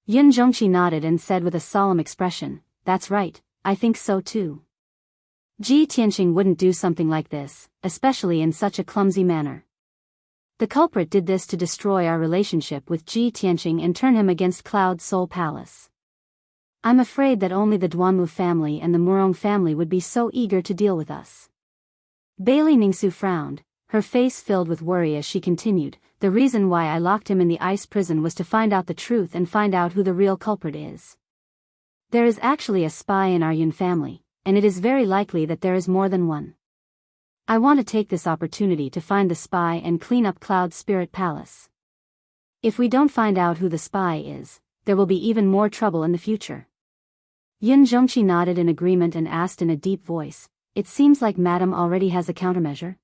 Yun Zhongqi nodded and said with a solemn expression, "That's right, I think so too. Ji Tianqing wouldn't do something like this, especially in such a clumsy manner. The culprit did this to destroy our relationship with Ji Tianqing and turn him against Cloud Soul Palace. I'm afraid that only the Duanmu family and the Murong family would be so eager to deal with us." Bailey Ningsu frowned, her face filled with worry as she continued, "The reason why I locked him in the ice prison was to find out the truth and find out who the real culprit is. There is actually a spy in our Yun family, and it is very likely that there is more than one. I want to take this opportunity to find the spy and clean up Cloud Spirit Palace. If we don't find out who the spy is, there will be even more trouble in the future." Yun Zhongqi nodded in agreement and asked in a deep voice, "It seems like Madam already has a countermeasure?"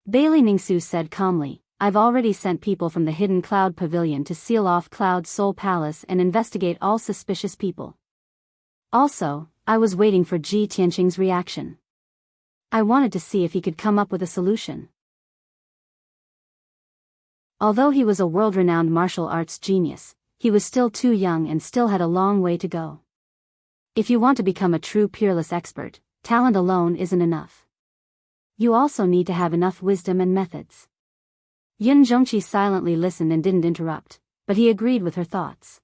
Bailey Ningsu said calmly, "I've already sent people from the Hidden Cloud Pavilion to seal off Cloud Soul Palace and investigate all suspicious people. Also, I was waiting for Ji Tianqing's reaction. I wanted to see if he could come up with a solution." Although he was a world-renowned martial arts genius, he was still too young and still had a long way to go. If you want to become a true peerless expert, talent alone isn't enough. You also need to have enough wisdom and methods. Yun Zhongqi silently listened and didn't interrupt, but he agreed with her thoughts.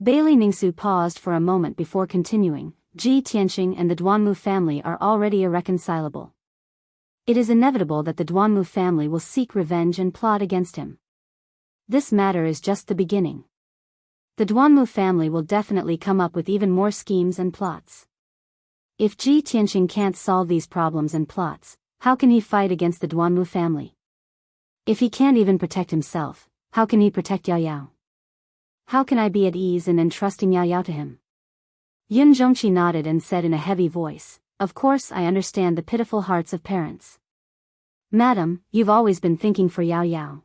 Bailey Ningsu paused for a moment before continuing, "Ji Tianqing and the Duanmu family are already irreconcilable. It is inevitable that the Duanmu family will seek revenge and plot against him. This matter is just the beginning. The Duanmu family will definitely come up with even more schemes and plots. If Ji Tianqing can't solve these problems and plots, how can he fight against the Duanmu family? If he can't even protect himself, how can he protect Yao Yao? How can I be at ease in entrusting Yao Yao to him? Yun Zhongqi nodded and said in a heavy voice, "Of course I understand the pitiful hearts of parents. Madam, you've always been thinking for Yao Yao.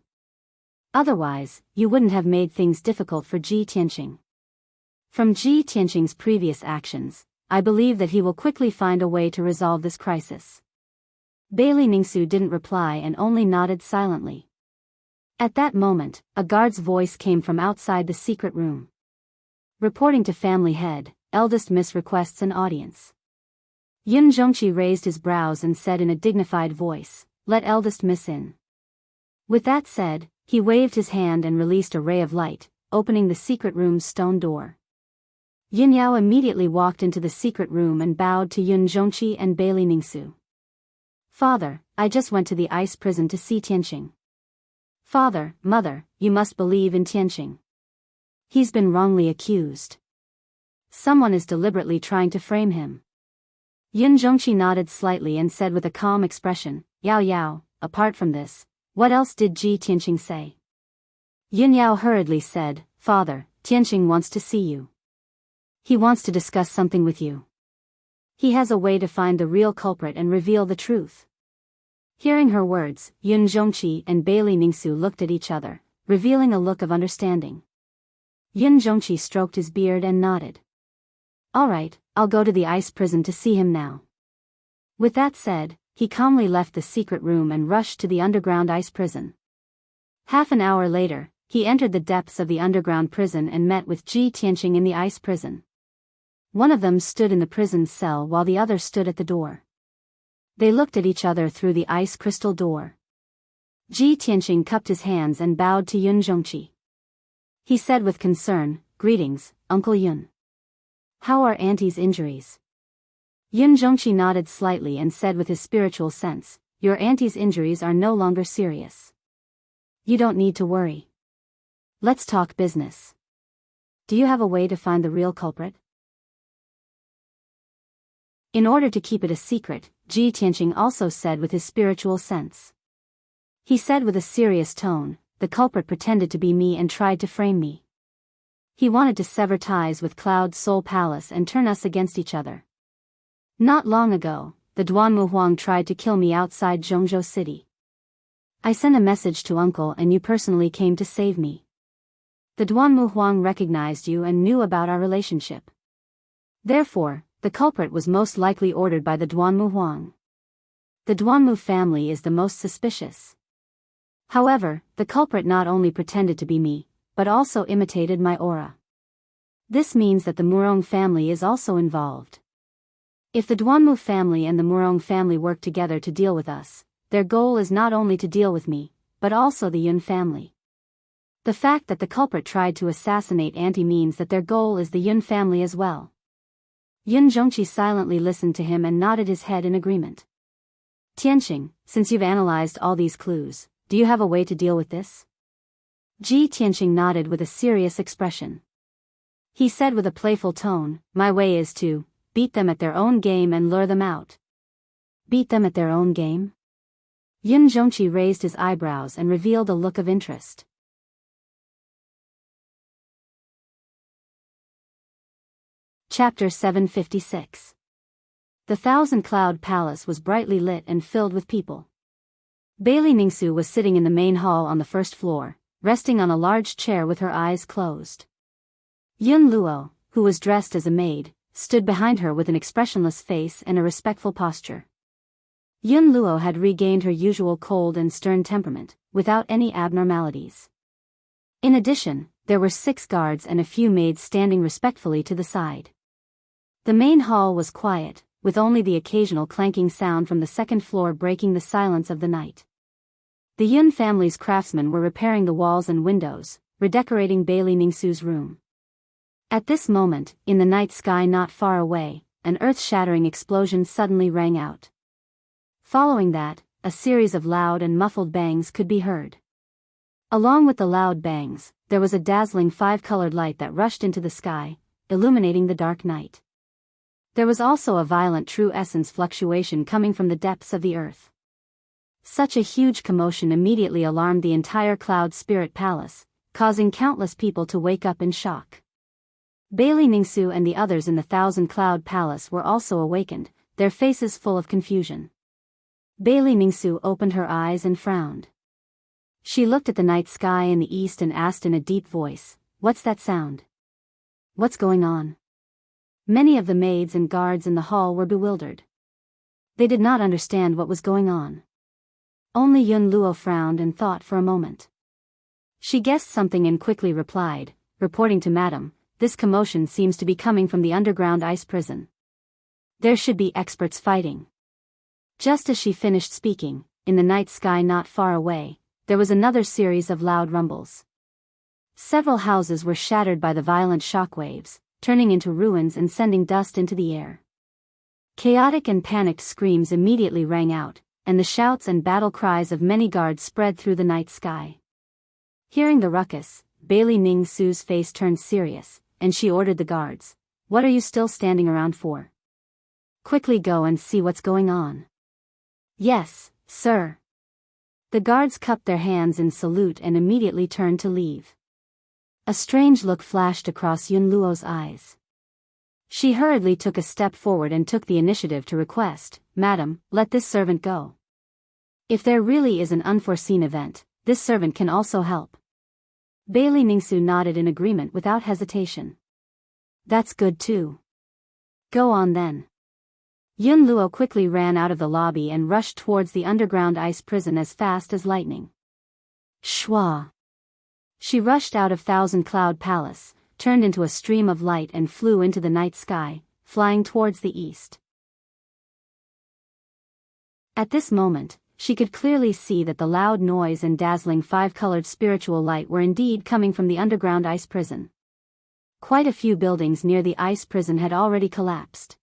Otherwise, you wouldn't have made things difficult for Ji Tianqing. From Ji Tianqing's previous actions, I believe that he will quickly find a way to resolve this crisis." Bailey Ningsu didn't reply and only nodded silently. At that moment, a guard's voice came from outside the secret room. Reporting to family head, eldest miss requests an audience. Yun Zhongqi raised his brows and said in a dignified voice, "Let eldest miss in." With that said, he waved his hand and released a ray of light, opening the secret room's stone door. Yin Yao immediately walked into the secret room and bowed to Yun Zhongqi and Bailey Ningsu. "Father, I just went to the ice prison to see Tianqing." "Father, mother, you must believe in Tianqing. He's been wrongly accused. Someone is deliberately trying to frame him." Yun Zhongqi nodded slightly and said with a calm expression, "Yao Yao, apart from this, what else did Ji Tianqing say?" Yin Yao hurriedly said, "Father, Tianqing wants to see you. He wants to discuss something with you. He has a way to find the real culprit and reveal the truth." Hearing her words, Yun Zhongqi and Bailey Ningsu looked at each other, revealing a look of understanding. Yun Zhongqi stroked his beard and nodded. "All right, I'll go to the ice prison to see him now." With that said, he calmly left the secret room and rushed to the underground ice prison. Half an hour later, he entered the depths of the underground prison and met with Ji Tianqing in the ice prison. One of them stood in the prison's cell while the other stood at the door. They looked at each other through the ice crystal door. Ji Tianqing cupped his hands and bowed to Yun Zhongqi. He said with concern, "Greetings, Uncle Yun. How are Auntie's injuries?" Yun Zhongqi nodded slightly and said with his spiritual sense, "Your auntie's injuries are no longer serious. You don't need to worry. Let's talk business. Do you have a way to find the real culprit?" In order to keep it a secret, Ji Tianqing also said with his spiritual sense. He said with a serious tone, "The culprit pretended to be me and tried to frame me. He wanted to sever ties with Cloud Soul Palace and turn us against each other. Not long ago, the Duanmu Huang tried to kill me outside Zhongzhou City. I sent a message to Uncle and you personally came to save me. The Duanmu Huang recognized you and knew about our relationship. Therefore, the culprit was most likely ordered by the Duanmu Huang. The Duanmu family is the most suspicious. However, the culprit not only pretended to be me, but also imitated my aura. This means that the Murong family is also involved. If the Duanmu family and the Murong family work together to deal with us, their goal is not only to deal with me, but also the Yun family. The fact that the culprit tried to assassinate Auntie means that their goal is the Yun family as well." Yun Zhongqi silently listened to him and nodded his head in agreement. "Tianqing, since you've analyzed all these clues, do you have a way to deal with this?" Ji Tianqing nodded with a serious expression. He said with a playful tone, "My way is to beat them at their own game and lure them out." "Beat them at their own game?" Yun Zhongqi raised his eyebrows and revealed a look of interest. Chapter 756. The Thousand Cloud Palace was brightly lit and filled with people. Bailey Ningsu was sitting in the main hall on the first floor, resting on a large chair with her eyes closed. Yun Luo, who was dressed as a maid, stood behind her with an expressionless face and a respectful posture. Yun Luo had regained her usual cold and stern temperament, without any abnormalities. In addition, there were 6 guards and a few maids standing respectfully to the side. The main hall was quiet, with only the occasional clanking sound from the second floor breaking the silence of the night. The Yun family's craftsmen were repairing the walls and windows, redecorating Bailey Ningsu's room. At this moment, in the night sky not far away, an earth-shattering explosion suddenly rang out. Following that, a series of loud and muffled bangs could be heard. Along with the loud bangs, there was a dazzling 5-colored light that rushed into the sky, illuminating the dark night. There was also a violent true essence fluctuation coming from the depths of the earth. Such a huge commotion immediately alarmed the entire Cloud Spirit Palace, causing countless people to wake up in shock. Bailey Ningsu and the others in the Thousand Cloud Palace were also awakened, their faces full of confusion. Bailey Ningsu opened her eyes and frowned. She looked at the night sky in the east and asked in a deep voice, "What's that sound? What's going on?" Many of the maids and guards in the hall were bewildered. They did not understand what was going on. Only Yun Luo frowned and thought for a moment. She guessed something and quickly replied, reporting to Madam, "This commotion seems to be coming from the underground ice prison. There should be experts fighting." Just as she finished speaking, in the night sky not far away, there was another series of loud rumbles. Several houses were shattered by the violent shockwaves, turning into ruins and sending dust into the air. Chaotic and panicked screams immediately rang out, and the shouts and battle cries of many guards spread through the night sky. Hearing the ruckus, Bailey Ningsu's face turned serious, and she ordered the guards, "What are you still standing around for? Quickly go and see what's going on." "Yes, sir." The guards cupped their hands in salute and immediately turned to leave. A strange look flashed across Yun Luo's eyes. She hurriedly took a step forward and took the initiative to request, "Madam, let this servant go. If there really is an unforeseen event, this servant can also help." Bailey Ningsu nodded in agreement without hesitation. "That's good too. Go on then." Yun Luo quickly ran out of the lobby and rushed towards the underground ice prison as fast as lightning. Shwa! She rushed out of Thousand Cloud Palace, turned into a stream of light and flew into the night sky, flying towards the east. At this moment, she could clearly see that the loud noise and dazzling five-colored spiritual light were indeed coming from the underground ice prison. Quite a few buildings near the ice prison had already collapsed.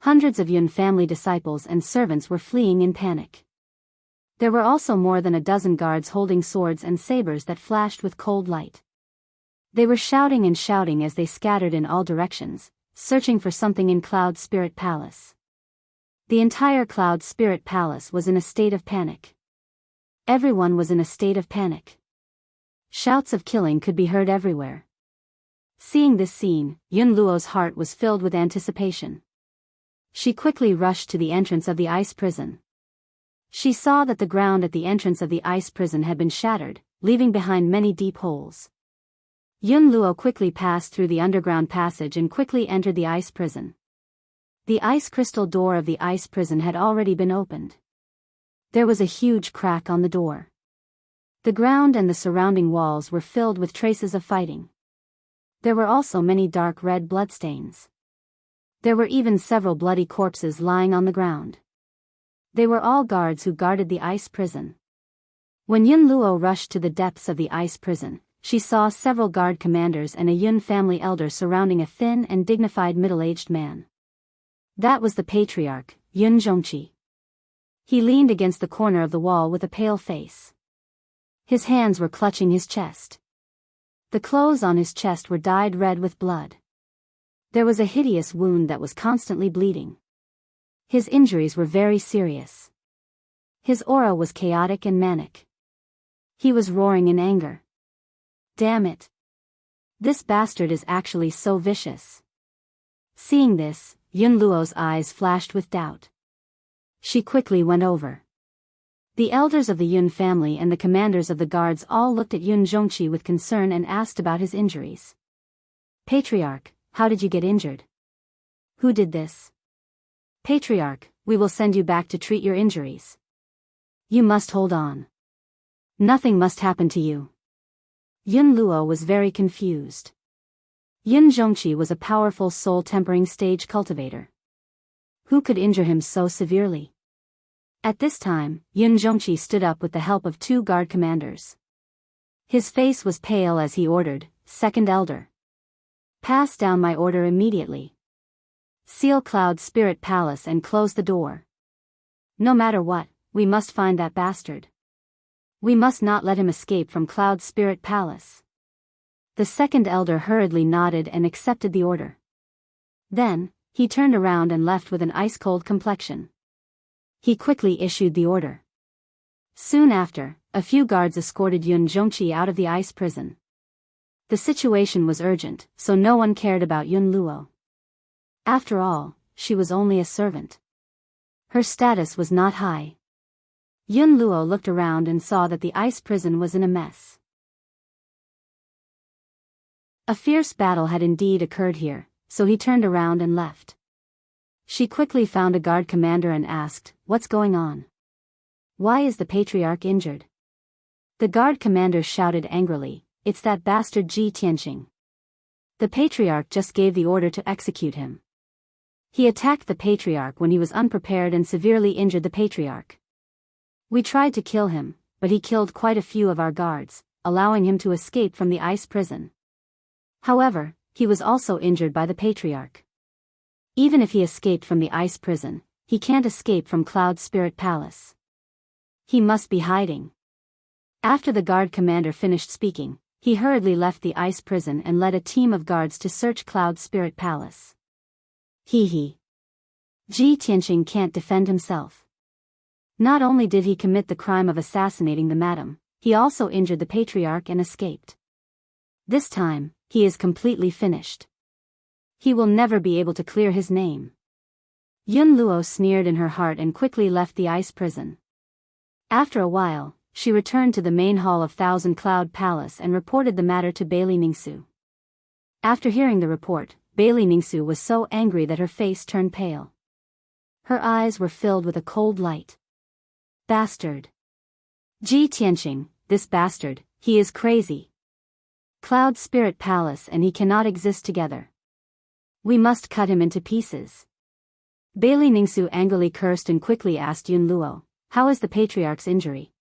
Hundreds of Yun family disciples and servants were fleeing in panic. There were also more than a dozen guards holding swords and sabers that flashed with cold light. They were shouting and shouting as they scattered in all directions, searching for something in Cloud Spirit Palace. The entire Cloud Spirit Palace was in a state of panic. Everyone was in a state of panic. Shouts of killing could be heard everywhere. Seeing this scene, Yun Luo's heart was filled with anticipation. She quickly rushed to the entrance of the ice prison. She saw that the ground at the entrance of the ice prison had been shattered, leaving behind many deep holes. Yun Luo quickly passed through the underground passage and quickly entered the ice prison. The ice crystal door of the ice prison had already been opened. There was a huge crack on the door. The ground and the surrounding walls were filled with traces of fighting. There were also many dark red bloodstains. There were even several bloody corpses lying on the ground. They were all guards who guarded the ice prison. When Yun Luo rushed to the depths of the ice prison, she saw several guard commanders and a Yun family elder surrounding a thin and dignified middle-aged man. That was the patriarch, Yun Zhongqi. He leaned against the corner of the wall with a pale face. His hands were clutching his chest. The clothes on his chest were dyed red with blood. There was a hideous wound that was constantly bleeding. His injuries were very serious. His aura was chaotic and manic. He was roaring in anger. Damn it! This bastard is actually so vicious. Seeing this, Yun Luo's eyes flashed with doubt. She quickly went over. The elders of the Yun family and the commanders of the guards all looked at Yun Zhongqi with concern and asked about his injuries. Patriarch, how did you get injured? Who did this? Patriarch, we will send you back to treat your injuries. You must hold on. Nothing must happen to you. Yun Luo was very confused. Yun Zhongqi was a powerful soul-tempering stage cultivator. Who could injure him so severely? At this time, Yun Zhongqi stood up with the help of two guard commanders. His face was pale as he ordered, "Second Elder. Pass down my order immediately. Seal Cloud Spirit Palace and close the door. No matter what, we must find that bastard. We must not let him escape from Cloud Spirit Palace." The second elder hurriedly nodded and accepted the order. Then, he turned around and left with an ice-cold complexion. He quickly issued the order. Soon after, a few guards escorted Yun Zhongqi out of the ice prison. The situation was urgent, so no one cared about Yun Luo. After all, she was only a servant. Her status was not high. Yun Luo looked around and saw that the ice prison was in a mess. A fierce battle had indeed occurred here, so he turned around and left. She quickly found a guard commander and asked, "What's going on? Why is the patriarch injured?" The guard commander shouted angrily, "It's that bastard Ji Tianqing. The patriarch just gave the order to execute him. He attacked the patriarch when he was unprepared and severely injured the patriarch. We tried to kill him, but he killed quite a few of our guards, allowing him to escape from the ice prison. However, he was also injured by the patriarch. Even if he escaped from the ice prison, he can't escape from Cloud Spirit Palace. He must be hiding." After the guard commander finished speaking, he hurriedly left the ice prison and led a team of guards to search Cloud Spirit Palace. Ji Tianqing can't defend himself. Not only did he commit the crime of assassinating the madam, he also injured the patriarch and escaped. This time, he is completely finished. He will never be able to clear his name. Yun Luo sneered in her heart and quickly left the ice prison. After a while, she returned to the main hall of Thousand Cloud Palace and reported the matter to Bailey Ningsu. After hearing the report, Bailey Ningsu was so angry that her face turned pale. Her eyes were filled with a cold light. "Bastard! Ji Tianqing, this bastard, he is crazy. Cloud Spirit Palace and he cannot exist together. We must cut him into pieces." Bailey Ningsu angrily cursed and quickly asked Yun Luo, "How is the patriarch's injury?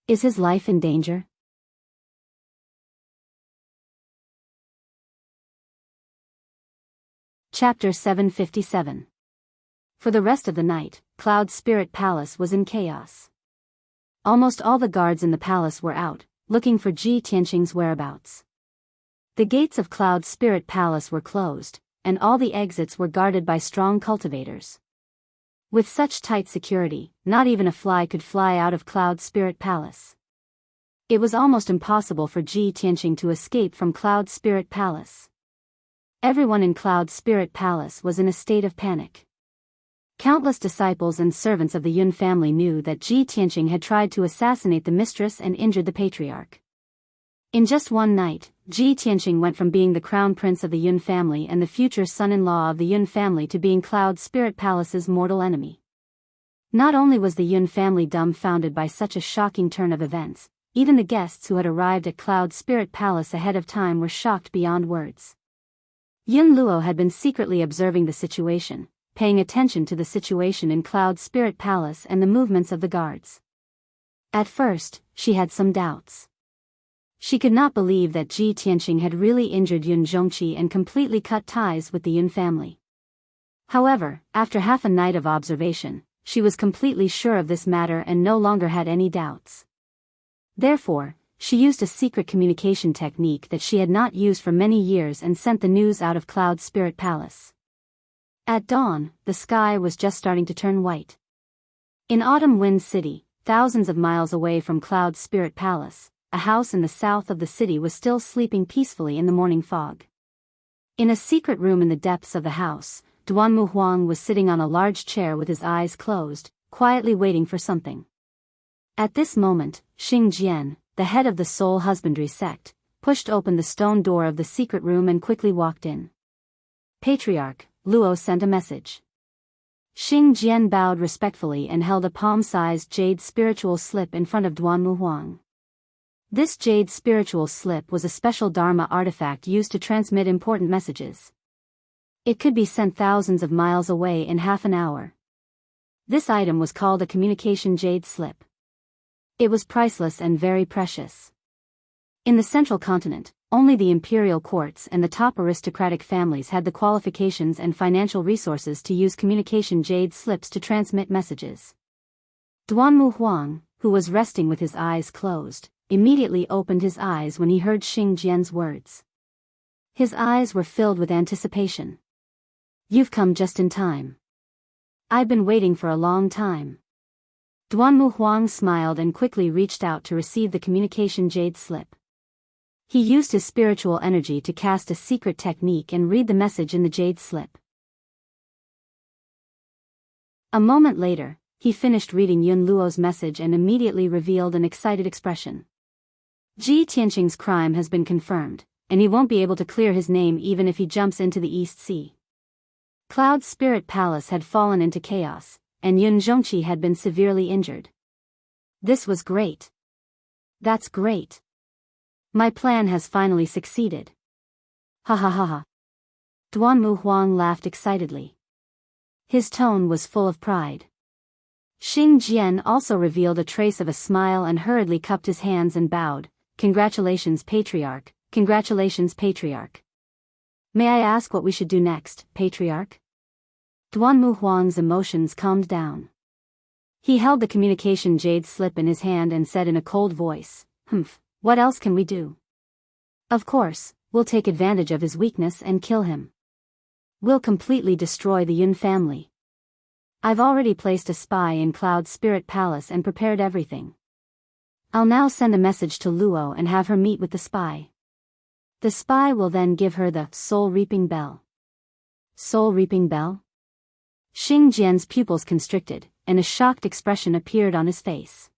Is his life in danger?" Chapter 757. For the rest of the night, Cloud Spirit Palace was in chaos. Almost all the guards in the palace were out, looking for Ji Tianqing's whereabouts. The gates of Cloud Spirit Palace were closed, and all the exits were guarded by strong cultivators. With such tight security, not even a fly could fly out of Cloud Spirit Palace. It was almost impossible for Ji Tianqing to escape from Cloud Spirit Palace. Everyone in Cloud Spirit Palace was in a state of panic. Countless disciples and servants of the Yun family knew that Ji Tianqing had tried to assassinate the mistress and injured the patriarch. In just one night, Ji Tianqing went from being the crown prince of the Yun family and the future son-in-law of the Yun family to being Cloud Spirit Palace's mortal enemy. Not only was the Yun family dumbfounded by such a shocking turn of events, even the guests who had arrived at Cloud Spirit Palace ahead of time were shocked beyond words. Yun Luo had been secretly observing the situation, paying attention to the situation in Cloud Spirit Palace and the movements of the guards. At first, she had some doubts. She could not believe that Ji Tianqing had really injured Yun Zhongqi and completely cut ties with the Yun family. However, after half a night of observation, she was completely sure of this matter and no longer had any doubts. Therefore, she used a secret communication technique that she had not used for many years and sent the news out of Cloud Spirit Palace. At dawn, the sky was just starting to turn white. In Autumn Wind City, thousands of miles away from Cloud Spirit Palace, a house in the south of the city was still sleeping peacefully in the morning fog. In a secret room in the depths of the house, Duanmu Huang was sitting on a large chair with his eyes closed, quietly waiting for something. At this moment, Xing Jian, the head of the Soul Husbandry sect, pushed open the stone door of the secret room and quickly walked in. "Patriarch, Luo sent a message." Xing Jian bowed respectfully and held a palm-sized jade spiritual slip in front of Duanmu Huang. This jade spiritual slip was a special Dharma artifact used to transmit important messages. It could be sent thousands of miles away in half an hour. This item was called a communication jade slip. It was priceless and very precious. In the central continent, only the imperial courts and the top aristocratic families had the qualifications and financial resources to use communication jade slips to transmit messages. Duanmu Huang, who was resting with his eyes closed, immediately opened his eyes when he heard Xing Jian's words. His eyes were filled with anticipation. "You've come just in time. I've been waiting for a long time." Duanmu Huang smiled and quickly reached out to receive the communication jade slip. He used his spiritual energy to cast a secret technique and read the message in the jade slip. A moment later, he finished reading Yun Luo's message and immediately revealed an excited expression. Ji Tianqing's crime has been confirmed, and he won't be able to clear his name even if he jumps into the East Sea. Cloud Spirit Palace had fallen into chaos, and Yun Zhongqi had been severely injured. This was great. That's great. My plan has finally succeeded. Ha ha ha ha. Duanmu Huang laughed excitedly. His tone was full of pride. Xing Jian also revealed a trace of a smile and hurriedly cupped his hands and bowed. Congratulations, Patriarch. Congratulations, Patriarch. May I ask what we should do next, Patriarch? Duanmu Huang's emotions calmed down. He held the communication jade slip in his hand and said in a cold voice, what else can we do? Of course, we'll take advantage of his weakness and kill him. We'll completely destroy the Yun family. I've already placed a spy in Cloud Spirit Palace and prepared everything. I'll now send a message to Luo and have her meet with the spy. The spy will then give her the Soul Reaping Bell. Soul Reaping Bell? Xing Jian's pupils constricted, and a shocked expression appeared on his face.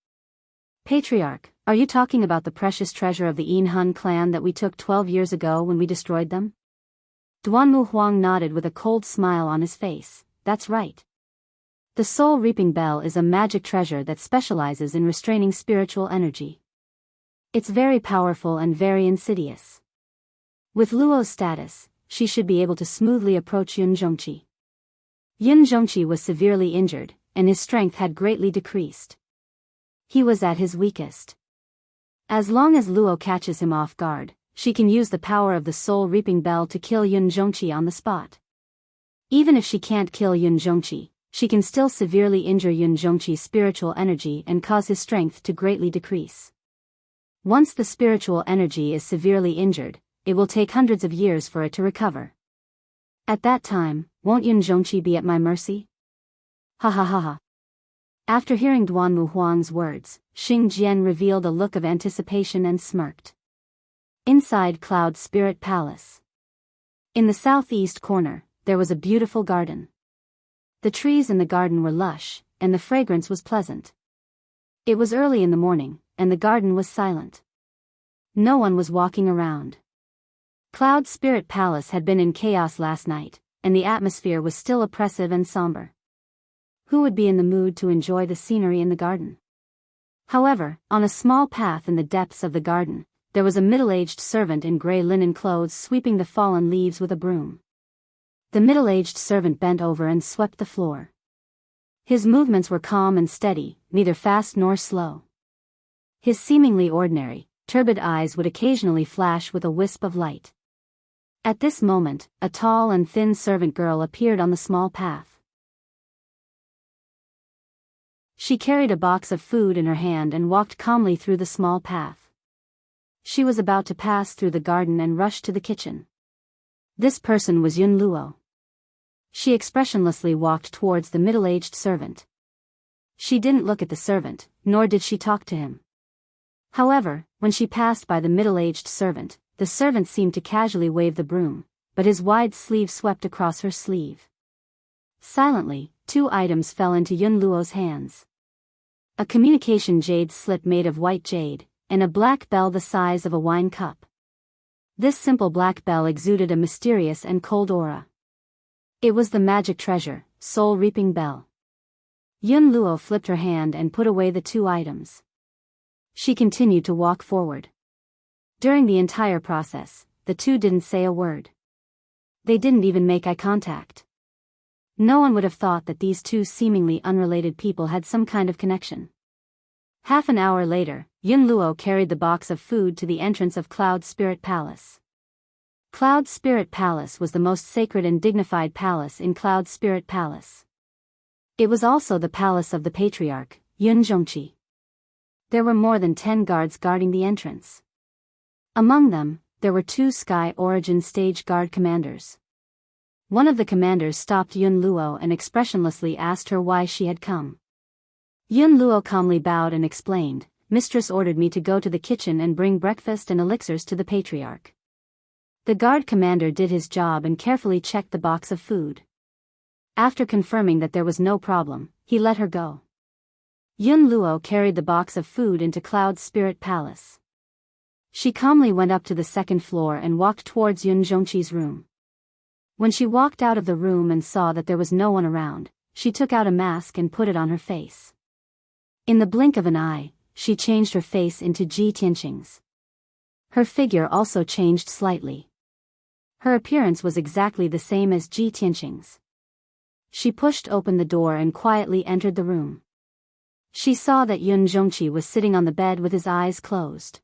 Patriarch, are you talking about the precious treasure of the Yin Hun clan that we took 12 years ago when we destroyed them? Duanmu Huang nodded with a cold smile on his face. That's right. The Soul Reaping Bell is a magic treasure that specializes in restraining spiritual energy. It's very powerful and very insidious. With Luo's status, she should be able to smoothly approach Yun Zhongqi. Yun Zhongqi was severely injured, and his strength had greatly decreased. He was at his weakest. As long as Luo catches him off guard, she can use the power of the Soul Reaping Bell to kill Yun Zhongqi on the spot. Even if she can't kill Yun Zhongqi, she can still severely injure Yun Zhongqi's spiritual energy and cause his strength to greatly decrease. Once the spiritual energy is severely injured, it will take hundreds of years for it to recover. At that time, won't Yun Zhongqi be at my mercy? Ha ha ha ha. After hearing Duanmu Huang's words, Xing Jian revealed a look of anticipation and smirked. Inside Cloud Spirit Palace. In the southeast corner, there was a beautiful garden. The trees in the garden were lush, and the fragrance was pleasant. It was early in the morning, and the garden was silent. No one was walking around. Cloud Spirit Palace had been in chaos last night, and the atmosphere was still oppressive and somber. Who would be in the mood to enjoy the scenery in the garden? However, on a small path in the depths of the garden, there was a middle-aged servant in gray linen clothes sweeping the fallen leaves with a broom. The middle-aged servant bent over and swept the floor. His movements were calm and steady, neither fast nor slow. His seemingly ordinary, turbid eyes would occasionally flash with a wisp of light. At this moment, a tall and thin servant girl appeared on the small path. She carried a box of food in her hand and walked calmly through the small path. She was about to pass through the garden and rush to the kitchen. This person was Yun Luo. She expressionlessly walked towards the middle-aged servant. She didn't look at the servant, nor did she talk to him. However, when she passed by the middle-aged servant, the servant seemed to casually wave the broom, but his wide sleeve swept across her sleeve. Silently, 2 items fell into Yun Luo's hands. A communication jade slip made of white jade, and a black bell the size of a wine cup. This simple black bell exuded a mysterious and cold aura. It was the magic treasure, Soul Reaping Bell. Yun Luo flipped her hand and put away the 2 items. She continued to walk forward. During the entire process, the 2 didn't say a word. They didn't even make eye contact. No one would have thought that these 2 seemingly unrelated people had some kind of connection. Half an hour later, Yun Luo carried the box of food to the entrance of Cloud Spirit Palace. Cloud Spirit Palace was the most sacred and dignified palace in Cloud Spirit Palace. It was also the palace of the patriarch, Yun Zhongqi. There were more than 10 guards guarding the entrance. Among them, there were 2 Sky Origin Stage Guard commanders. One of the commanders stopped Yun Luo and expressionlessly asked her why she had come. Yun Luo calmly bowed and explained, "Mistress ordered me to go to the kitchen and bring breakfast and elixirs to the patriarch." The guard commander did his job and carefully checked the box of food. After confirming that there was no problem, he let her go. Yun Luo carried the box of food into Cloud's spirit palace. She calmly went up to the second floor and walked towards Yun Zhongqi's room. When she walked out of the room and saw that there was no one around, she took out a mask and put it on her face. In the blink of an eye, she changed her face into Ji Tianqing's. Her figure also changed slightly. Her appearance was exactly the same as Ji Tianqing's. She pushed open the door and quietly entered the room. She saw that Yun Zhongqi was sitting on the bed with his eyes closed.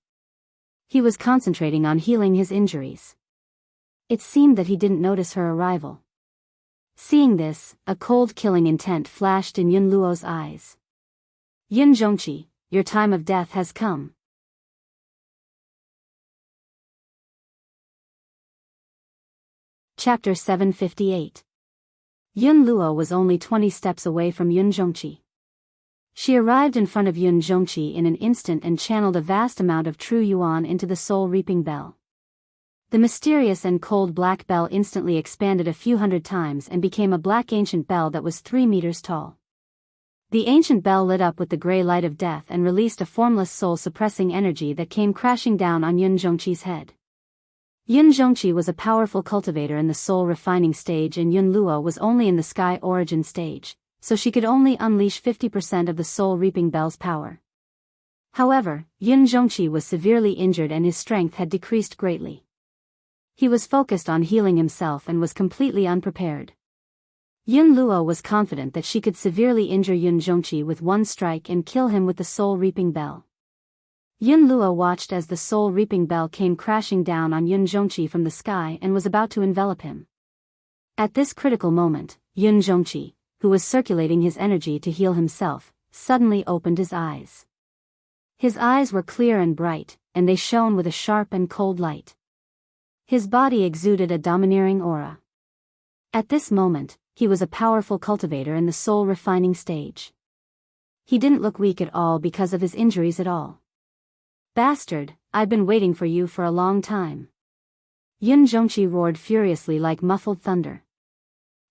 He was concentrating on healing his injuries. It seemed that he didn't notice her arrival. Seeing this, a cold killing intent flashed in Yun Luo's eyes. "Yun Zhongqi, your time of death has come." Chapter 758. Yun Luo was only 20 steps away from Yun Zhongqi. She arrived in front of Yun Zhongqi in an instant and channeled a vast amount of true yuan into the soul-reaping bell. The mysterious and cold black bell instantly expanded a few hundred times and became a black ancient bell that was 3 meters tall. The ancient bell lit up with the gray light of death and released a formless soul-suppressing energy that came crashing down on Yun Zhongqi's head. Yun Zhongqi was a powerful cultivator in the soul-refining stage and Yun Luo was only in the sky origin stage, so she could only unleash 50% of the soul-reaping bell's power. However, Yun Zhongqi was severely injured and his strength had decreased greatly. He was focused on healing himself and was completely unprepared. Yun Luo was confident that she could severely injure Yun Zhongqi with one strike and kill him with the soul-reaping bell. Yun Luo watched as the soul-reaping bell came crashing down on Yun Zhongqi from the sky and was about to envelop him. At this critical moment, Yun Zhongqi, who was circulating his energy to heal himself, suddenly opened his eyes. His eyes were clear and bright, and they shone with a sharp and cold light. His body exuded a domineering aura. At this moment, he was a powerful cultivator in the soul-refining stage. He didn't look weak at all because of his injuries at all. "Bastard, I've been waiting for you for a long time." Yun Zhongqi roared furiously like muffled thunder.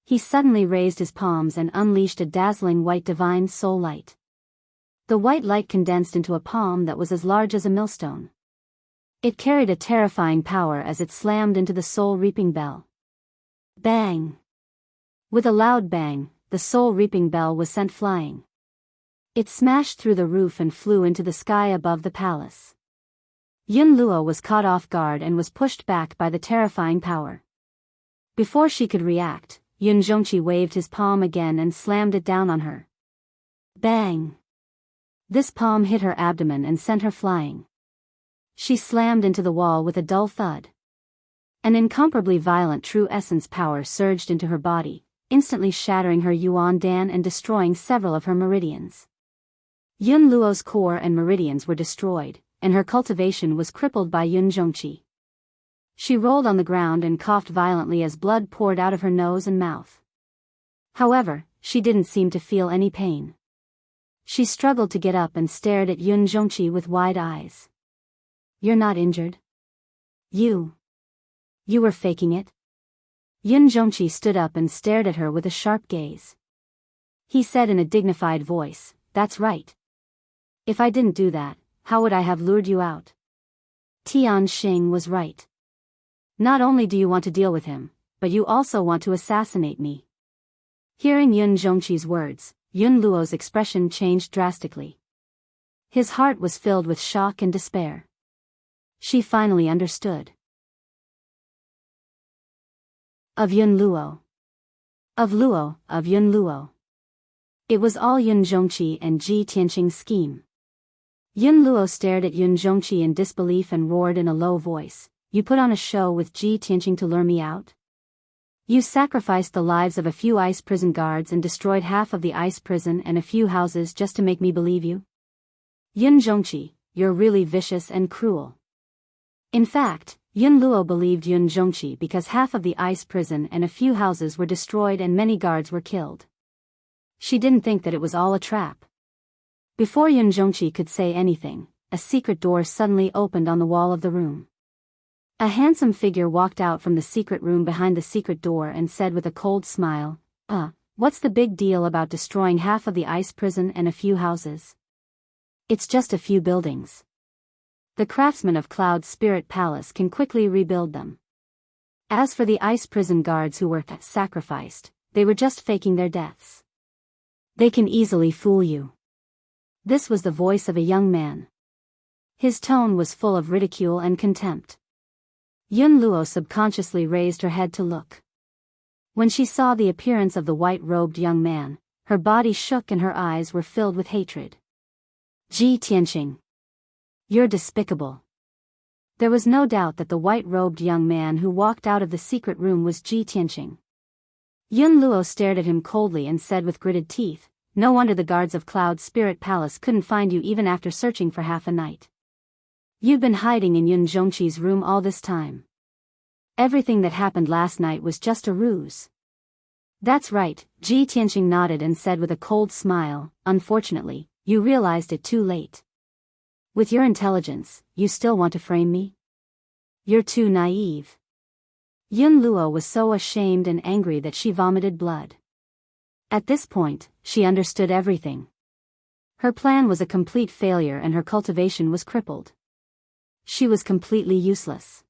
He suddenly raised his palms and unleashed a dazzling white divine soul light. The white light condensed into a palm that was as large as a millstone. It carried a terrifying power as it slammed into the soul-reaping bell. Bang! With a loud bang, the soul-reaping bell was sent flying. It smashed through the roof and flew into the sky above the palace. Yun Luo was caught off guard and was pushed back by the terrifying power. Before she could react, Yun Zhongqi waved his palm again and slammed it down on her. Bang! This palm hit her abdomen and sent her flying. She slammed into the wall with a dull thud. An incomparably violent true essence power surged into her body, instantly shattering her Yuan Dan and destroying several of her meridians. Yun Luo's core and meridians were destroyed, and her cultivation was crippled by Yun Zhongqi. She rolled on the ground and coughed violently as blood poured out of her nose and mouth. However, she didn't seem to feel any pain. She struggled to get up and stared at Yun Zhongqi with wide eyes. "You're not injured? You were faking it?" Yun Zhongqi stood up and stared at her with a sharp gaze. He said in a dignified voice, "That's right. If I didn't do that, how would I have lured you out?" Tian Xing was right. Not only do you want to deal with him, but you also want to assassinate me. Hearing Yun Zhongqi's words, Yun Luo's expression changed drastically. His heart was filled with shock and despair. She finally understood. Of Yun Luo. Of Yun Luo. It was all Yun Zhongqi and Ji Tianqing's scheme. Yun Luo stared at Yun Zhongqi in disbelief and roared in a low voice, "You put on a show with Ji Tianqing to lure me out? You sacrificed the lives of a few ice prison guards and destroyed half of the ice prison and a few houses just to make me believe you? Yun Zhongqi, you're really vicious and cruel." In fact, Yun Luo believed Yun Zhongqi because half of the ice prison and a few houses were destroyed and many guards were killed. She didn't think that it was all a trap. Before Yun Zhongqi could say anything, a secret door suddenly opened on the wall of the room. A handsome figure walked out from the secret room behind the secret door and said with a cold smile, what's the big deal about destroying half of the ice prison and a few houses? It's just a few buildings. The craftsmen of Cloud Spirit Palace can quickly rebuild them. As for the ice prison guards who were sacrificed, they were just faking their deaths. They can easily fool you. This was the voice of a young man. His tone was full of ridicule and contempt. Yun Luo subconsciously raised her head to look. When she saw the appearance of the white-robed young man, her body shook and her eyes were filled with hatred. Ji Tianqing. You're despicable. There was no doubt that the white-robed young man who walked out of the secret room was Ji Tianqing. Yun Luo stared at him coldly and said with gritted teeth, no wonder the guards of Cloud Spirit Palace couldn't find you even after searching for half a night. You've been hiding in Yun Zhongqi's room all this time. Everything that happened last night was just a ruse. That's right, Ji Tianqing nodded and said with a cold smile, unfortunately, you realized it too late. With your intelligence, you still want to frame me? You're too naive. Yun Luo was so ashamed and angry that she vomited blood. At this point, she understood everything. Her plan was a complete failure and her cultivation was crippled. She was completely useless.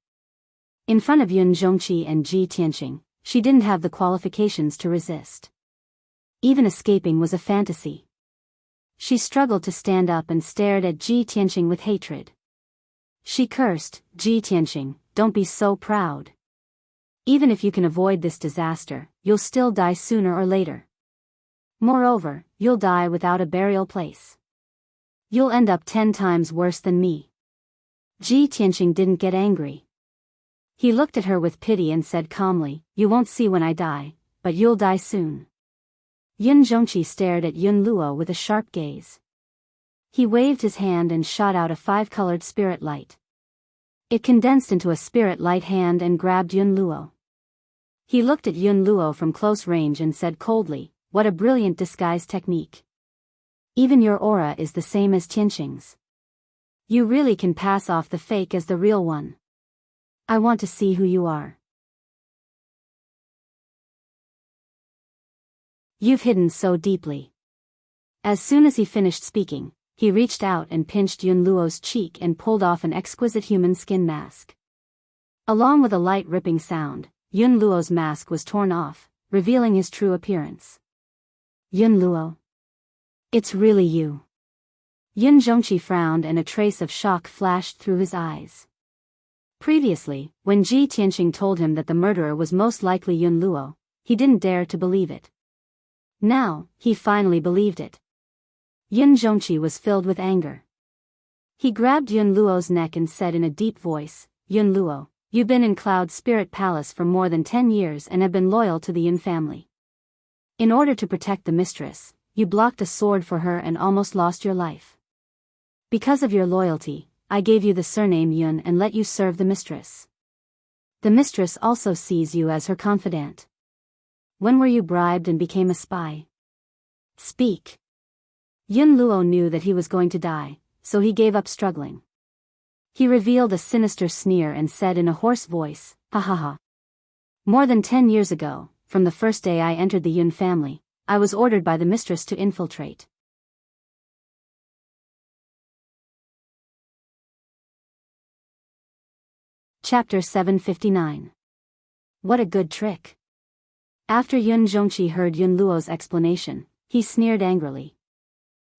In front of Yun Zhongqi and Ji Tianqing, she didn't have the qualifications to resist. Even escaping was a fantasy. She struggled to stand up and stared at Ji Tianqing with hatred. She cursed, Ji Tianqing, don't be so proud. Even if you can avoid this disaster, you'll still die sooner or later. Moreover, you'll die without a burial place. You'll end up 10 times worse than me. Ji Tianqing didn't get angry. He looked at her with pity and said calmly, you won't see when I die, but you'll die soon. Yun Zhongqi stared at Yun Luo with a sharp gaze. He waved his hand and shot out a 5-colored spirit light. It condensed into a spirit light hand and grabbed Yun Luo. He looked at Yun Luo from close range and said coldly, what a brilliant disguise technique. Even your aura is the same as Tianqing's. You really can pass off the fake as the real one. I want to see who you are. You've hidden so deeply. As soon as he finished speaking, he reached out and pinched Yun Luo's cheek and pulled off an exquisite human skin mask. Along with a light ripping sound, Yun Luo's mask was torn off, revealing his true appearance. Yun Luo. It's really you. Yun Zhongqi frowned and a trace of shock flashed through his eyes. Previously, when Ji Tianqing told him that the murderer was most likely Yun Luo, he didn't dare to believe it. Now, he finally believed it. Yun Zhongqi was filled with anger. He grabbed Yun Luo's neck and said in a deep voice, Yun Luo, you've been in Cloud Spirit Palace for more than 10 years and have been loyal to the Yun family. In order to protect the mistress, you blocked a sword for her and almost lost your life. Because of your loyalty, I gave you the surname Yun and let you serve the mistress. The mistress also sees you as her confidant. When were you bribed and became a spy? Speak. Yun Luo knew that he was going to die, so he gave up struggling. He revealed a sinister sneer and said in a hoarse voice, ha ha ha. More than 10 years ago, from the first day I entered the Yun family, I was ordered by the mistress to infiltrate. Chapter 759. What a good trick. After Yun Zhongqi heard Yun Luo's explanation, he sneered angrily.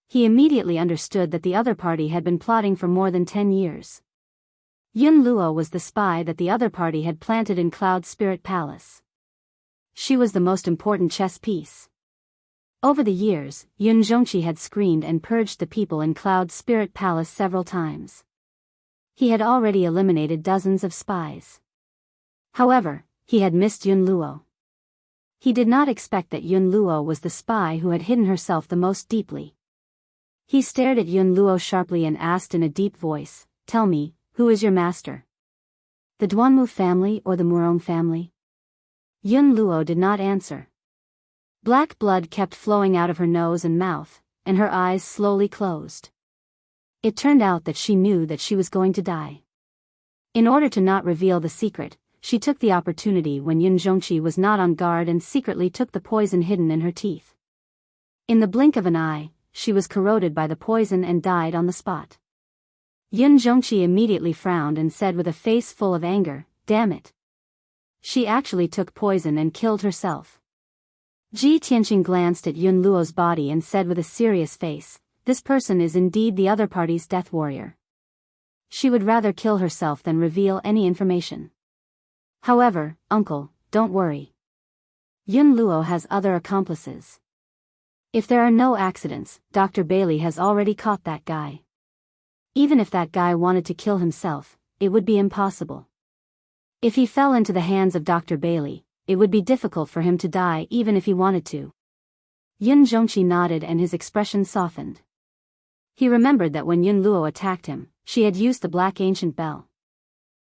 He immediately understood that the other party had been plotting for more than 10 years. Yun Luo was the spy that the other party had planted in Cloud Spirit Palace. She was the most important chess piece. Over the years, Yun Zhongqi had screened and purged the people in Cloud Spirit Palace several times. He had already eliminated dozens of spies. However, he had missed Yun Luo. He did not expect that Yun Luo was the spy who had hidden herself the most deeply. He stared at Yun Luo sharply and asked in a deep voice, tell me, who is your master? The Duanmu family or the Murong family? Yun Luo did not answer. Black blood kept flowing out of her nose and mouth, and her eyes slowly closed. It turned out that she knew that she was going to die. In order to not reveal the secret, she took the opportunity when Yun Zhongqi was not on guard and secretly took the poison hidden in her teeth. In the blink of an eye, she was corroded by the poison and died on the spot. Yun Zhongqi immediately frowned and said with a face full of anger, "Damn it. She actually took poison and killed herself." Ji Tianqing glanced at Yun Luo's body and said with a serious face, "This person is indeed the other party's death warrior. She would rather kill herself than reveal any information. However, uncle, don't worry. Yun Luo has other accomplices. If there are no accidents, Dr. Bailey has already caught that guy. Even if that guy wanted to kill himself, it would be impossible. If he fell into the hands of Dr. Bailey, it would be difficult for him to die even if he wanted to." Yun Zhongqi nodded and his expression softened. He remembered that when Yun Luo attacked him, she had used the black ancient bell.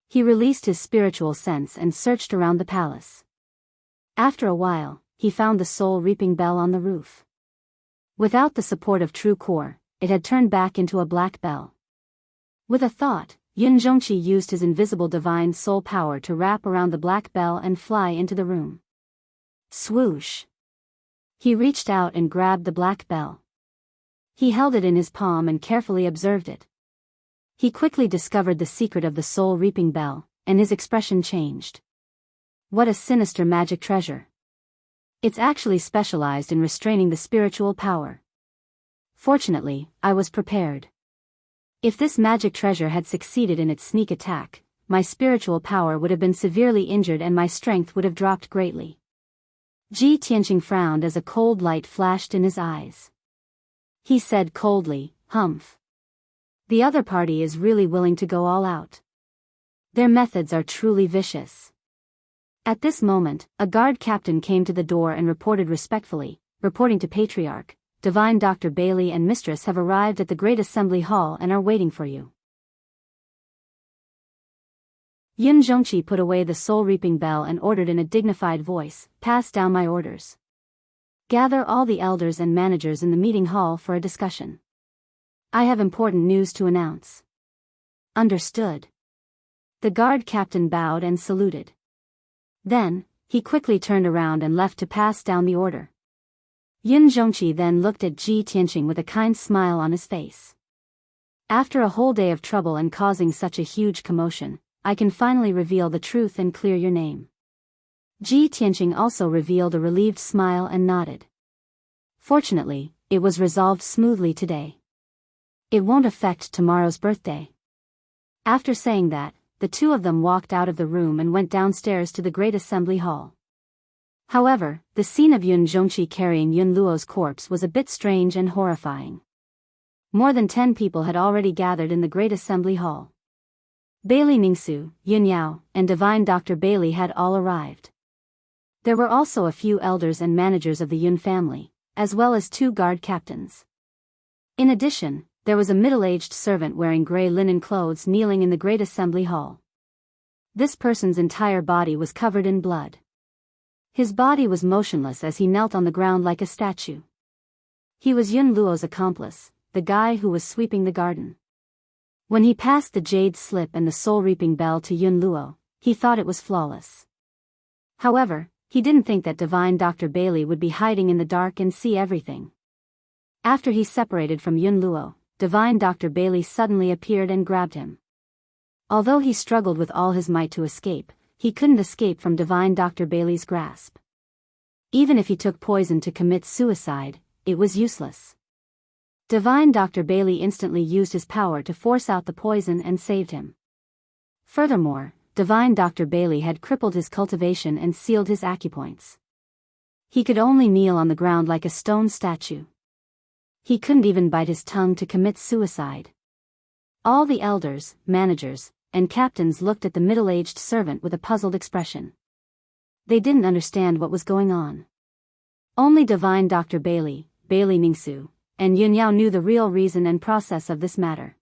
He released his spiritual sense and searched around the palace. After a while, he found the soul-reaping bell on the roof. Without the support of true core, it had turned back into a black bell. With a thought, Yun Zhongqi used his invisible divine soul power to wrap around the black bell and fly into the room. Swoosh! He reached out and grabbed the black bell. He held it in his palm and carefully observed it. He quickly discovered the secret of the soul-reaping bell, and his expression changed. What a sinister magic treasure. It's actually specialized in restraining the spiritual power. Fortunately, I was prepared. If this magic treasure had succeeded in its sneak attack, my spiritual power would have been severely injured and my strength would have dropped greatly. Ji Tianqing frowned as a cold light flashed in his eyes. He said coldly, "Humph. The other party is really willing to go all out. Their methods are truly vicious." At this moment, a guard captain came to the door and reported respectfully, reporting to Patriarch, "Divine Dr. Bailey and Mistress have arrived at the Great Assembly Hall and are waiting for you." Yun Zhongqi put away the soul-reaping bell and ordered in a dignified voice, "Pass down my orders. Gather all the elders and managers in the meeting hall for a discussion. I have important news to announce." "Understood." The guard captain bowed and saluted. Then, he quickly turned around and left to pass down the order. Yun Zhongqi then looked at Ji Tianqing with a kind smile on his face. "After a whole day of trouble and causing such a huge commotion, I can finally reveal the truth and clear your name." Ji Tianqing also revealed a relieved smile and nodded. Fortunately, it was resolved smoothly today. It won't affect tomorrow's birthday. After saying that, the two of them walked out of the room and went downstairs to the Great Assembly Hall. However, the scene of Yun Zhongqi carrying Yun Luo's corpse was a bit strange and horrifying. More than 10 people had already gathered in the Great Assembly Hall. Bailey Ningsu, Yun Yao, and Divine Dr. Bailey had all arrived. There were also a few elders and managers of the Yun family, as well as 2 guard captains. In addition, there was a middle-aged servant wearing gray linen clothes kneeling in the Great Assembly Hall. This person's entire body was covered in blood. His body was motionless as he knelt on the ground like a statue. He was Yun Luo's accomplice, the guy who was sweeping the garden. When he passed the jade slip and the soul-reaping bell to Yun Luo, he thought it was flawless. However, he didn't think that Divine Dr. Bailey would be hiding in the dark and see everything. After he separated from Yun Luo, Divine Dr. Bailey suddenly appeared and grabbed him. Although he struggled with all his might to escape, he couldn't escape from Divine Dr. Bailey's grasp. Even if he took poison to commit suicide, it was useless. Divine Dr. Bailey instantly used his power to force out the poison and saved him. Furthermore, Divine Dr. Bailey had crippled his cultivation and sealed his acupoints. He could only kneel on the ground like a stone statue. He couldn't even bite his tongue to commit suicide. All the elders, managers, and captains looked at the middle-aged servant with a puzzled expression. They didn't understand what was going on. Only Divine Dr. Bailey, Bailey Ningsu, and Yun Yao knew the real reason and process of this matter.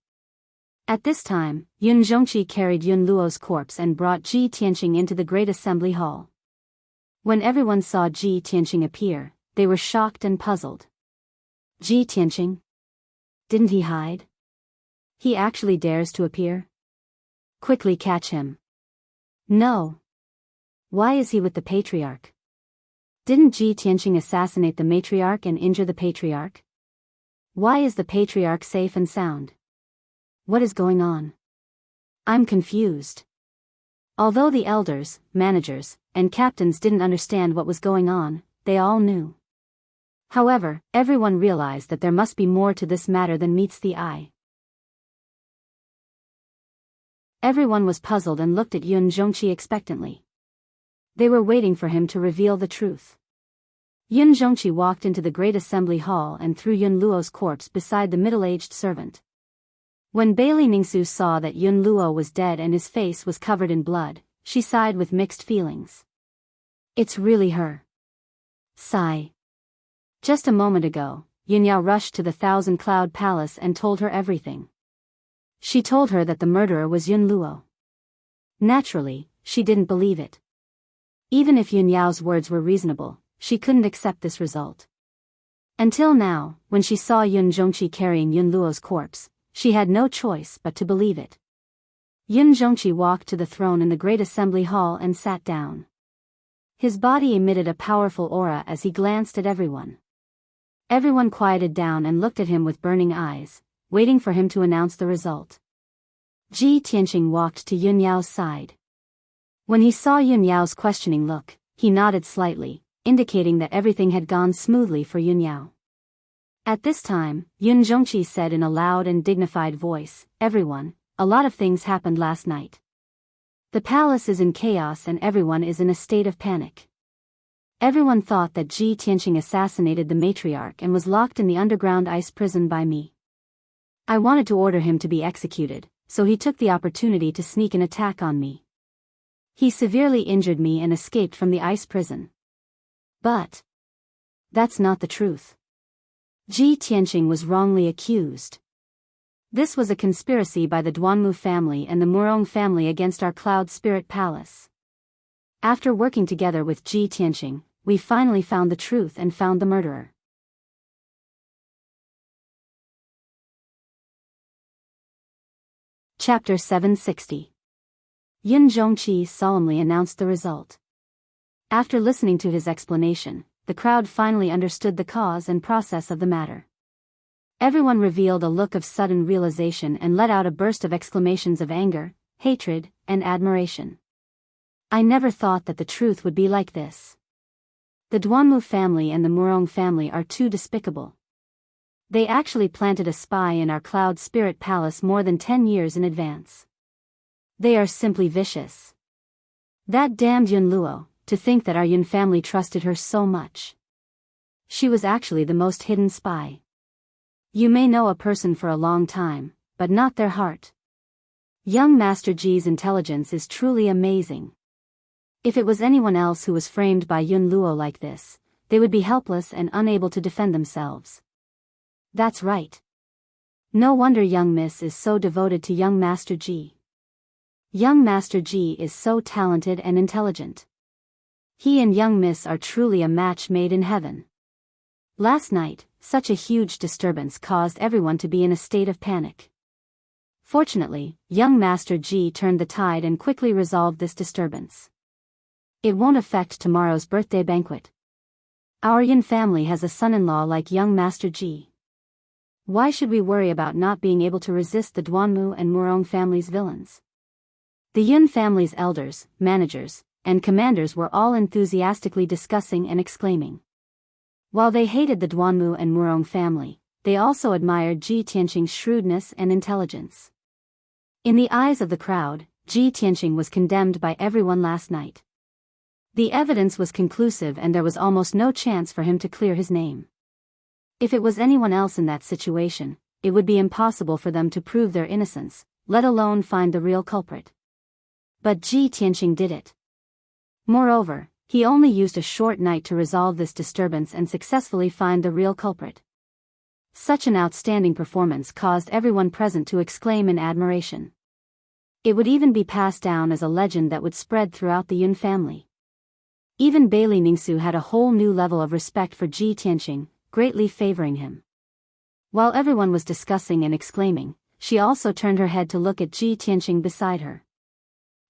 At this time, Yun Zhongqi carried Yun Luo's corpse and brought Ji Tianqing into the Great Assembly Hall. When everyone saw Ji Tianqing appear, they were shocked and puzzled. Ji Tianqing? Didn't he hide? He actually dares to appear? Quickly catch him. No. Why is he with the patriarch? Didn't Ji Tianqing assassinate the matriarch and injure the patriarch? Why is the patriarch safe and sound? What is going on? I'm confused. Although the elders, managers, and captains didn't understand what was going on, they all knew. However, everyone realized that there must be more to this matter than meets the eye. Everyone was puzzled and looked at Yun Zhongqi expectantly. They were waiting for him to reveal the truth. Yun Zhongqi walked into the great assembly hall and threw Yun Luo's corpse beside the middle-aged servant. When Bailey Ningsu saw that Yun Luo was dead and his face was covered in blood, she sighed with mixed feelings. It's really her. Sigh. Just a moment ago, Yun Yao rushed to the Thousand Cloud Palace and told her everything. She told her that the murderer was Yun Luo. Naturally, she didn't believe it. Even if Yun Yao's words were reasonable, she couldn't accept this result. Until now, when she saw Yun Zhongqi carrying Yun Luo's corpse, she had no choice but to believe it. Yun Zhongqi walked to the throne in the great assembly hall and sat down. His body emitted a powerful aura as he glanced at everyone. Everyone quieted down and looked at him with burning eyes, waiting for him to announce the result. Ji Tianqing walked to Yun Yao's side. When he saw Yun Yao's questioning look, he nodded slightly, indicating that everything had gone smoothly for Yun Yao. At this time, Yun Zhongqi said in a loud and dignified voice, "Everyone, a lot of things happened last night. The palace is in chaos and everyone is in a state of panic. Everyone thought that Ji Tianqing assassinated the matriarch and was locked in the underground ice prison by me. I wanted to order him to be executed, so he took the opportunity to sneak an attack on me. He severely injured me and escaped from the ice prison. But that's not the truth. Ji Tianqing was wrongly accused. This was a conspiracy by the Duanmu family and the Murong family against our Cloud Spirit Palace. After working together with Ji Tianqing, we finally found the truth and found the murderer." Chapter 760. Yun Zhongqi solemnly announced the result. After listening to his explanation, the crowd finally understood the cause and process of the matter. Everyone revealed a look of sudden realization and let out a burst of exclamations of anger, hatred, and admiration. I never thought that the truth would be like this. The Duanmu family and the Murong family are too despicable. They actually planted a spy in our Cloud Spirit Palace more than 10 years in advance. They are simply vicious. That damned Yun Luo, to think that our Yun family trusted her so much. She was actually the most hidden spy. You may know a person for a long time, but not their heart. Young Master Ji's intelligence is truly amazing. If it was anyone else who was framed by Yun Luo like this, they would be helpless and unable to defend themselves. That's right. No wonder young Miss is so devoted to young Master Ji. Young Master Ji is so talented and intelligent. He and young Miss are truly a match made in heaven. Last night, such a huge disturbance caused everyone to be in a state of panic. Fortunately, young Master Ji turned the tide and quickly resolved this disturbance. It won't affect tomorrow's birthday banquet. Our Yun family has a son-in-law like young Master Ji. Why should we worry about not being able to resist the Duanmu and Murong family's villains? The Yun family's elders, managers, and commanders were all enthusiastically discussing and exclaiming. While they hated the Duanmu and Murong family, they also admired Ji Tianqing's shrewdness and intelligence. In the eyes of the crowd, Ji Tianqing was condemned by everyone last night. The evidence was conclusive and there was almost no chance for him to clear his name. If it was anyone else in that situation, it would be impossible for them to prove their innocence, let alone find the real culprit. But Ji Tianqing did it. Moreover, he only used a short night to resolve this disturbance and successfully find the real culprit. Such an outstanding performance caused everyone present to exclaim in admiration. It would even be passed down as a legend that would spread throughout the Yun family. Even Bailey Ningsu had a whole new level of respect for Ji Tianqing, greatly favoring him. While everyone was discussing and exclaiming, she also turned her head to look at Ji Tianqing beside her.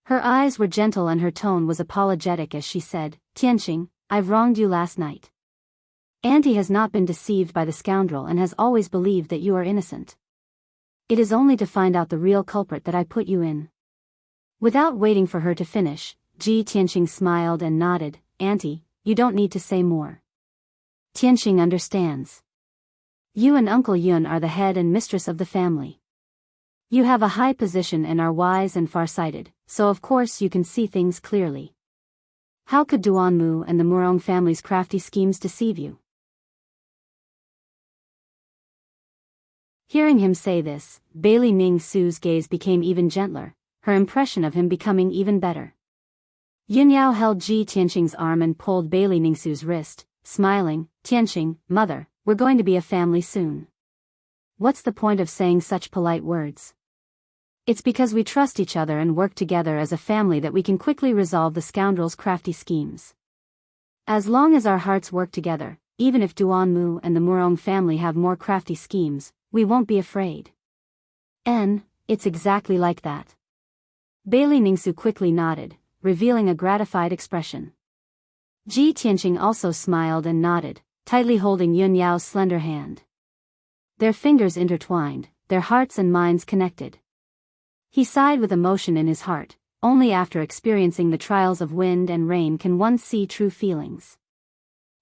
Her eyes were gentle and her tone was apologetic as she said, "Tianqing, I've wronged you last night. Auntie has not been deceived by the scoundrel and has always believed that you are innocent. It is only to find out the real culprit that I put you in." Without waiting for her to finish, Ji Tianqing smiled and nodded, "Auntie, you don't need to say more. Tianqing understands. You and Uncle Yun are the head and mistress of the family. You have a high position and are wise and farsighted, so of course you can see things clearly. How could Duanmu and the Murong family's crafty schemes deceive you?" Hearing him say this, Bailey Ning Su's gaze became even gentler, her impression of him becoming even better. Yun Yao held Ji Tianqing's arm and pulled Bailey Ning Su's wrist, smiling, "Tianqing, mother, we're going to be a family soon. What's the point of saying such polite words? It's because we trust each other and work together as a family that we can quickly resolve the scoundrel's crafty schemes. As long as our hearts work together, even if Duanmu and the Murong family have more crafty schemes, we won't be afraid." It's exactly like that. Bailey Ningsu quickly nodded, revealing a gratified expression. Ji Tianqing also smiled and nodded, tightly holding Yun Yao's slender hand. Their fingers intertwined, their hearts and minds connected. He sighed with emotion in his heart. Only after experiencing the trials of wind and rain can one see true feelings.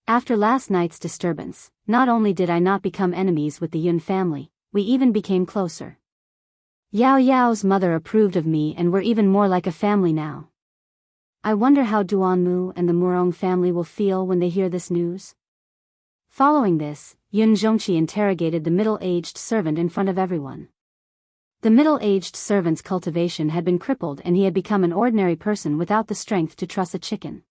After last night's disturbance, not only did I not become enemies with the Yun family, we even became closer. Yao Yao's mother approved of me and we're even more like a family now. I wonder how Duanmu and the Murong family will feel when they hear this news. Following this, Yun Zhongqi interrogated the middle-aged servant in front of everyone. The middle-aged servant's cultivation had been crippled and he had become an ordinary person without the strength to truss a chicken.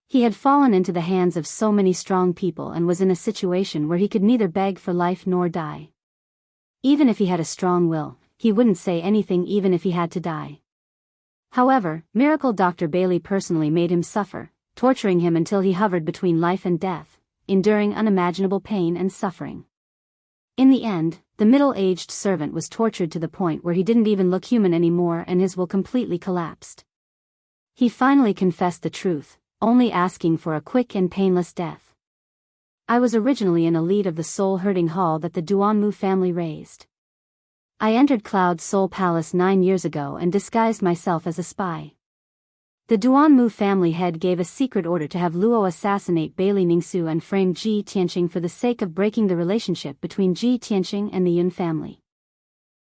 He had fallen into the hands of so many strong people and was in a situation where he could neither beg for life nor die. Even if he had a strong will, he wouldn't say anything even if he had to die. However, Miracle Dr. Bailey personally made him suffer, torturing him until he hovered between life and death, enduring unimaginable pain and suffering. In the end, the middle-aged servant was tortured to the point where he didn't even look human anymore and his will completely collapsed. He finally confessed the truth, only asking for a quick and painless death. I was originally an elite of the soul-hurting hall that the Duanmu family raised. I entered Cloud Soul Palace 9 years ago and disguised myself as a spy. The Duanmu family head gave a secret order to have Luo assassinate Bailey Ningsu and frame Ji Tianqing for the sake of breaking the relationship between Ji Tianqing and the Yun family.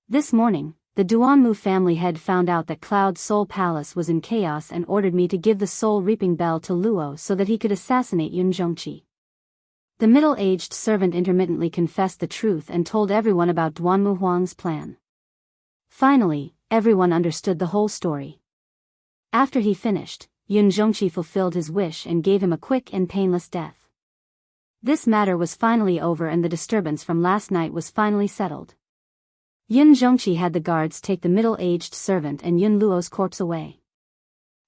This morning, the Duanmu family head found out that Cloud Soul Palace was in chaos and ordered me to give the soul reaping bell to Luo so that he could assassinate Yun Zhongqi. The middle-aged servant intermittently confessed the truth and told everyone about Duanmu Huang's plan. Finally, everyone understood the whole story. After he finished, Yun Zhongqi fulfilled his wish and gave him a quick and painless death. This matter was finally over and the disturbance from last night was finally settled. Yun Zhongqi had the guards take the middle-aged servant and Yun Luo's corpse away.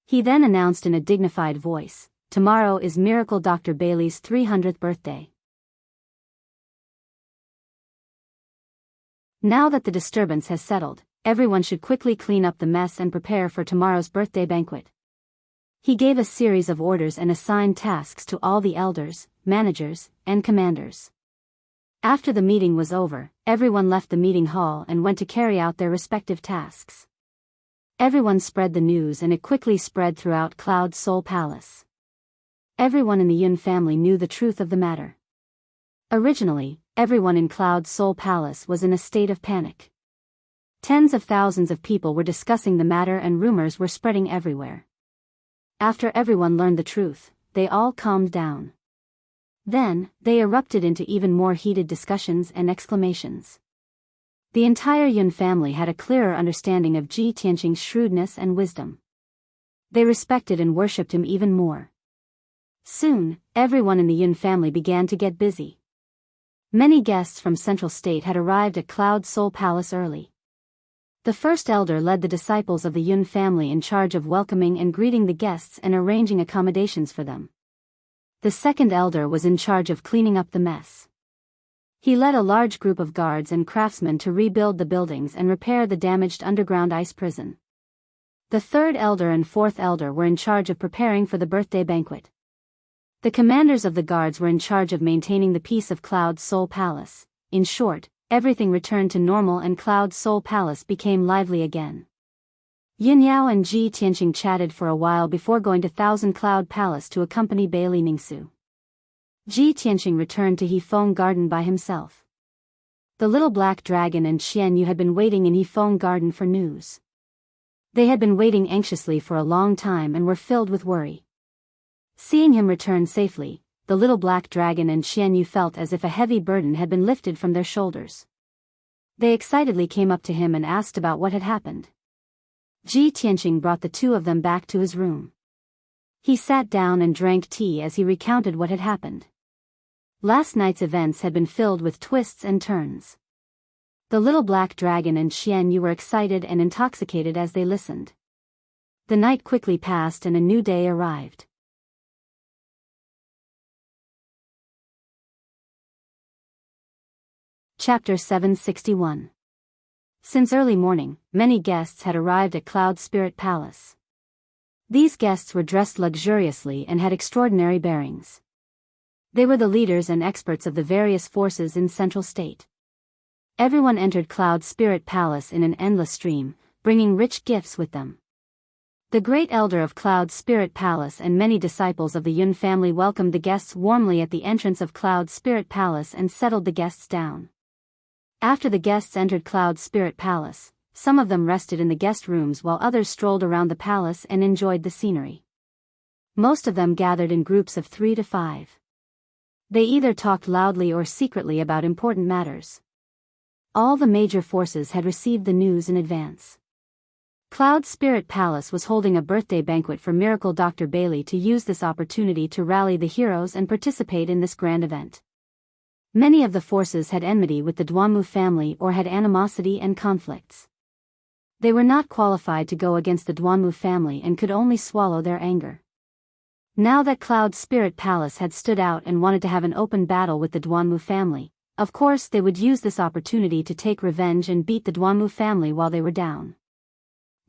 He then announced in a dignified voice, "Tomorrow is Miracle Dr. Bailey's 300th birthday. Now that the disturbance has settled, everyone should quickly clean up the mess and prepare for tomorrow's birthday banquet." He gave a series of orders and assigned tasks to all the elders, managers, and commanders. After the meeting was over, everyone left the meeting hall and went to carry out their respective tasks. Everyone spread the news and it quickly spread throughout Cloud Soul Palace. Everyone in the Yun family knew the truth of the matter. Originally, everyone in Cloud Soul Palace was in a state of panic. Tens of thousands of people were discussing the matter and rumors were spreading everywhere. After everyone learned the truth, they all calmed down. Then, they erupted into even more heated discussions and exclamations. The entire Yun family had a clearer understanding of Ji Tianqing's shrewdness and wisdom. They respected and worshipped him even more. Soon, everyone in the Yun family began to get busy. Many guests from Central State had arrived at Cloud Soul Palace early. The first elder led the disciples of the Yun family in charge of welcoming and greeting the guests and arranging accommodations for them. The second elder was in charge of cleaning up the mess. He led a large group of guards and craftsmen to rebuild the buildings and repair the damaged underground ice prison. The third elder and fourth elder were in charge of preparing for the birthday banquet. The commanders of the guards were in charge of maintaining the peace of Cloud Soul Palace. In short, everything returned to normal and Cloud Soul Palace became lively again. Yin Yao and Ji Tianqing chatted for a while before going to Thousand Cloud Palace to accompany Bailey Ningsu. Ji Tianqing returned to Hefeng Garden by himself. The little black dragon and Xian Yu had been waiting in Hefeng Garden for news. They had been waiting anxiously for a long time and were filled with worry. Seeing him return safely, the little black dragon and Xian Yu felt as if a heavy burden had been lifted from their shoulders. They excitedly came up to him and asked about what had happened. Ji Tianqing brought the two of them back to his room. He sat down and drank tea as he recounted what had happened. Last night's events had been filled with twists and turns. The little black dragon and Xian Yu were excited and intoxicated as they listened. The night quickly passed and a new day arrived. Chapter 761. Since early morning, many guests had arrived at Cloud Spirit Palace. These guests were dressed luxuriously and had extraordinary bearings. They were the leaders and experts of the various forces in Central State. Everyone entered Cloud Spirit Palace in an endless stream, bringing rich gifts with them. The great elder of Cloud Spirit Palace and many disciples of the Yun family welcomed the guests warmly at the entrance of Cloud Spirit Palace and settled the guests down. After the guests entered Cloud Spirit Palace, some of them rested in the guest rooms while others strolled around the palace and enjoyed the scenery. Most of them gathered in groups of 3 to 5. They either talked loudly or secretly about important matters. All the major forces had received the news in advance. Cloud Spirit Palace was holding a birthday banquet for Miracle Dr. Bailey to use this opportunity to rally the heroes and participate in this grand event. Many of the forces had enmity with the Duanmu family or had animosity and conflicts. They were not qualified to go against the Duanmu family and could only swallow their anger. Now that Cloud Spirit Palace had stood out and wanted to have an open battle with the Duanmu family, of course they would use this opportunity to take revenge and beat the Duanmu family while they were down.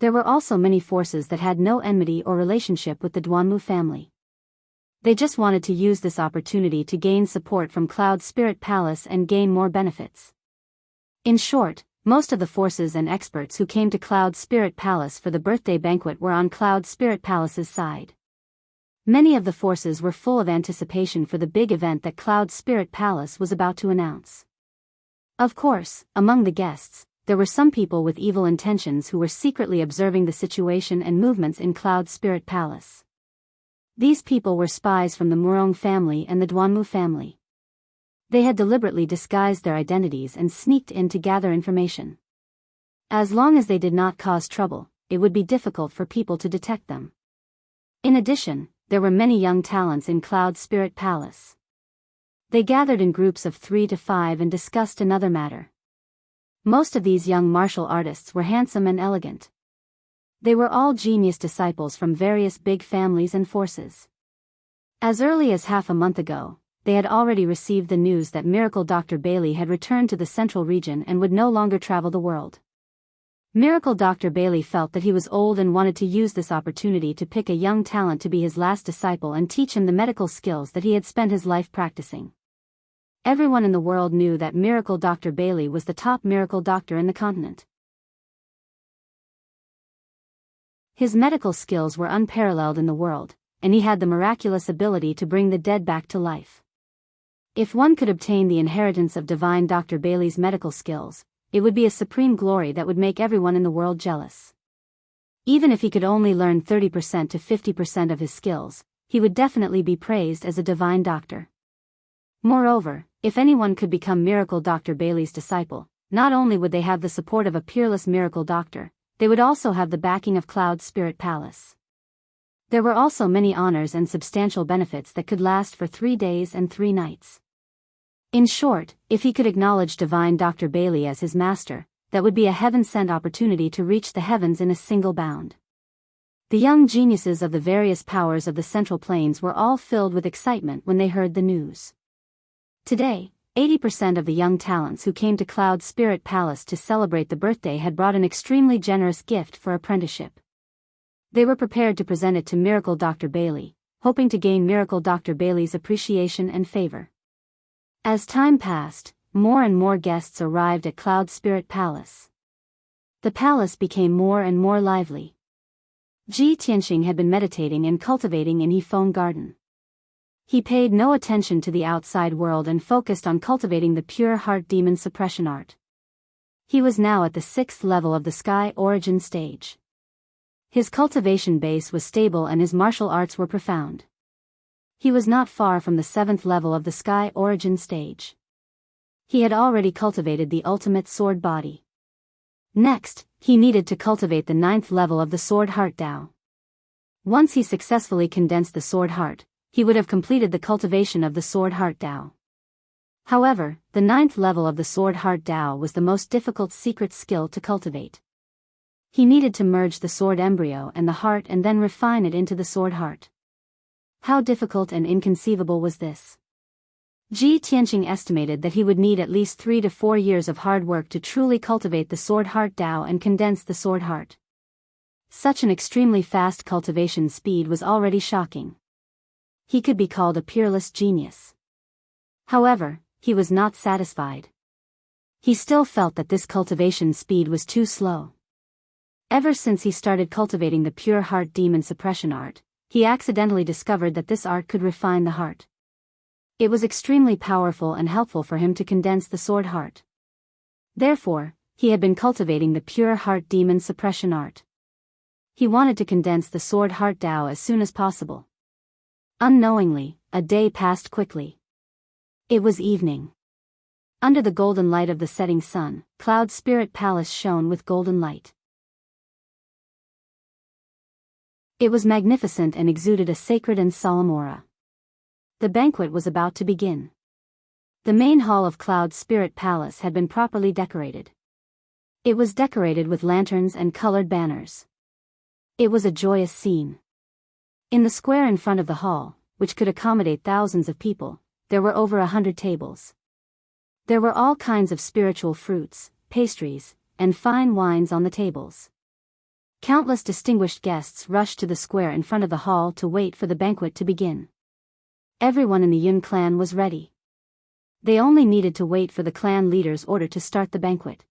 There were also many forces that had no enmity or relationship with the Duanmu family. They just wanted to use this opportunity to gain support from Cloud Spirit Palace and gain more benefits. In short, most of the forces and experts who came to Cloud Spirit Palace for the birthday banquet were on Cloud Spirit Palace's side. Many of the forces were full of anticipation for the big event that Cloud Spirit Palace was about to announce. Of course, among the guests, there were some people with evil intentions who were secretly observing the situation and movements in Cloud Spirit Palace. These people were spies from the Murong family and the Duanmu family. They had deliberately disguised their identities and sneaked in to gather information. As long as they did not cause trouble, it would be difficult for people to detect them. In addition, there were many young talents in Cloud Spirit Palace. They gathered in groups of 3 to 5 and discussed another matter. Most of these young martial artists were handsome and elegant. They were all genius disciples from various big families and forces. As early as half a month ago, they had already received the news that Miracle Dr. Bailey had returned to the central region and would no longer travel the world. Miracle Dr. Bailey felt that he was old and wanted to use this opportunity to pick a young talent to be his last disciple and teach him the medical skills that he had spent his life practicing. Everyone in the world knew that Miracle Dr. Bailey was the top miracle doctor in the continent. His medical skills were unparalleled in the world, and he had the miraculous ability to bring the dead back to life. If one could obtain the inheritance of divine Dr. Bailey's medical skills, it would be a supreme glory that would make everyone in the world jealous. Even if he could only learn 30% to 50% of his skills, he would definitely be praised as a divine doctor. Moreover, if anyone could become Miracle Dr. Bailey's disciple, not only would they have the support of a peerless miracle doctor, they would also have the backing of Cloud Spirit Palace. There were also many honors and substantial benefits that could last for 3 days and 3 nights. In short, if he could acknowledge divine Dr. Bailey as his master, that would be a heaven-sent opportunity to reach the heavens in a single bound. The young geniuses of the various powers of the Central Plains were all filled with excitement when they heard the news. Today, 80% of the young talents who came to Cloud Spirit Palace to celebrate the birthday had brought an extremely generous gift for apprenticeship. They were prepared to present it to Miracle Dr. Bailey, hoping to gain Miracle Dr. Bailey's appreciation and favor. As time passed, more and more guests arrived at Cloud Spirit Palace. The palace became more and more lively. Ji Tianxing had been meditating and cultivating in Yifeng Garden. He paid no attention to the outside world and focused on cultivating the pure heart demon suppression art. He was now at the 6th level of the Sky Origin stage. His cultivation base was stable and his martial arts were profound. He was not far from the 7th level of the Sky Origin stage. He had already cultivated the ultimate sword body. Next, he needed to cultivate the 9th level of the Sword Heart Dao. Once he successfully condensed the Sword Heart, he would have completed the cultivation of the Sword Heart Dao. However, the 9th level of the Sword Heart Dao was the most difficult secret skill to cultivate. He needed to merge the sword embryo and the heart and then refine it into the sword heart. How difficult and inconceivable was this? Ji Tianxing estimated that he would need at least 3 to 4 years of hard work to truly cultivate the Sword Heart Dao and condense the sword heart. Such an extremely fast cultivation speed was already shocking. He could be called a peerless genius. However, he was not satisfied. He still felt that this cultivation speed was too slow. Ever since he started cultivating the pure heart demon suppression art, he accidentally discovered that this art could refine the heart. It was extremely powerful and helpful for him to condense the sword heart. Therefore, he had been cultivating the pure heart demon suppression art. He wanted to condense the Sword Heart Dao as soon as possible. Unknowingly, a day passed quickly. It was evening. Under the golden light of the setting sun, Cloud Spirit Palace shone with golden light. It was magnificent and exuded a sacred and solemn aura. The banquet was about to begin. The main hall of Cloud Spirit Palace had been properly decorated. It was decorated with lanterns and colored banners. It was a joyous scene. In the square in front of the hall, which could accommodate thousands of people, there were over 100 tables. There were all kinds of spiritual fruits, pastries, and fine wines on the tables. Countless distinguished guests rushed to the square in front of the hall to wait for the banquet to begin. Everyone in the Yun clan was ready. They only needed to wait for the clan leader's order to start the banquet.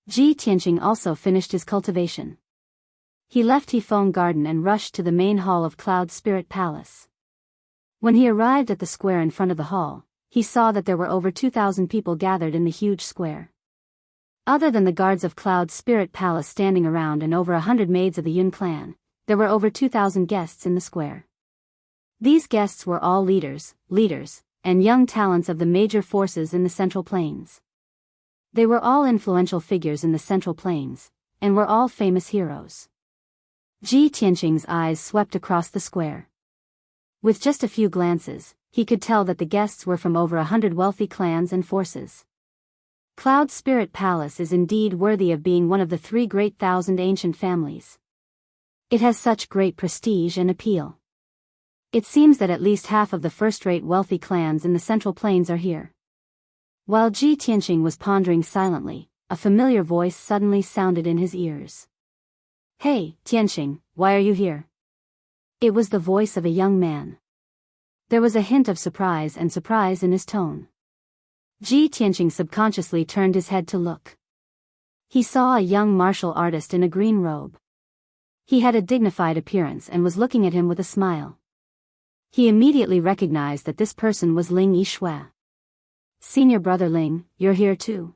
Ji Tianxing also finished his cultivation. He left Yifeng Garden and rushed to the main hall of Cloud Spirit Palace. When he arrived at the square in front of the hall, he saw that there were over 2,000 people gathered in the huge square. Other than the guards of Cloud Spirit Palace standing around and over 100 maids of the Yun clan, there were over 2,000 guests in the square. These guests were all leaders, and young talents of the major forces in the Central Plains. They were all influential figures in the Central Plains, and were all famous heroes. Ji Tianxing's eyes swept across the square. With just a few glances, he could tell that the guests were from over 100 wealthy clans and forces. Cloud Spirit Palace is indeed worthy of being one of the 3 great thousand ancient families. It has such great prestige and appeal. It seems that at least half of the first-rate wealthy clans in the Central Plains are here. While Ji Tianxing was pondering silently, a familiar voice suddenly sounded in his ears. "Hey, Tianxing, why are you here?" It was the voice of a young man. There was a hint of surprise in his tone. Ji Tianxing subconsciously turned his head to look. He saw a young martial artist in a green robe. He had a dignified appearance and was looking at him with a smile. He immediately recognized that this person was Ling Yishui. "Senior brother Ling, you're here too?"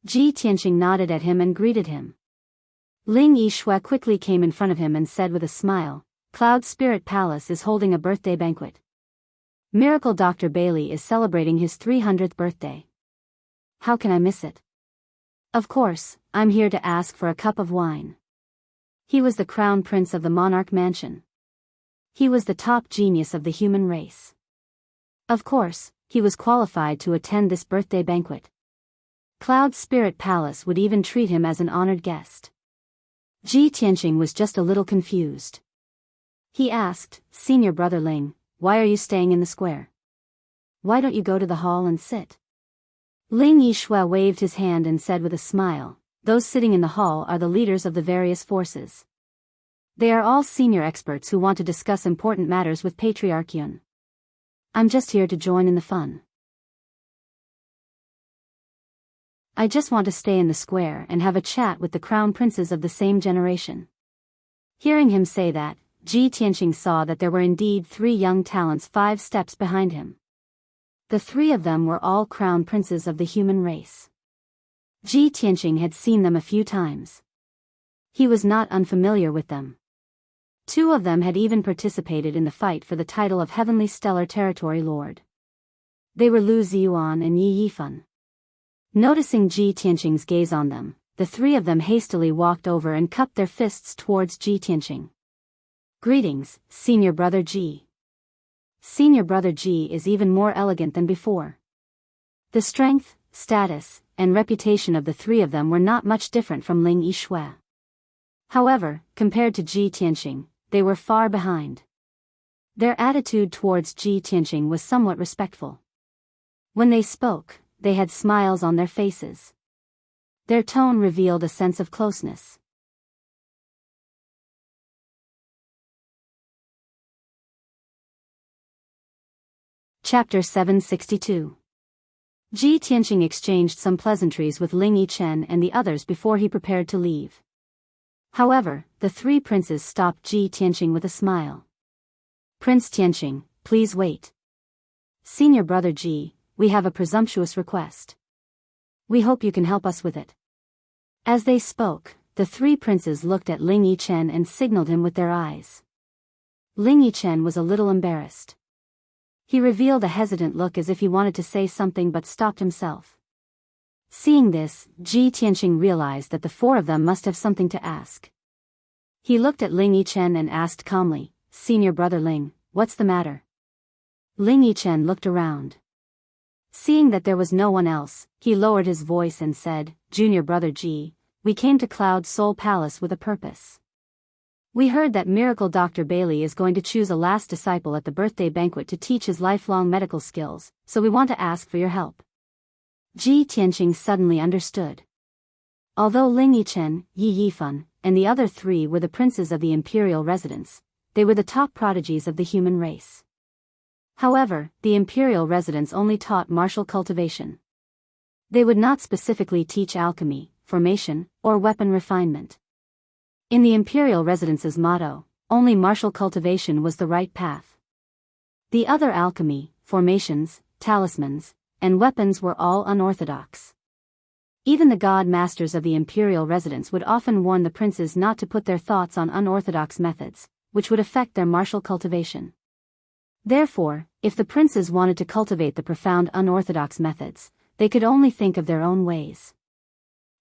Ji Tianxing nodded at him and greeted him. Ling Yishui quickly came in front of him and said with a smile, "Cloud Spirit Palace is holding a birthday banquet. Miracle Dr. Bailey is celebrating his 300th birthday. How can I miss it? Of course, I'm here to ask for a cup of wine." He was the crown prince of the monarch mansion. He was the top genius of the human race. Of course, he was qualified to attend this birthday banquet. Cloud Spirit Palace would even treat him as an honored guest. Ji Tianxing was just a little confused. He asked, "Senior brother Ling, why are you staying in the square?" why don't you go to the hall and sit? Ling Yishui waved his hand and said with a smile, those sitting in the hall are the leaders of the various forces. They are all senior experts who want to discuss important matters with Patriarch Yun. I'm just here to join in the fun. I just want to stay in the square and have a chat with the crown princes of the same generation. Hearing him say that, Ji Tianqing saw that there were indeed 3 young talents 5 steps behind him. The 3 of them were all crown princes of the human race. Ji Tianqing had seen them a few times. He was not unfamiliar with them. 2 of them had even participated in the fight for the title of Heavenly Stellar Territory Lord. They were Lu Ziyuan and Yi Yifan. Noticing Ji Tianqing's gaze on them, the 3 of them hastily walked over and cupped their fists towards Ji Tianqing. Greetings, Senior Brother Ji. Senior Brother Ji is even more elegant than before. The strength, status, and reputation of the 3 of them were not much different from Ling Yishui. However, compared to Ji Tianqing, they were far behind. Their attitude towards Ji Tianqing was somewhat respectful. When they spoke, they had smiles on their faces. Their tone revealed a sense of closeness. Chapter 762. Ji Tianqing exchanged some pleasantries with Ling Yichen and the others before he prepared to leave. However, the 3 princes stopped Ji Tianqing with a smile. Prince Tianqing, please wait. Senior Brother Ji, we have a presumptuous request. We hope you can help us with it. As they spoke, the 3 princes looked at Ling Yichen and signaled him with their eyes. Ling Yichen was a little embarrassed. He revealed a hesitant look as if he wanted to say something but stopped himself. Seeing this, Ji Tianqing realized that the 4 of them must have something to ask. He looked at Ling Yichen and asked calmly, Senior Brother Ling, what's the matter? Ling Yichen looked around. Seeing that there was no one else, he lowered his voice and said, Junior Brother Ji, we came to Cloud Soul Palace with a purpose. We heard that Miracle Dr. Bailey is going to choose a last disciple at the birthday banquet to teach his lifelong medical skills, so we want to ask for your help. Ji Tianqing suddenly understood. Although Ling Yichen, Yi Yifan, and the other 3 were the princes of the imperial residence, they were the top prodigies of the human race. However, the imperial residence only taught martial cultivation. They would not specifically teach alchemy, formation, or weapon refinement. In the imperial residence's motto, only martial cultivation was the right path. The other alchemy, formations, talismans, and weapons were all unorthodox. Even the god masters of the imperial residence would often warn the princes not to put their thoughts on unorthodox methods, which would affect their martial cultivation. Therefore, if the princes wanted to cultivate the profound unorthodox methods, they could only think of their own ways.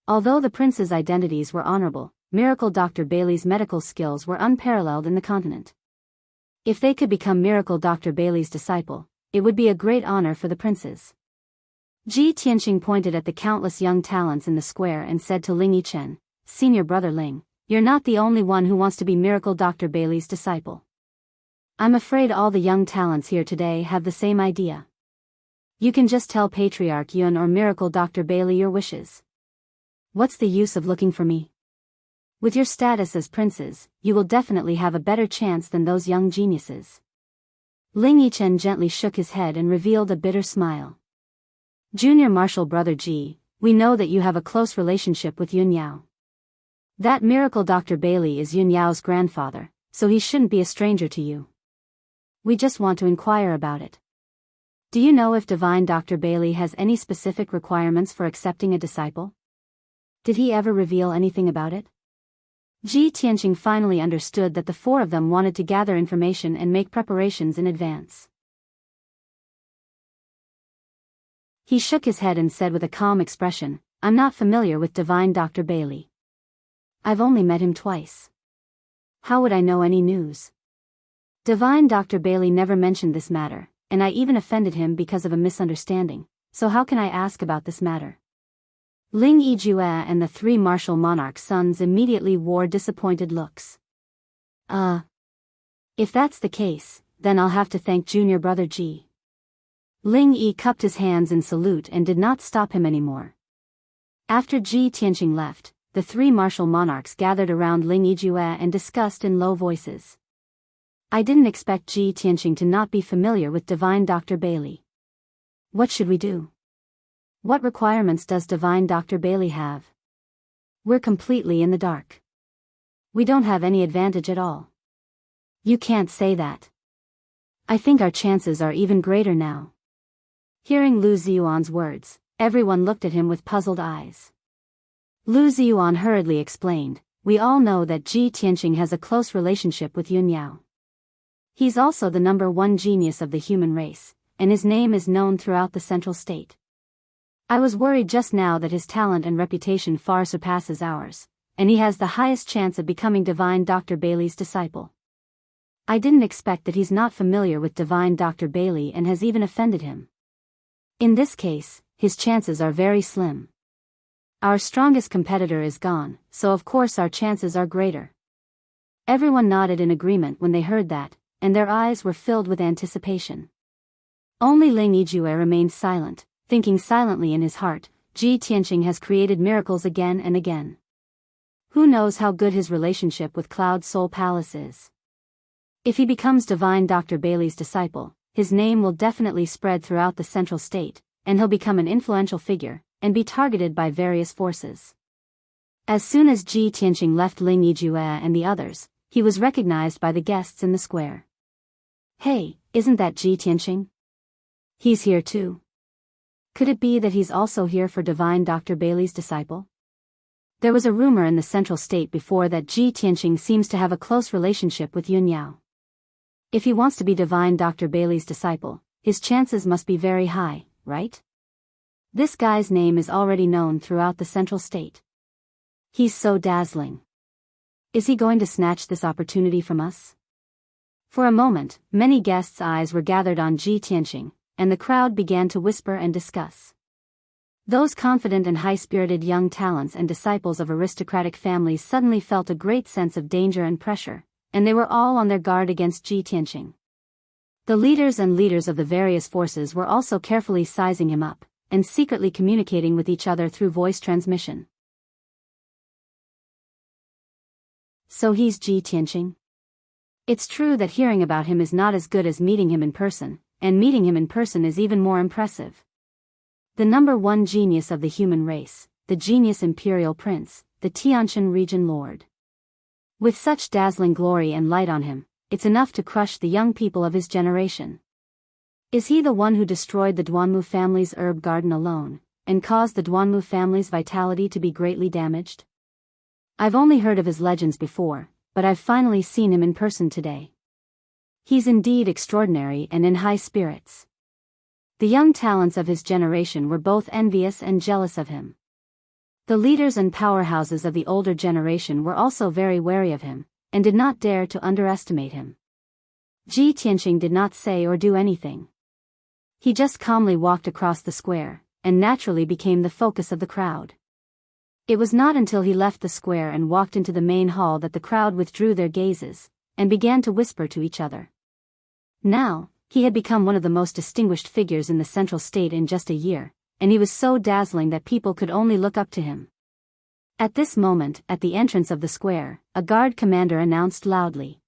Although the princes' identities were honorable, Miracle Dr. Bailey's medical skills were unparalleled in the continent. If they could become Miracle Dr. Bailey's disciple, it would be a great honor for the princes. Ji Tianqing pointed at the countless young talents in the square and said to Ling Yichen, Senior Brother Ling, you're not the only one who wants to be Miracle Dr. Bailey's disciple. I'm afraid all the young talents here today have the same idea. You can just tell Patriarch Yun or Miracle Dr. Bailey your wishes. What's the use of looking for me? With your status as princes, you will definitely have a better chance than those young geniuses. Ling Yichen gently shook his head and revealed a bitter smile. Junior Martial Brother Ji, we know that you have a close relationship with Yun Yao. That Miracle Dr. Bailey is Yun Yao's grandfather, so he shouldn't be a stranger to you. We just want to inquire about it. Do you know if Divine Dr. Bailey has any specific requirements for accepting a disciple? Did he ever reveal anything about it? Ji Tianqing finally understood that the 4 of them wanted to gather information and make preparations in advance. He shook his head and said with a calm expression, I'm not familiar with Divine Dr. Bailey. I've only met him twice. How would I know any news? Divine Dr. Bailey never mentioned this matter, and I even offended him because of a misunderstanding, so how can I ask about this matter? Ling Yijue and the 3 martial monarchs' sons immediately wore disappointed looks. If that's the case, then I'll have to thank Junior Brother Ji. Ling Yi cupped his hands in salute and did not stop him anymore. After Ji Tianqing left, the three martial monarchs gathered around Ling Yijue and discussed in low voices. I didn't expect Ji Tianqing to not be familiar with Divine Dr. Bailey. What should we do? What requirements does Divine Dr. Bailey have? We're completely in the dark. We don't have any advantage at all. You can't say that. I think our chances are even greater now. Hearing Lu Ziyuan's words, everyone looked at him with puzzled eyes. Lu Ziyuan hurriedly explained, we all know that Ji Tianqing has a close relationship with Yun Yao. He's also the #1 genius of the human race, and his name is known throughout the central state. I was worried just now that his talent and reputation far surpasses ours, and he has the highest chance of becoming Divine Dr. Bailey's disciple. I didn't expect that he's not familiar with Divine Dr. Bailey and has even offended him. In this case, his chances are very slim. Our strongest competitor is gone, so of course our chances are greater. Everyone nodded in agreement when they heard that, and their eyes were filled with anticipation. Only Ling Yijue remained silent, thinking silently in his heart, Ji Tianqing has created miracles again and again. Who knows how good his relationship with Cloud Soul Palace is? If he becomes Divine Dr. Bailey's disciple, his name will definitely spread throughout the central state, and he'll become an influential figure, and be targeted by various forces. As soon as Ji Tianqing left Ling Yijue and the others, he was recognized by the guests in the square. Hey, isn't that Ji Tianqing? He's here too. Could it be that he's also here for Divine Dr. Bailey's disciple? There was a rumor in the central state before that Ji Tianqing seems to have a close relationship with Yun Yao. If he wants to be Divine Dr. Bailey's disciple, his chances must be very high, right? This guy's name is already known throughout the central state. He's so dazzling. Is he going to snatch this opportunity from us? For a moment, many guests' eyes were gathered on Ji Tianqing, and the crowd began to whisper and discuss. Those confident and high-spirited young talents and disciples of aristocratic families suddenly felt a great sense of danger and pressure, and they were all on their guard against Ji Tianqing. The leaders of the various forces were also carefully sizing him up, and secretly communicating with each other through voice transmission. So he's Ji Tianqing? It's true that hearing about him is not as good as meeting him in person, and meeting him in person is even more impressive. The #1 genius of the human race, the genius imperial prince, the Tianshan region lord. With such dazzling glory and light on him, it's enough to crush the young people of his generation. Is he the one who destroyed the Duanmu family's herb garden alone, and caused the Duanmu family's vitality to be greatly damaged? I've only heard of his legends before, but I've finally seen him in person today. He's indeed extraordinary and in high spirits. The young talents of his generation were both envious and jealous of him. The leaders and powerhouses of the older generation were also very wary of him, and did not dare to underestimate him. Ji Tianqing did not say or do anything. He just calmly walked across the square, and naturally became the focus of the crowd. It was not until he left the square and walked into the main hall that the crowd withdrew their gazes, and began to whisper to each other. Now, he had become one of the most distinguished figures in the central state in just a year, and he was so dazzling that people could only look up to him. At this moment, at the entrance of the square, a guard commander announced loudly.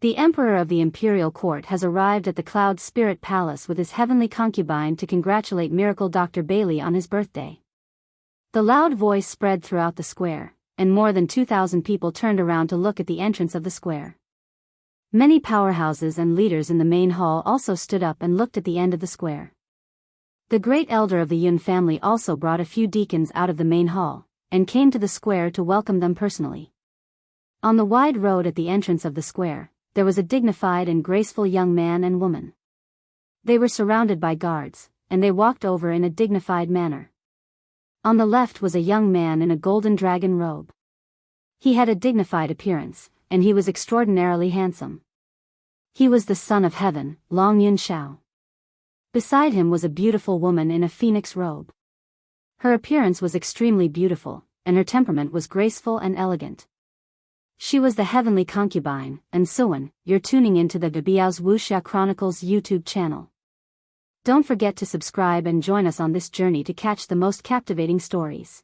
The Emperor of the Imperial Court has arrived at the Cloud Spirit Palace with his heavenly concubine to congratulate Miracle Dr. Bailey on his birthday. The loud voice spread throughout the square, and more than 2,000 people turned around to look at the entrance of the square. Many powerhouses and leaders in the main hall also stood up and looked at the end of the square. The great elder of the Yun family also brought a few deacons out of the main hall, and came to the square to welcome them personally. On the wide road at the entrance of the square, there was a dignified and graceful young man and woman. They were surrounded by guards, and they walked over in a dignified manner. On the left was a young man in a golden dragon robe. He had a dignified appearance, and he was extraordinarily handsome. He was the son of heaven, Long Yun Shao. Beside him was a beautiful woman in a phoenix robe. Her appearance was extremely beautiful, and her temperament was graceful and elegant. She was the heavenly concubine, and Suan, you're tuning into the Biyao's Wuxia Chronicles YouTube channel. Don't forget to subscribe and join us on this journey to catch the most captivating stories.